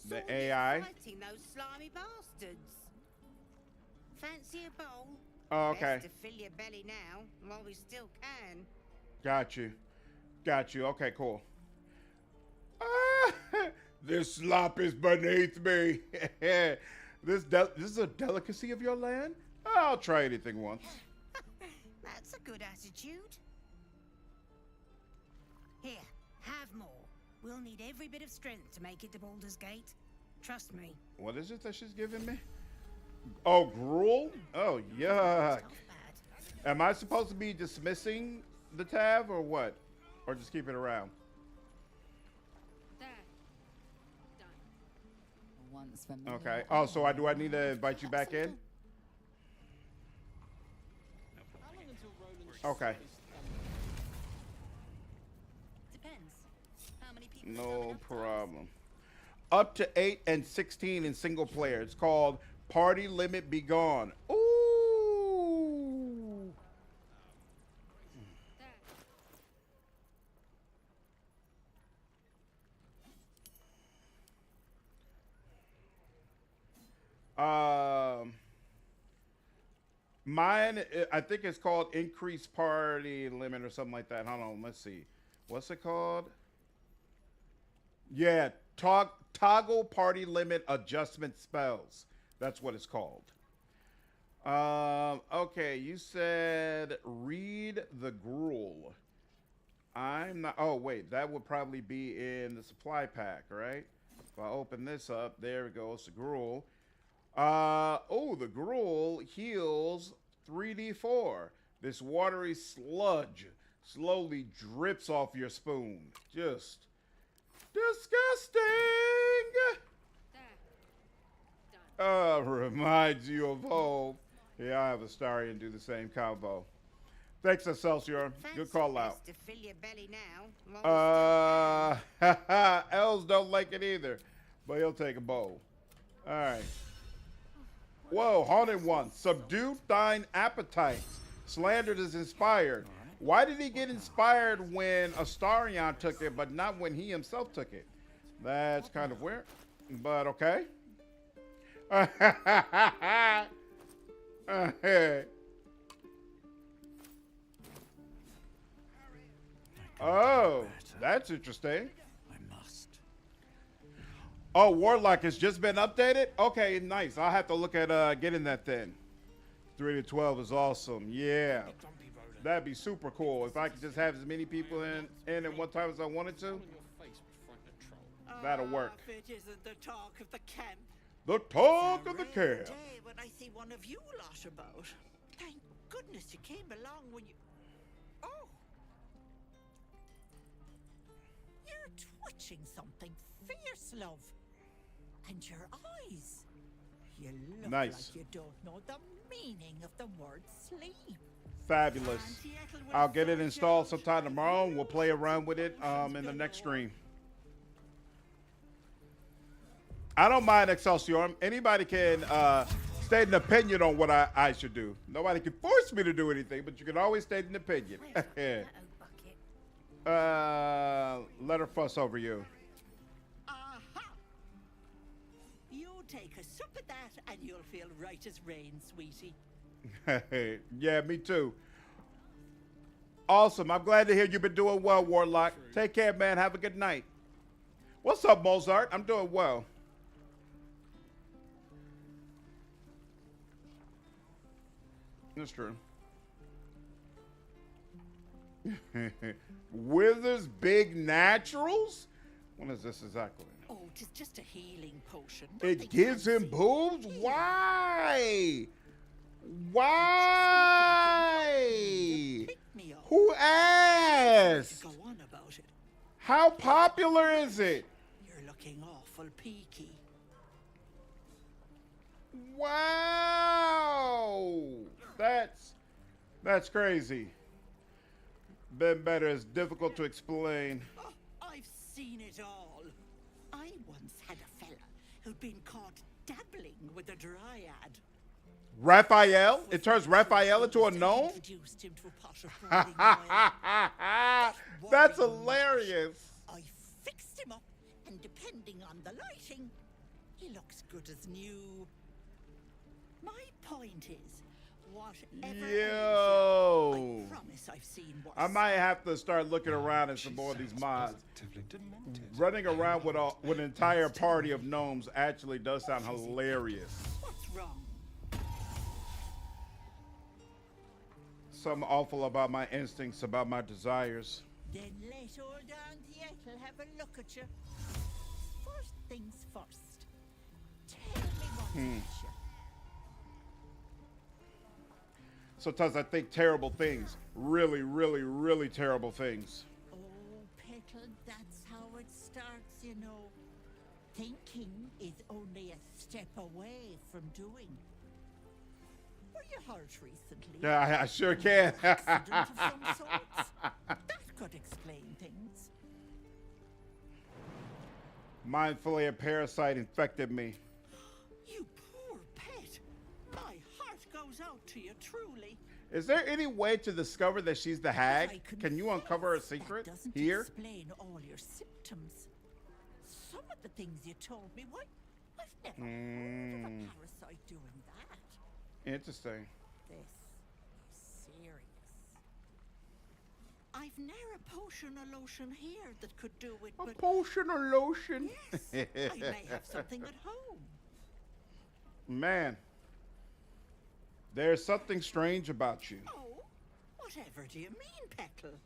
S1: The
S14: saw you
S1: AI.
S14: fighting those slimy bastards. Fancy a bowl?
S1: Oh, okay.
S14: Best to fill your belly now, while we still can.
S1: Got you. Got you. Okay, cool. This slop is beneath me. This is a delicacy of your land? I'll try anything once.
S14: That's a good attitude. Here, have more. We'll need every bit of strength to make it to Baldur's Gate. Trust me.
S1: What is it that she's giving me? Oh, gruel? Oh, yuck. Am I supposed to be dismissing the tab or what? Or just keep it around? Okay. Oh, so do I need to invite you back in? Okay.
S4: Depends. How many people?
S1: No problem. Up to 8 and 16 in single player. It's called Party Limit Be Gone. Ooh. Mine, I think it's called Increased Party Limit or something like that. Hold on, let's see. What's it called? Yeah, Toggle Party Limit Adjustment Spells. That's what it's called. Okay, you said read the gruel. I'm not, oh wait, that would probably be in the supply pack, right? If I open this up, there we go, it's the gruel. Oh, the gruel heals 3d4. This watery sludge slowly drips off your spoon. Just disgusting. Reminds you of home. Yeah, I have a Starian do the same combo. Thanks, Excelsior. Good call out.
S14: To fill your belly now.
S1: Elves don't like it either, but he'll take a bowl. All right. Whoa, Haunted One. Subdue thine appetites. Slandered is inspired. Why did he get inspired when Astarion took it, but not when he himself took it? That's kind of weird, but okay. Oh, that's interesting. Oh, Warlock has just been updated? Okay, nice. I'll have to look at getting that then. 3 to 12 is awesome. Yeah. That'd be super cool. If I could just have as many people in at one time as I wanted to. That'll work.
S14: If it isn't the talk of the camp.
S1: The talk of the camp.
S14: Day when I see one of you lot about. Thank goodness you came along when you... Oh. You're twitching something fierce, love. And your eyes. You look
S1: Nice.
S14: like you don't know the meaning of the word sleep.
S1: Fabulous. I'll get it installed sometime tomorrow and we'll play around with it in the next stream. I don't mind Excelsior. Anybody can state an opinion on what I should do. Nobody can force me to do anything, but you can always state an opinion. Let her fuss over you.
S14: Aha! take a sup at that and you'll feel right as rain, sweetie.
S1: Yeah, me too. Awesome. I'm glad to hear you've been doing well, Warlock. Take care, man. Have a good night. What's up, Mozart? I'm doing well. That's true. Wizards Big Naturals? What is this exactly?
S14: Oh, it is just a healing potion.
S1: It gives him boobs? Why? Why? Who asked?
S14: Go on about it.
S1: How popular is it?
S14: You're looking awful peaky.
S1: Wow. That's crazy. Been better is difficult to explain.
S14: Oh, I've seen it all. I once had a fella who'd been caught dabbling with a dryad.
S1: Raphael? It turns Raphael into a gnome?
S14: Introduced him to a pot of boiling oil.
S1: That's hilarious.
S14: I fixed him up, and depending on the lighting, he looks good as new. My point is, whatever
S1: Yo.
S14: I promise I've seen worse.
S1: I might have to start looking around at some more of these mods. Running around with an entire party of gnomes actually does sound hilarious.
S14: What's wrong?
S1: Something awful about my instincts, about my desires.
S14: Then let old Auntie Ethel have a look at you. First things first. Tell me what's at you.
S1: Sometimes I think terrible things. Really, really, really terrible things.
S14: Oh, Petal, that's how it starts, you know. Thinking is only a step away from doing. Were you hurt recently?
S1: Yeah, I sure can.
S14: Accident of some sorts? That could explain things.
S1: Mindfully, a parasite infected me.
S14: You poor pet. My heart goes out to you, truly.
S1: Is there any way to discover that she's the hag? Can you uncover a secret
S14: Doesn't
S1: here?
S14: explain all your symptoms. Some of the things you told me, why, I've never heard of a parasite doing that.
S1: Interesting.
S14: This is serious. I've ne'er a potion or lotion here that could do it, but...
S1: A potion or lotion?
S14: Yes, I may have something at home.
S1: Man, there's something strange about you.
S14: Oh, whatever do you mean, Petal?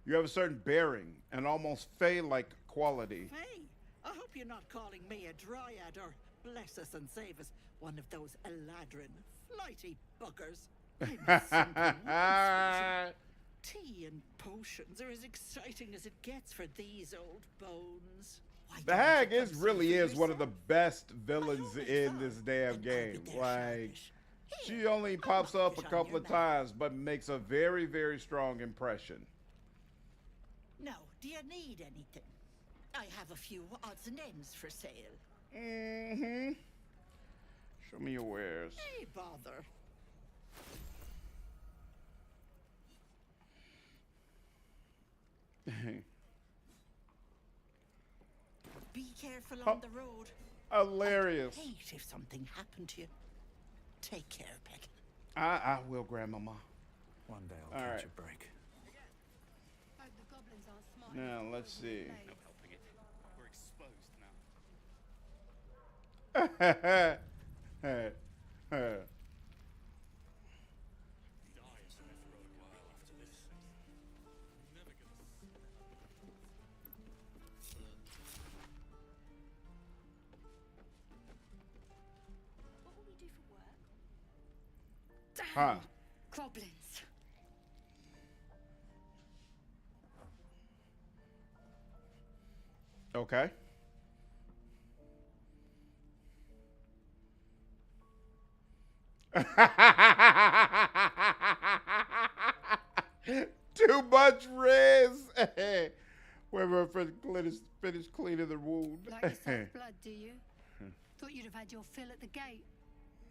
S1: You have a certain bearing, an almost fey-like quality.
S14: Hey, I hope you're not calling me a dryad or, bless us and save us, one of those Eladrin flighty buggers. I'm something once, tea and potions are as exciting as it gets for these old bones. Why
S1: The
S14: don't
S1: hag
S14: you
S1: is
S14: come
S1: really
S14: see for
S1: is one of the
S14: yourself?
S1: best villains in this damn game. Like, she only pops up a couple of times, but makes a very, very strong impression.
S14: Now, do you need anything? I have a few odds and ends for sale.
S1: Mm-hmm. Show me your wares.
S14: Hey, bother. Be careful on the road.
S1: Hilarious.
S14: I'd hate if something happened to you. Take care, Petal.
S1: I will, Grandmama.
S9: One day
S1: All
S9: I'll catch
S1: right.
S9: a break.
S1: Now, let's see.
S5: We're exposed now.
S4: What will we do for work?
S1: Huh.
S4: Goblins.
S1: Okay. Too much riz. Whoever finished cleaning the wound.
S20: Like yourself blood, do you? Thought you'd have had your fill at the gate.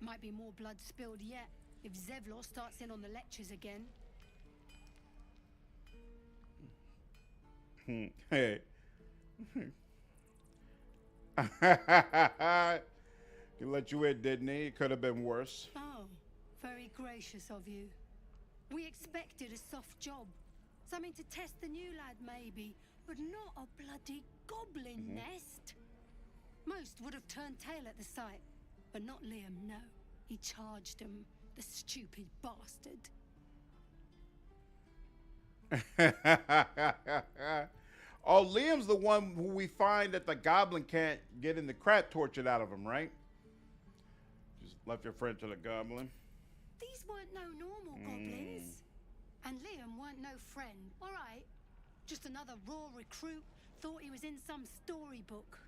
S20: Might be more blood spilled yet if Zevlor starts in on the lectures again.
S1: Hey. He let you in, didn't he? It could have been worse.
S20: Oh, very gracious of you. We expected a soft job. Something to test the new lad, maybe, but not a bloody goblin nest. Most would have turned tail at the sight, but not Liam, no. He charged him, the stupid bastard.
S1: Oh, Liam's the one who we find that the goblin can't get in the crap tortured out of him, right? Just left your friend to the goblin.
S20: These weren't no normal goblins. And Liam weren't no friend, all right? Just another raw recruit, thought he was in some storybook.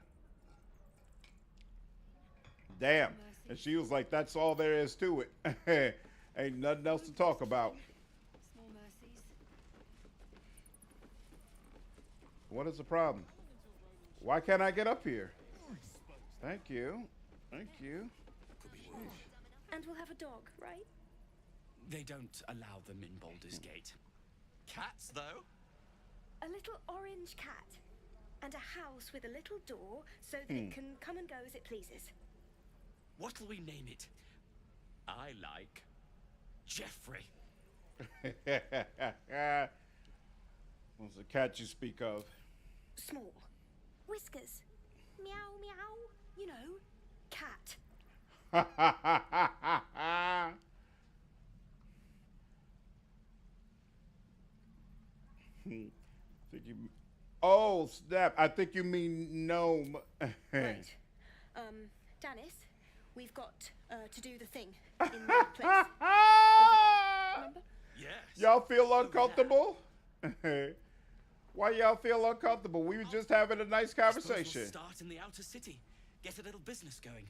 S1: Damn. And she was like, that's all there is to it. Ain't nothing else to talk about.
S20: Small mercies.
S1: What is the problem? Why can't I get up here? Thank you. Thank you.
S4: And we'll have a dog, right?
S21: They don't allow them in Baldur's Gate. Cats, though?
S4: A little orange cat. And a house with a little door so that it can come and go as it pleases.
S21: What'll we name it? I like Jeffrey.
S1: What's the cat you speak of?
S4: Small. Whiskers. Meow, meow. You know, cat.
S1: Oh, snap. I think you mean gnome.
S4: Right. Dennis, we've got to do the thing in the place. Remember?
S21: Yes.
S1: Y'all feel uncomfortable? Why y'all feel uncomfortable? We were just having a nice conversation.
S21: We'll start in the outer city. Get a little business going.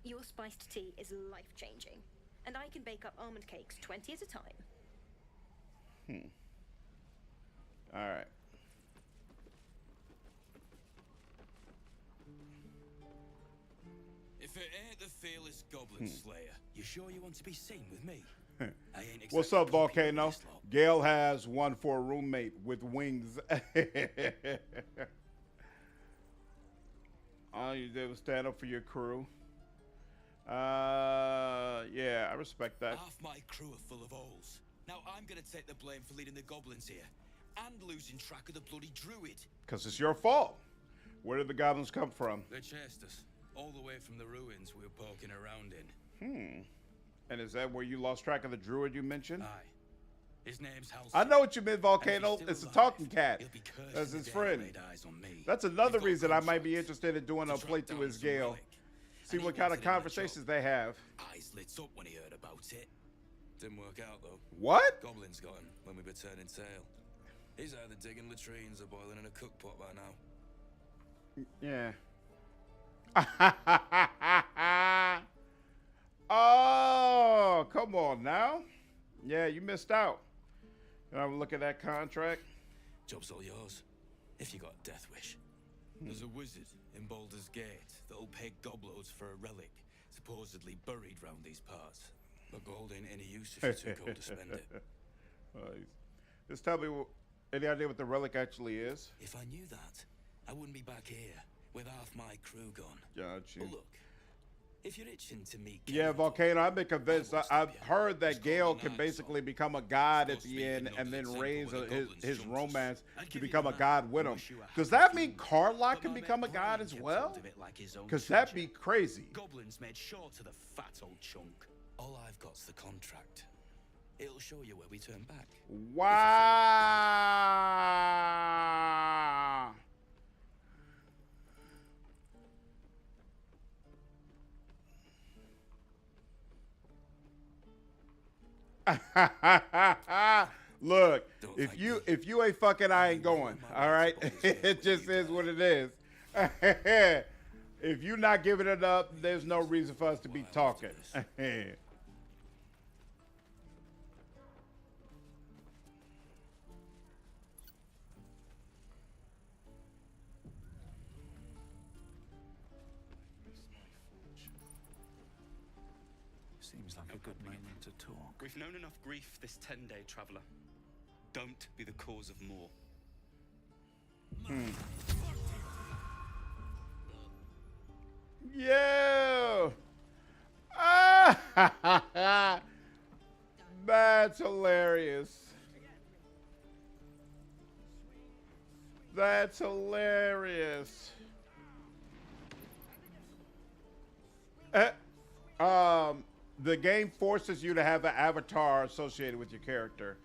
S4: Your spiced tea is life-changing. And I can bake up almond cakes 20 at a time.
S1: All right.
S22: If it ain't the fearless Goblin Slayer, you sure you want to be seen with me? I ain't exactly
S1: What's up,
S22: competing with
S1: Volcano?
S22: this lot.
S1: Gail has one for a roommate with wings. All you did was stand up for your crew. Yeah, I respect that.
S22: Half my crew are full of holes. Now I'm gonna take the blame for leading the goblins here and losing track of the bloody druid.
S1: Because it's your fault. Where did the goblins come from?
S22: They chased us all the way from the ruins we were poking around in.
S1: And is that where you lost track of the druid you mentioned?
S22: Aye. His name's Halcyon.
S1: I know what you meant, Volcano.
S22: And if
S1: It's
S22: he's
S1: a
S22: still
S1: talking cat.
S22: he'll be cursed
S1: That's
S22: the
S1: his
S22: day
S1: friend.
S22: he laid eyes on me.
S1: That's another
S22: We've got
S1: reason I might be
S22: contract
S1: interested in doing a
S22: to track
S1: playthrough
S22: down
S1: as
S22: some
S1: Gale.
S22: relic.
S1: See
S22: And
S1: what
S22: he
S1: kind of
S22: wanted him in the
S1: conversations they have.
S22: Eyes lit up when he heard about it. Didn't work out though.
S1: What?
S22: Goblins got him when we were turning tail. He's either digging latrines or boiling in a cook pot by now.
S1: Yeah. Oh, come on now. Yeah, you missed out. Can I have a look at that contract?
S22: Job's all yours, if you got a death wish. There's a wizard in Baldur's Gate that'll pay gobloads for a relic, supposedly buried round these parts. But gold ain't any use if you're too cold to spend it.
S1: Just tell me, any idea what the relic actually is?
S22: If I knew that, I wouldn't be back here with half my crew gone.
S1: Gotcha.
S22: But look, if you're itching to meet
S1: Yeah, Volcano, I've been convinced. I've heard that Gale can basically become a god at the end and then raise his romance to become a god with him. Does that mean Carlock can become a god as well? Because that'd be crazy.
S22: Goblins made sure to the fat old chunk. All I've got's the contract. It'll show you where we turn back.
S1: Wow. Look, if you ain't fucking, I ain't going. All right, it just is what it is. If you're not giving it up, there's no reason for us to be talking.
S9: Seems like a good moment to talk.
S21: We've known enough grief this 10-day traveler. Don't be the cause of more.
S1: Yo! Ah! That's hilarious. That's hilarious. The game forces you to have an avatar associated with your character.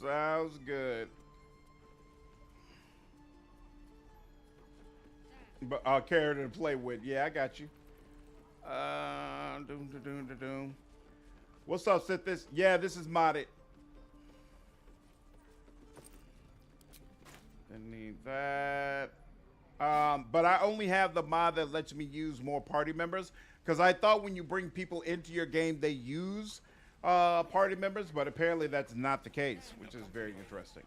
S1: Sounds good. But character to play with. Yeah, I got you. Doom, doom, doom, doom, doom. What's up, Sithis? Yeah, this is modded. I need that. But I only have the mod that lets me use more party members, because I thought when you bring people into your game, they use party members, but apparently that's not the case, which is very interesting.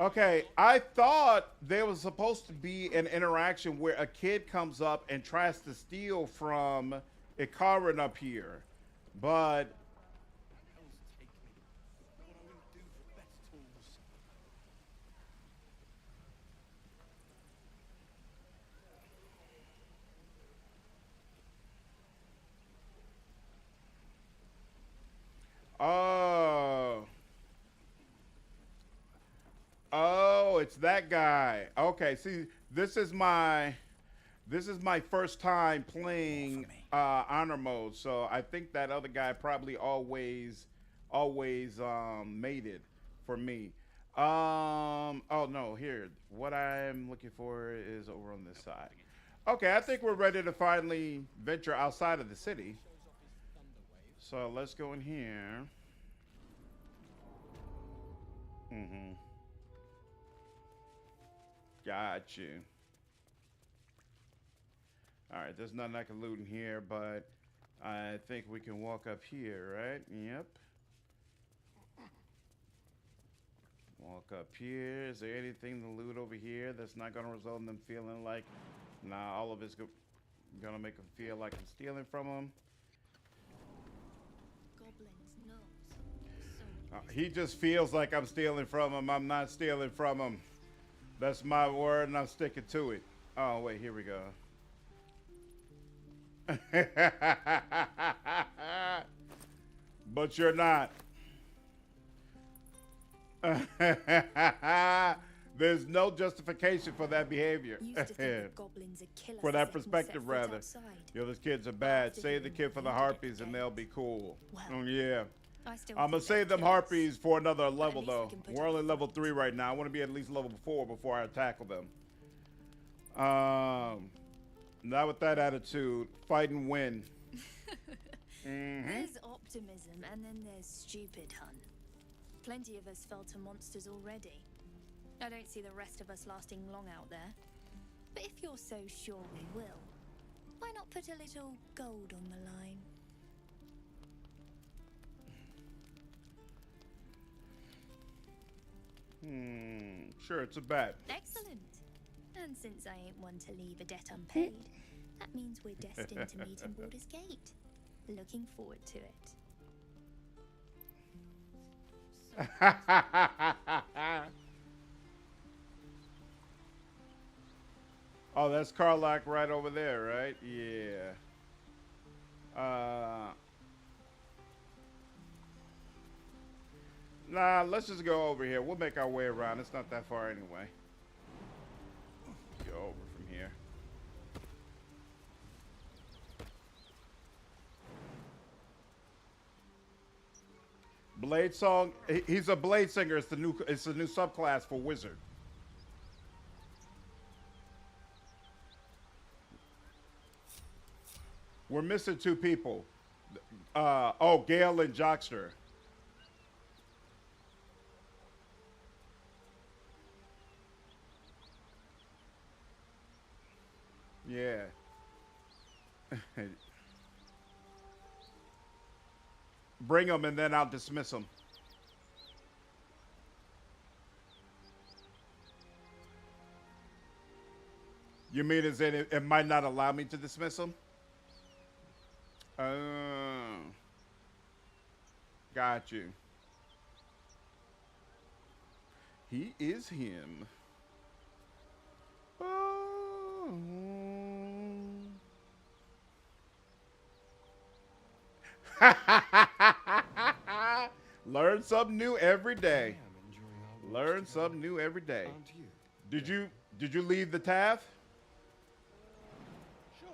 S1: Okay, I thought there was supposed to be an interaction where a kid comes up and tries to steal from Ikarin up here, but oh. Oh, it's that guy. Okay, see, this is my first time playing honor mode, so I think that other guy probably always made it for me. Oh no, here. What I'm looking for is over on this side. Okay, I think we're ready to finally venture outside of the city. So let's go in here. Mm-hmm. Got you. All right, there's nothing I can loot in here, but I think we can walk up here, right? Yep. Walk up here. Is there anything to loot over here that's not going to result in them feeling like, nah, all of it's going to make them feel like I'm stealing from them? He just feels like I'm stealing from him. I'm not stealing from him. That's my word, and I'm sticking to it. Oh, wait, here we go. But you're not. There's no justification for that behavior. For that perspective, rather. Yo, those kids are bad. Save the kid for the harpies, and they'll be cool. Oh, yeah. I'm gonna save them harpies for another level, though. We're only level 3 right now. I want to be at least level 4 before I tackle them. Not with that attitude. Fight and win.
S11: There's optimism, and then there's stupid, hun. Plenty of us fell to monsters already. I don't see the rest of us lasting long out there. But if you're so sure we will, why not put a little gold on the line?
S1: Sure, it's a bet.
S11: Excellent. And since I ain't one to leave a debt unpaid, that means we're destined to meet in Baldur's Gate. Looking forward to it.
S1: Oh, that's Karlach right over there, right? Yeah. Nah, let's just go over here. We'll make our way around. It's not that far anyway. Go over from here. Blade Song. He's a blade singer. It's a new subclass for wizard. We're missing 2 people. Oh, Gale and Jockster. Yeah. Bring them and then I'll dismiss them. You mean as in it might not allow me to dismiss them? Oh. got you. He is him. Oh. Learn something new every day. Learn something new every day. Did you leave the Tav?
S17: Sure.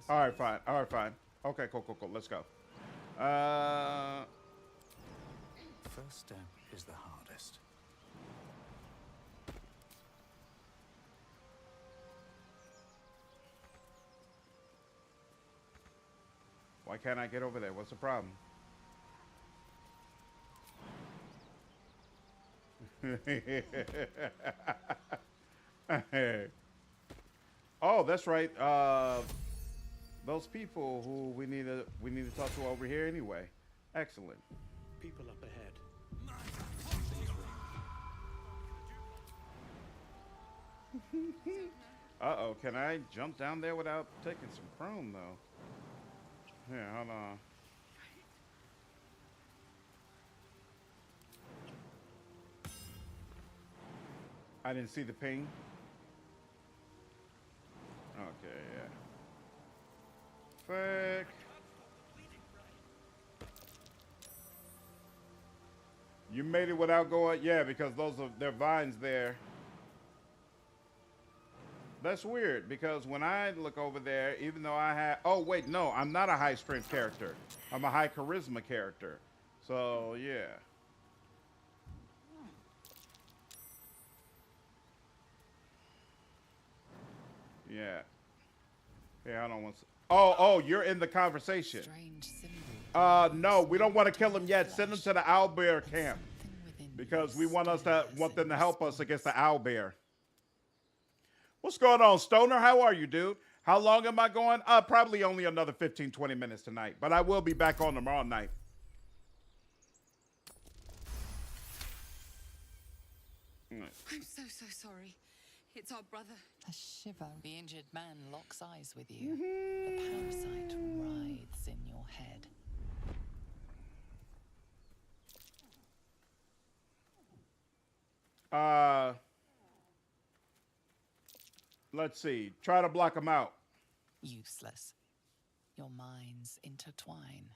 S1: All right, fine. All right, fine. Okay, cool. Let's go.
S9: First step is the hardest.
S1: Why can't I get over there? What's the problem? Oh, that's right. Those people who we need to talk to over here anyway. Excellent.
S8: People up ahead.
S1: Uh-oh, can I jump down there without taking some chrome though? Here, hold on. I didn't see the ping. Okay, yeah. Fuck. You made it without going, yeah, because those are their vines there. That's weird because when I look over there, even though I have, oh wait, no, I'm not a high strength character. I'm a high charisma character. So yeah. Yeah. Yeah, I don't want to. Oh, you're in the conversation. No, we don't want to kill him yet. Send him to the owlbear camp because we want them to help us against the owlbear. What's going on, Stoner? How are you, dude? How long am I going? Probably only another 15, 20 minutes tonight, but I will be back on tomorrow night.
S10: I'm so sorry. It's our brother. A shiver. The injured man locks eyes with you. The parasite writhes in your head.
S1: Let's see. Try to block him out.
S10: Useless. Your minds intertwine.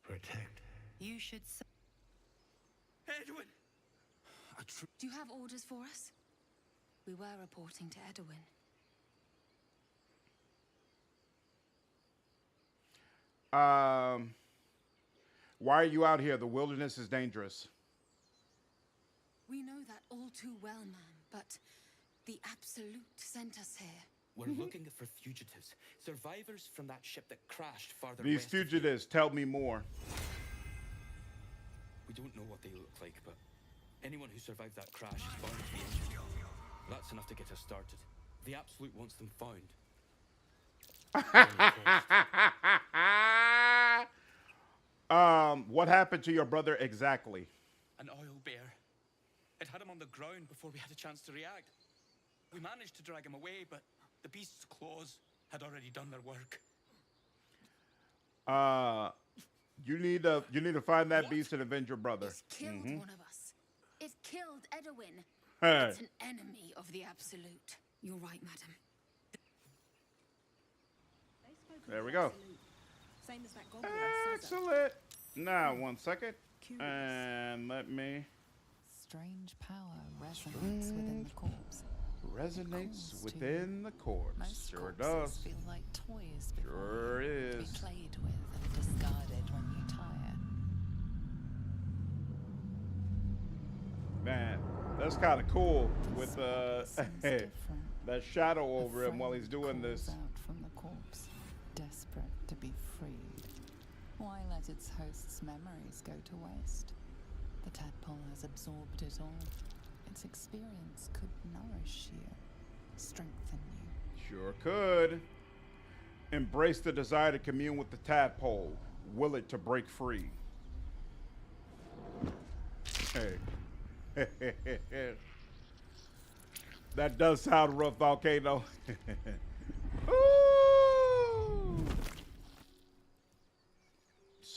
S12: Protect.
S10: You should.
S22: Edwin!
S11: Do you have orders for us? We were reporting to Edwin.
S1: Why are you out here? The wilderness is dangerous.
S11: We know that all too well, ma'am, but the Absolute sent us here.
S22: We're looking for fugitives, survivors from that ship that crashed farther
S1: These
S22: west.
S1: fugitives, tell me more.
S22: We don't know what they look like, but anyone who survived that crash is bound to be injured. That's enough to get us started. The Absolute wants them found.
S1: What happened to your brother exactly?
S22: An oil bear. It had him on the ground before we had a chance to react. We managed to drag him away, but the beast's claws had already done their work.
S1: You need to find that beast and avenge your brother.
S11: It's killed one of us. It killed Edwin.
S1: Hey.
S11: It's an enemy of the Absolute. You're right, madam.
S1: There we go.
S6: Same as that goblin.
S1: Excellent. Now, 1 second. And let me.
S10: Strange power resonates within the corpse.
S1: Resonates within the corpse.
S10: Most
S1: Sure
S10: corpses
S1: does.
S10: feel like toys before
S1: Sure
S10: you,
S1: is.
S10: to be played with and discarded when you tire.
S1: Man, that's kind of cool with that shadow over him while he's doing this.
S10: Out from the corpse, desperate to be freed. Why let its host's memories go to waste? The tadpole has absorbed it all. Its experience could nourish you, strengthen you.
S1: Sure could. Embrace the desire to commune with the tadpole. Will it to break free. Hey. That does sound rough, Volcano. Ooh.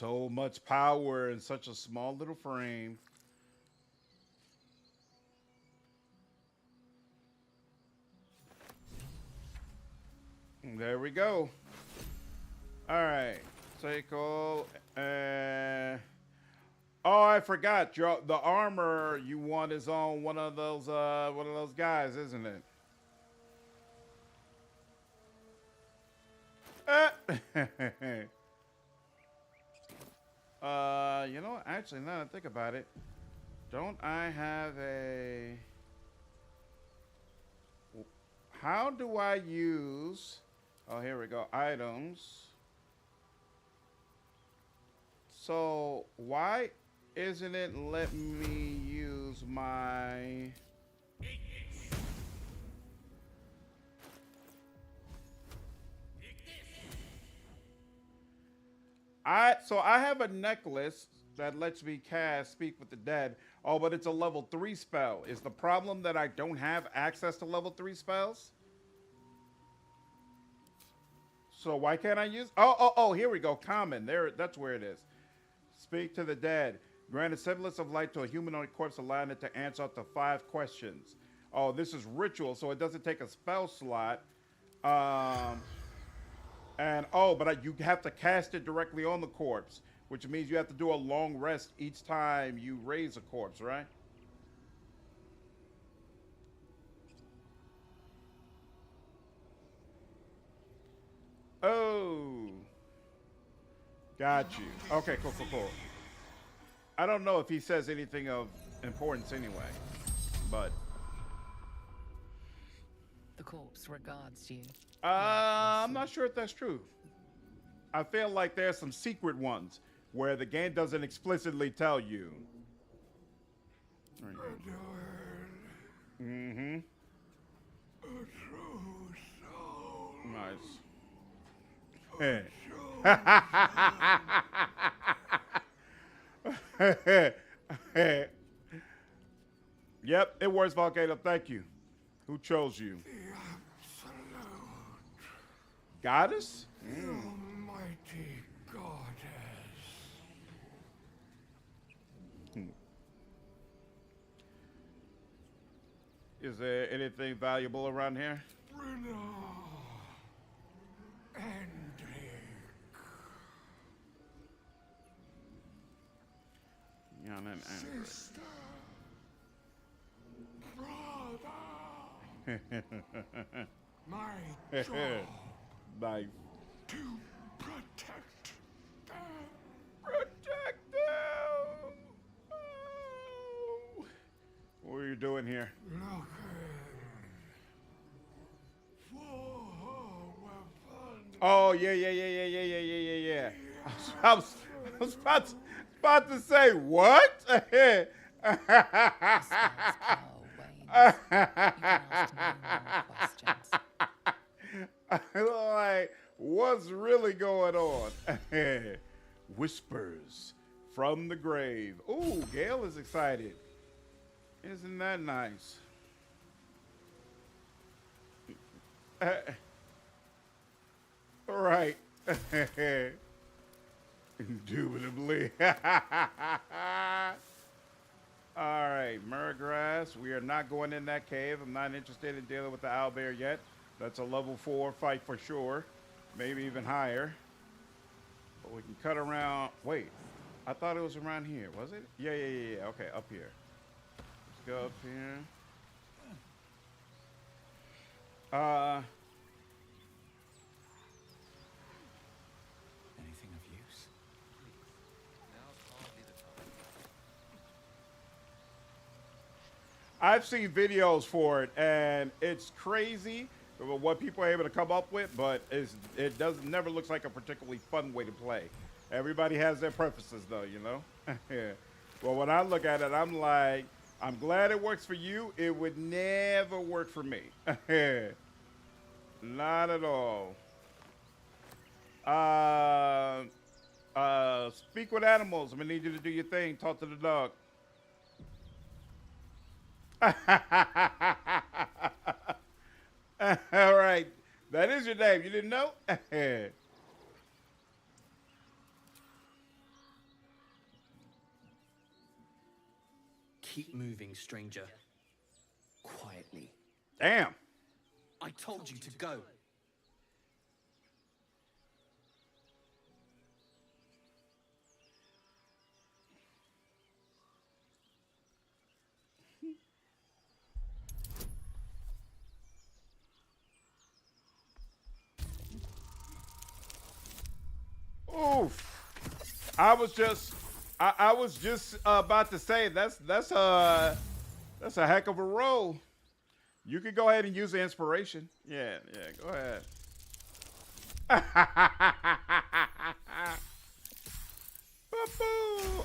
S1: So much power in such a small little frame. There we go. All right. Take all. Oh, I forgot. The armor you want is on one of those guys, isn't it? You know what? Actually, now that I think about it, don't I have a... How do I use... Oh, here we go. Items. So, why isn't it letting me use my... So I have a necklace that lets me cast Speak with the Dead. Oh, but it's a level 3 spell. Is the problem that I don't have access to level 3 spells? So why can't I use... Oh, here we go. Common. There, that's where it is. Speak to the Dead. Grant a semblance of light to a humanoid corpse, allowing it to answer up to 5 questions. Oh, this is ritual, so it doesn't take a spell slot. But you have to cast it directly on the corpse, which means you have to do a long rest each time you raise a corpse, right? Oh. Got you. Okay, cool. I don't know if he says anything of importance anyway, but...
S10: The corpse regards you.
S1: I'm not sure if that's true. I feel like there's some secret ones where the game doesn't explicitly tell you. Mm-hmm. Nice. Yep, it works, Volcano. Thank you. Who chose you? Goddess?
S12: The almighty goddess.
S1: Is there anything valuable around here?
S12: Sister, brother, my job
S1: Nice.
S12: to protect them.
S1: Protect them! Oh. What are you doing here?
S12: Looking for weapons.
S1: Oh, yeah. I was about to say, what? Like, what's really going on? Whispers from the grave. Ooh, Gale is excited. Isn't that nice? All right. Indubitably. All right, Murgrass. We are not going in that cave. I'm not interested in dealing with the owlbear yet. That's a level 4 fight for sure. Maybe even higher. But we can cut around. Wait, I thought it was around here. Was it? Yeah. Okay, up here. Let's go up here.
S9: Anything of use?
S1: I've seen videos for it, and it's crazy what people are able to come up with, but it never looks like a particularly fun way to play. Everybody has their preferences, though, you know? Well, when I look at it, I'm like, I'm glad it works for you. It would never work for me. Not at all. Speak with animals. I'm gonna need you to do your thing. Talk to the dog. All right. That is your name. You didn't know?
S19: Keep moving, stranger. Quietly.
S1: Damn.
S19: I told you to go.
S1: Oof. I was just about to say that's a heck of a roll. You could go ahead and use the inspiration. Yeah, go ahead.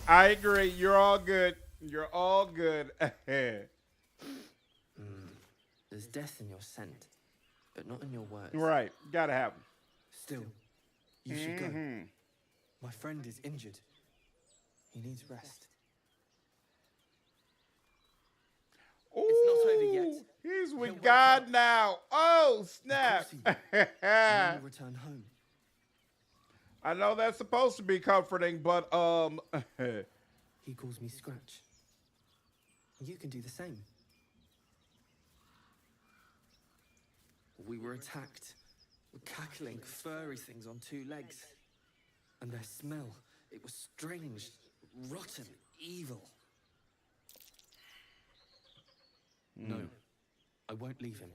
S1: I agree. You're all good. You're all good.
S19: There's death in your scent, but not in your words.
S1: Right. Gotta have them.
S19: Still, you should go. My friend is injured. He needs rest. It's not over yet.
S1: He's with God now. Oh, snap.
S19: Will return home.
S1: I know that's supposed to be comforting, but
S19: He calls me Scratch. You can do the same. We were attacked. Cackling, furry things on two legs. And their smell, it was strange, rotten, evil. No, I won't leave him.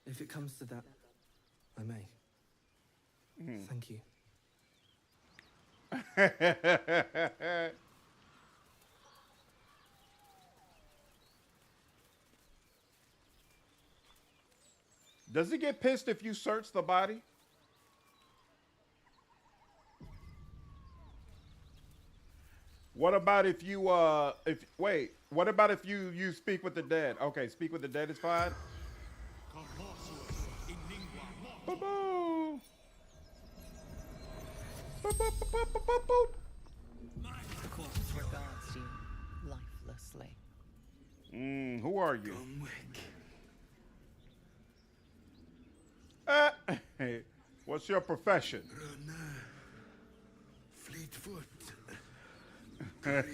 S19: If it comes to that, I may. Thank you.
S1: Does it get pissed if you search the body? What about if you what about if you speak with the dead? Okay, speak with the dead is fine. Boo-boo.
S10: The corpse regards you lifelessly.
S1: Who are you? Hey, what's your profession?
S12: Fleetfoot.
S1: Where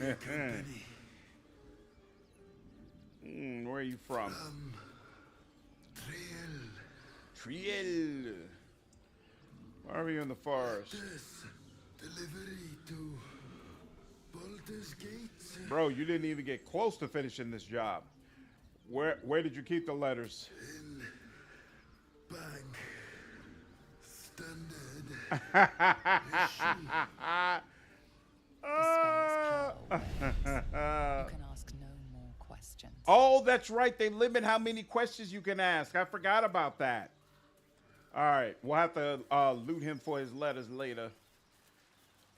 S1: are you from? Triel. Why are you in the forest?
S12: Delivery to Baldur's Gate.
S1: Bro, you didn't even get close to finishing this job. Where did you keep the letters?
S12: In bank. Standard.
S10: You can ask no more questions.
S1: Oh, that's right. They limit how many questions you can ask. I forgot about that. All right. We'll have to loot him for his letters later.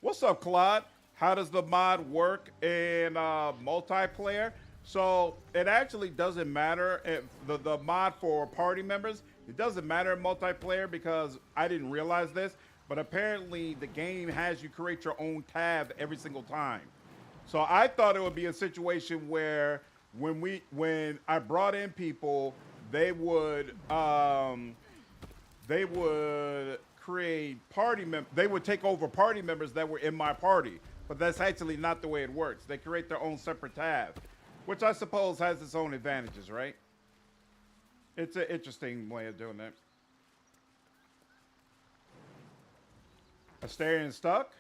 S1: What's up, Claude? How does the mod work in multiplayer? So it actually doesn't matter if the mod for party members. It doesn't matter in multiplayer because I didn't realize this, but apparently the game has you create your own tab every single time. So I thought it would be a situation where when I brought in people, they would create party members. They would take over party members that were in my party, but that's actually not the way it works. They create their own separate tab, which I suppose has its own advantages, right? It's an interesting way of doing that. Astarian stuck?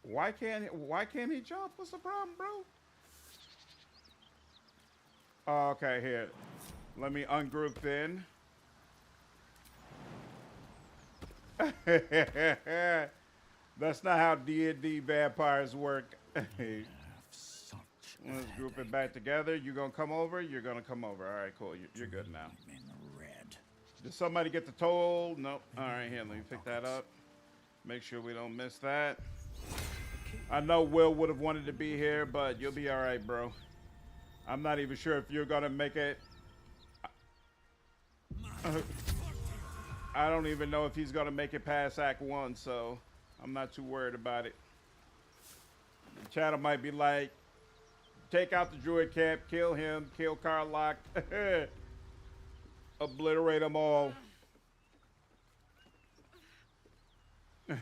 S1: Why can't he jump? What's the problem, bro? Oh, okay, here. Let me ungroup then. That's not how D&D vampires work. Let's group it back together. You gonna come over? You're gonna come over. All right, cool. You're good now. Did somebody get the toll? Nope. All right, here, let me pick that up. Make sure we don't miss that. I know Will would have wanted to be here, but you'll be all right, bro. I'm not even sure if you're gonna make it. I don't even know if he's gonna make it past Act 1, so I'm not too worried about it. The channel might be like, take out the druid camp, kill him, kill Karlach, obliterate them all. Man,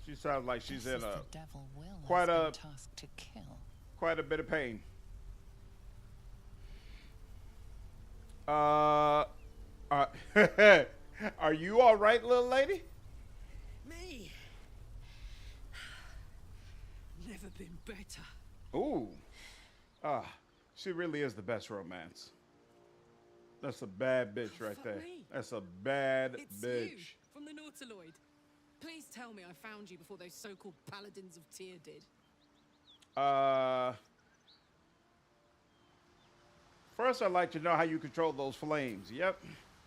S1: she sounds like she's in a
S10: devil will
S1: quite
S10: has
S1: a
S10: been tasked to kill.
S1: quite a bit of pain. Are you all right, little lady?
S6: Me? Never been better.
S1: Ooh. She really is the best romance. That's a bad bitch right there.
S6: me.
S1: That's a bad
S6: It's
S1: bitch.
S6: you from the Nautiloid. Please tell me I found you before those so-called paladins of Tyr did.
S1: First I'd like to know how you control those flames. Yep.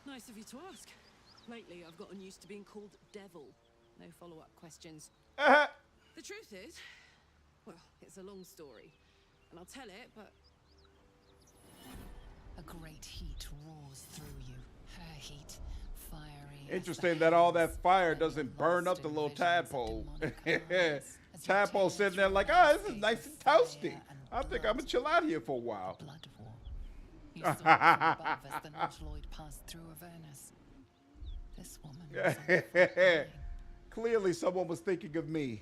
S6: Nice of you to ask. Lately, I've gotten used to being called Devil. No follow-up questions. The truth is, well, it's a long story, and I'll tell it, but
S10: A great heat roars through you. Her heat, fiery. as the
S1: Interesting that all that
S10: heavens,
S1: fire
S10: then
S1: doesn't
S10: you're
S1: burn
S10: lost
S1: up the
S10: in
S1: little
S10: visions of
S1: tadpole.
S10: demonic eyes, as you
S1: Tadpole
S10: tear
S1: sitting there
S10: through
S1: like,
S10: a
S1: this is
S10: landscape
S1: nice
S10: of
S1: and
S10: fire
S1: toasty.
S10: and
S1: I think I'm
S10: blood.
S1: gonna chill out here for a while.
S10: Blood war. You saw it from above as the Nautiloid passed through Avernus. This woman was on the front line.
S1: Clearly someone was thinking of me.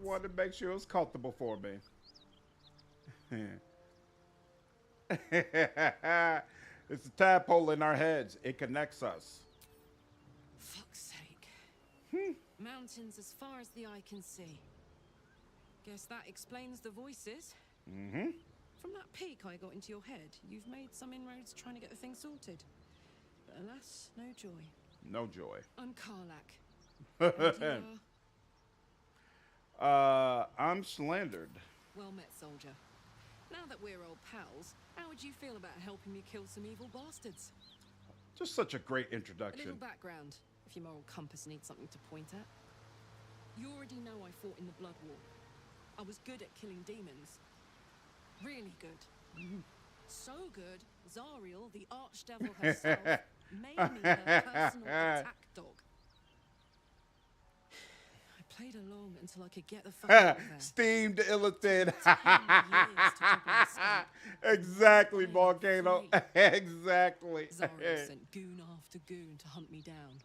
S1: Wanted to make sure it was comfortable for me. It's a tadpole in our heads. It connects us.
S6: fuck's sake. Mountains as far as the eye can see. Guess that explains the voices.
S1: Mm-hmm.
S6: From that peak I got into your head, you've made some inroads trying to get the thing sorted. But alas, no joy.
S1: No joy.
S6: I'm Karlak. And you
S1: I'm slandered.
S6: well met, soldier. Now that we're old pals, how would you feel about helping me kill some evil bastards?
S1: Just such a great
S6: A
S1: introduction.
S6: little background, if your moral compass needs something to point at. You already know I fought in the Blood War. I was good at killing demons. Really good. So good, Zariel, the archdevil herself, made me her personal attack dog. I played along until I could get the fuck out of there.
S1: Steamed Illithid.
S6: 10 years to double escape.
S1: Exactly, Volcano. Exactly.
S6: Zariel sent goon after goon to hunt me down.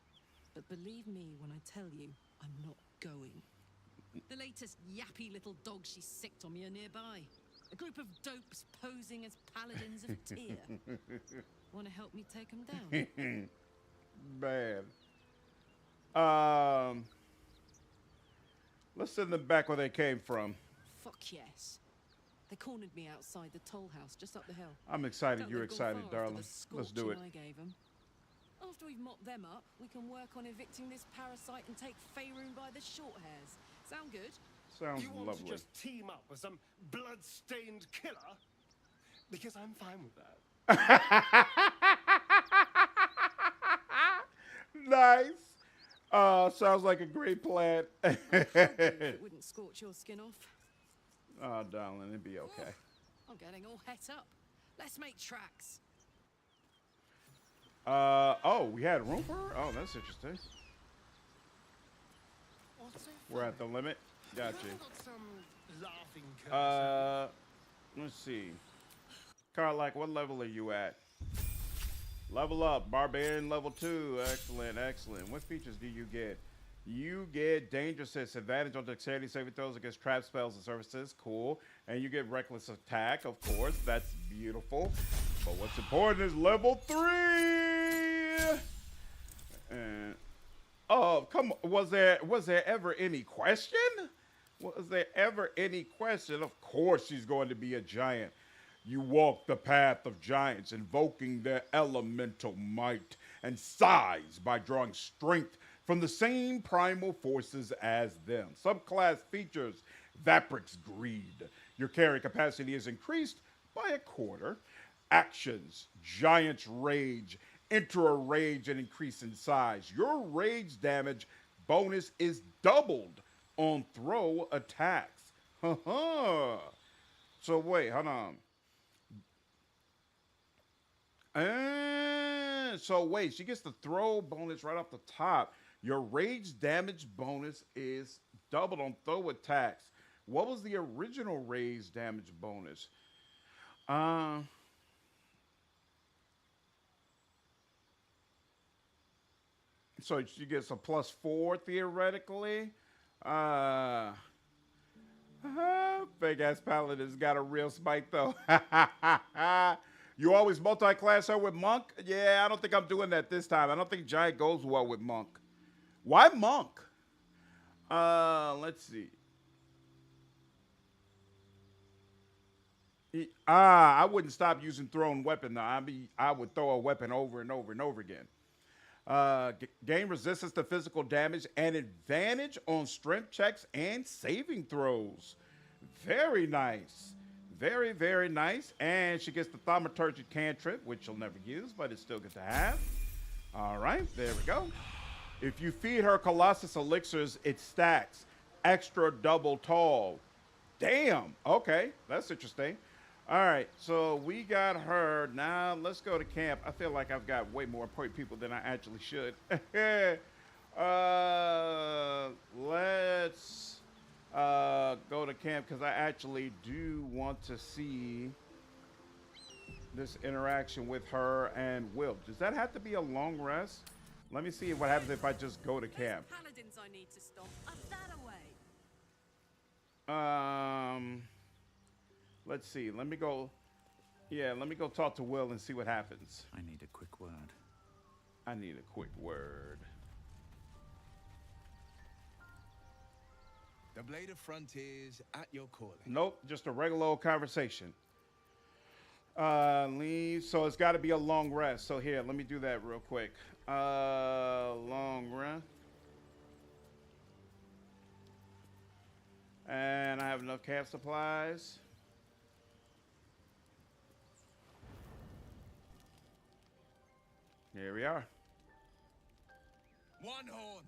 S6: But believe me when I tell you, I'm not going. The latest yappy little dogs she sicked on me are nearby. A group of dopes posing as paladins of Tyr. Want to help me take them down?
S1: Man. Let's send them back where they came from.
S6: Fuck yes. They cornered me outside the toll house just up the hill.
S1: I'm excited.
S6: Felt
S1: You're
S6: they'd gone
S1: excited,
S6: far after
S1: darling.
S6: the
S1: Let's do it.
S6: scorching I gave 'em. After we've mopped them up, we can work on evicting this parasite and take Faerun by the short hairs. Sound good?
S1: Sounds
S17: You want
S1: lovely.
S17: to just team up with some blood-stained killer? Because I'm fine with that.
S1: Nice. Sounds like a great plan.
S6: It wouldn't scorch your skin off.
S1: Oh, darling, it'd be okay.
S6: I'm getting all het up. Let's make tracks.
S1: Oh, we had room for her? Oh, that's interesting. We're at the limit. Got you. Let's see. Karlak, what level are you at? Level up. Barbarian level 2. Excellent, excellent. What features do you get? You get Danger Sense, advantage on dexterity saving throws against trap spells and surfaces. Cool. And you get Reckless Attack, of course. That's beautiful. But what's important is level 3! And oh, come on. Was there ever any question? Was there ever any question? Of course she's going to be a giant. You walk the path of giants, invoking their elemental might and size by drawing strength from the same primal forces as them. Subclass features: Vapric's Greed. Your carrying capacity is increased by a quarter. Actions: Giant's Rage. Enter a rage and increase in size. Your rage damage bonus is doubled on throw attacks. So wait, hold on. So wait, she gets the throw bonus right off the top. Your rage damage bonus is doubled on throw attacks. What was the original raised damage bonus? So she gets a +4 theoretically. Fake ass paladin's got a real spike though. You always multi-class her with monk? Yeah, I don't think I'm doing that this time. I don't think giant goes well with monk. Why monk? Let's see. I wouldn't stop using thrown weapon though. I would throw a weapon over and over and over again. Gain resistance to physical damage and advantage on strength checks and saving throws. Very nice. Very, very nice. And she gets the thaumaturgic cantrip, which she'll never use, but it's still good to have. All right, there we go. If you feed her Colossus elixirs, it stacks. Extra double tall. Damn. Okay, that's interesting. All right, so we got her. Now let's go to camp. I feel like I've got way more important people than I actually should. Let's go to camp because I actually do want to see this interaction with her and Will. Does that have to be a long rest? Let me see what happens if I just go to camp.
S6: Paladins I need to stop. Up that away.
S1: Let's see. Let me go. Yeah, let me go talk to Will and see what happens.
S9: I need a quick word.
S1: I need a quick word.
S8: The Blade of Frontiers at your calling.
S1: Nope, just a regular old conversation. Leave. So it's got to be a long rest. So here, let me do that real quick. Long rest. And I have enough camp supplies. Here we are.
S12: One horn,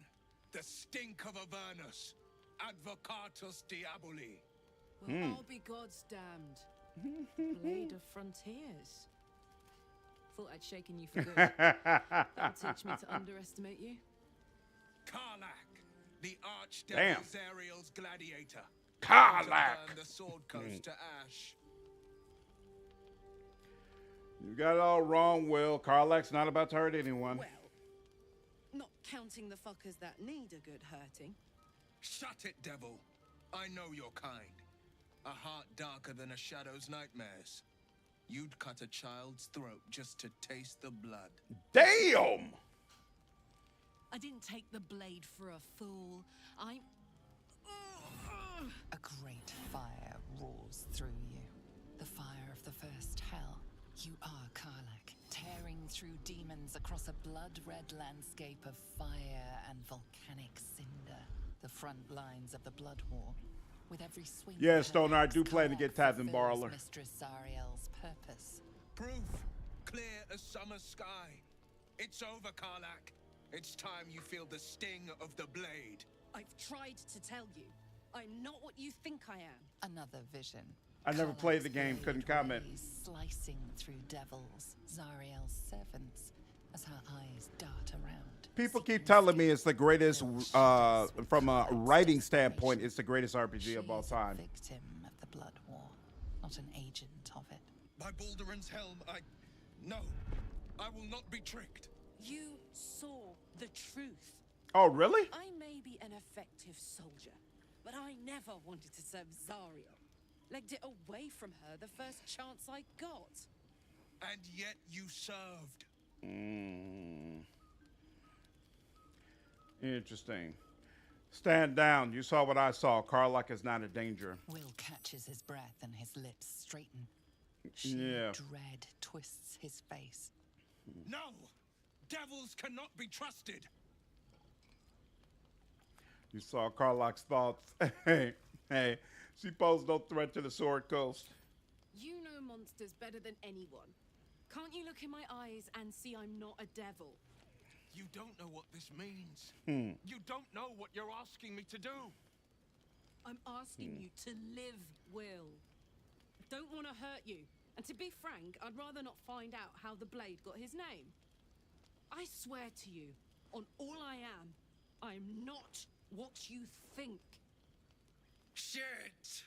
S12: the stink of Avernus, advocatus diaboli.
S6: Well, all be God's damned. Blade of Frontiers. Thought I'd shaken you for good. That'll teach me to underestimate you.
S12: Karlach, the archdevil Zariel's gladiator.
S1: Karlach!
S12: Burn the sword coast to ash.
S1: You got it all wrong, Will. Karlach's not about to hurt anyone.
S6: Well, not counting the fuckers that need a good hurting.
S12: Shut it, devil. I know your kind. A heart darker than a shadow's nightmares. You'd cut a child's throat just to taste the blood.
S1: Damn!
S6: I didn't take the blade for a fool. I'm...
S10: A great fire roars through you. The fire of the first hell. You are Karlach, tearing through demons across a blood-red landscape of fire and volcanic cinder. The front lines of the blood war. With every swing.
S1: Yeah, Stoner, I do plan to get tapped in Barler.
S10: Mistress Zariel's purpose.
S12: Proof, clear as summer sky. It's over, Karlach. It's time you feel the sting of the blade.
S6: I've tried to tell you. I'm not what you think I am.
S10: Another vision.
S1: I never played the game, couldn't comment.
S10: Slicing through devils, Zariel's servants, as her eyes dart around.
S1: People keep telling me it's the greatest, from a writing standpoint, it's the greatest RPG of all time.
S10: Victim of the blood war, not an agent of it.
S12: By Balduran's helm, No, I will not be tricked.
S6: You saw the truth.
S1: Oh, really?
S6: I may be an effective soldier, but I never wanted to serve Zariel. Legged it away from her the first chance I got.
S12: And yet you served.
S1: Interesting. Stand down. You saw what I saw. Karlach is not a danger.
S10: Will catches his breath and his lips straighten. Dread twists his face.
S12: No! Devils cannot be trusted!
S1: You saw Karlach's thoughts. Hey, she posed no threat to the Sword Coast.
S6: You know monsters better than anyone. Can't you look in my eyes and see I'm not a devil?
S12: You don't know what this means. You don't know what you're asking me to do.
S6: I'm asking you to live, Will. I don't want to hurt you. And to be frank, I'd rather not find out how the blade got his name. I swear to you, on all I am not what you think.
S12: Shit!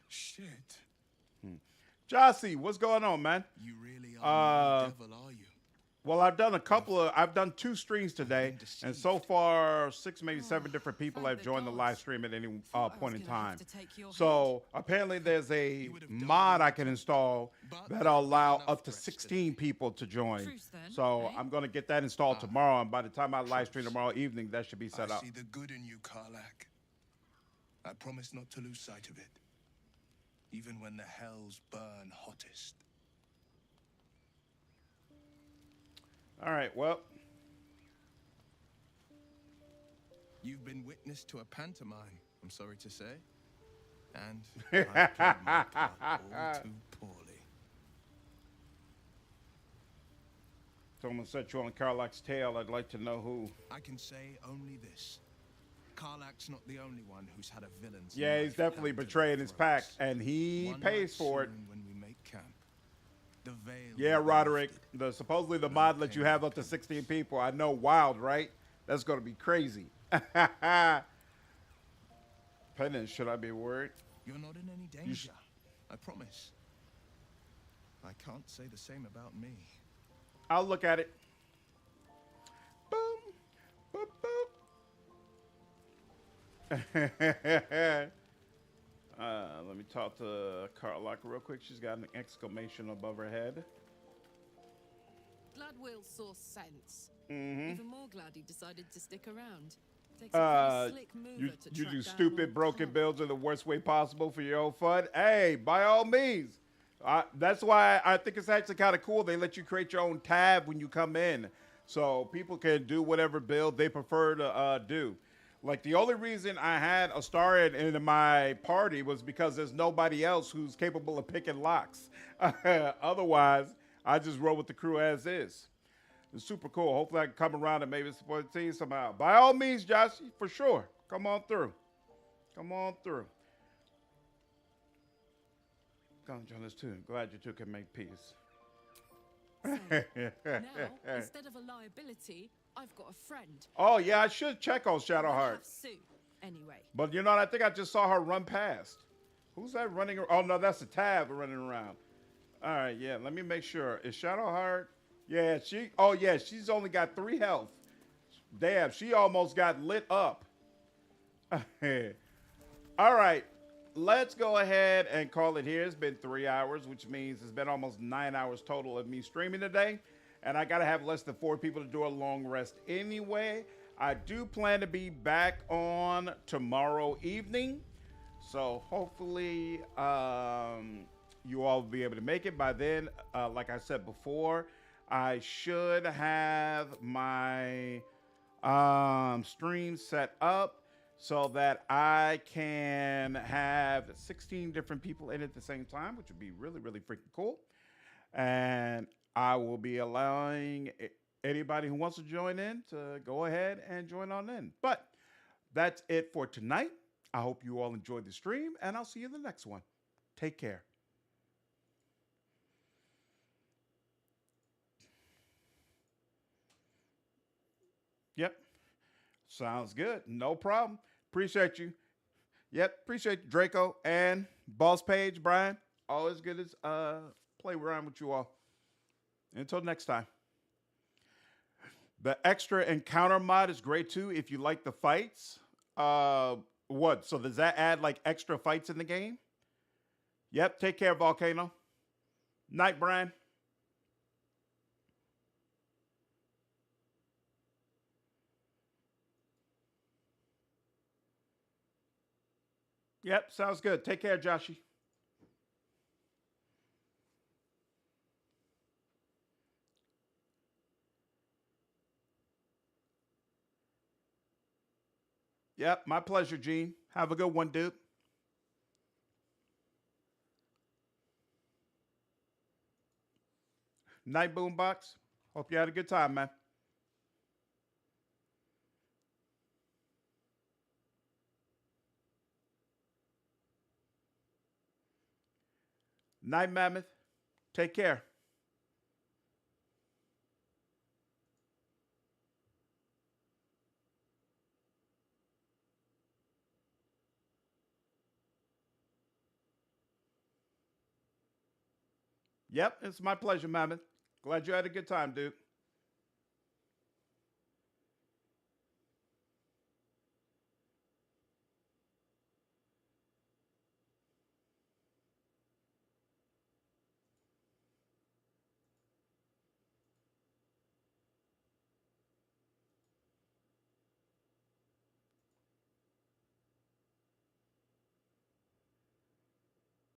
S12: Shit.
S1: Jossie, what's going on, man?
S12: You really are no devil, are you?
S1: Well, I've done 2 streams today, and so far 6, maybe 7 different people have joined the live stream at any point in time. So apparently there's a mod I can install that'll allow up to 16 people to join. So I'm going to get that installed tomorrow, and by the time I live stream tomorrow evening, that should be set up.
S12: I see the good in you, Karlak. I promise not to lose sight of it, even when the hells burn hottest.
S1: All right, well.
S12: You've been witness to a pantomime, I'm sorry to say. And I've played my part all too poorly.
S1: Someone set you on Karlak's tail. I'd like to know who.
S12: I can say only this. Karlak's not the only one who's had a villain's
S1: Yeah, he's definitely betraying his pack, and he pays for it.
S12: When we make camp, the veil
S1: yeah, Roderick. Supposedly the mod lets you have up to 16 people. I know, wild, right? That's going to be crazy. Penance, should I be worried?
S12: You're not in any danger. I promise. I can't say the same about me.
S1: I'll look at it. Boom. Boop, boop. Let me talk to Karlak real quick. She's got an exclamation above her head.
S6: Glad Will saw sense.
S1: Mm-hmm.
S6: Even more glad he decided to stick around. Takes a pretty slick mover to
S1: you
S6: track
S1: do
S6: down
S1: stupid,
S6: all
S1: broken builds in the worst way possible for your own fun. Hey, by all means. That's why I think it's actually kind of cool. They let you create your own tab when you come in, so people can do whatever build they prefer to do. Like, the only reason I had a star in my party was because there's nobody else who's capable of picking locks. Otherwise, I just roll with the crew as is. It's super cool. Hopefully I can come around and maybe support the team somehow. By all means, Josh, for sure. Come on through. Come on through. Come join us too. Glad you two can make peace.
S6: So, now, instead of a liability, I've got a friend.
S1: Oh, yeah, I should check on
S6: I
S1: Shadowheart.
S6: have Sue, anyway.
S1: But you know, I think I just saw her run past. Who's that running? Oh, no, that's a tab running around. All right, yeah, let me make sure. Is Shadowheart? Yeah, she's only got 3 health. Damn, she almost got lit up. All right, let's go ahead and call it here. It's been 3 hours, which means it's been almost 9 hours total of me streaming today. And I got to have less than 4 people to do a long rest anyway. I do plan to be back on tomorrow evening. So hopefully you all will be able to make it. By then, like I said before, I should have my stream set up so that I can have 16 different people in at the same time, which would be really, really freaking cool. And I will be allowing anybody who wants to join in to go ahead and join on in. But that's it for tonight. I hope you all enjoyed the stream, and I'll see you in the next one. Take care. Yep. Sounds good. No problem. Appreciate you. Yep. Appreciate you, Draco and Boss Page, Brian. Always good to play around with you all. Until next time. The extra encounter mod is great too if you like the fights. What? So does that add like extra fights in the game? Yep. Take care, Volcano. Night, Brian. Yep. Sounds good. Take care, Joshy. Yep, my pleasure, Gene. Have a good one, dude. Night, Boombox. Hope you had a good time, man. Night, Mammoth. Take care. Yep, it's my pleasure, Mammoth. Glad you had a good time, dude.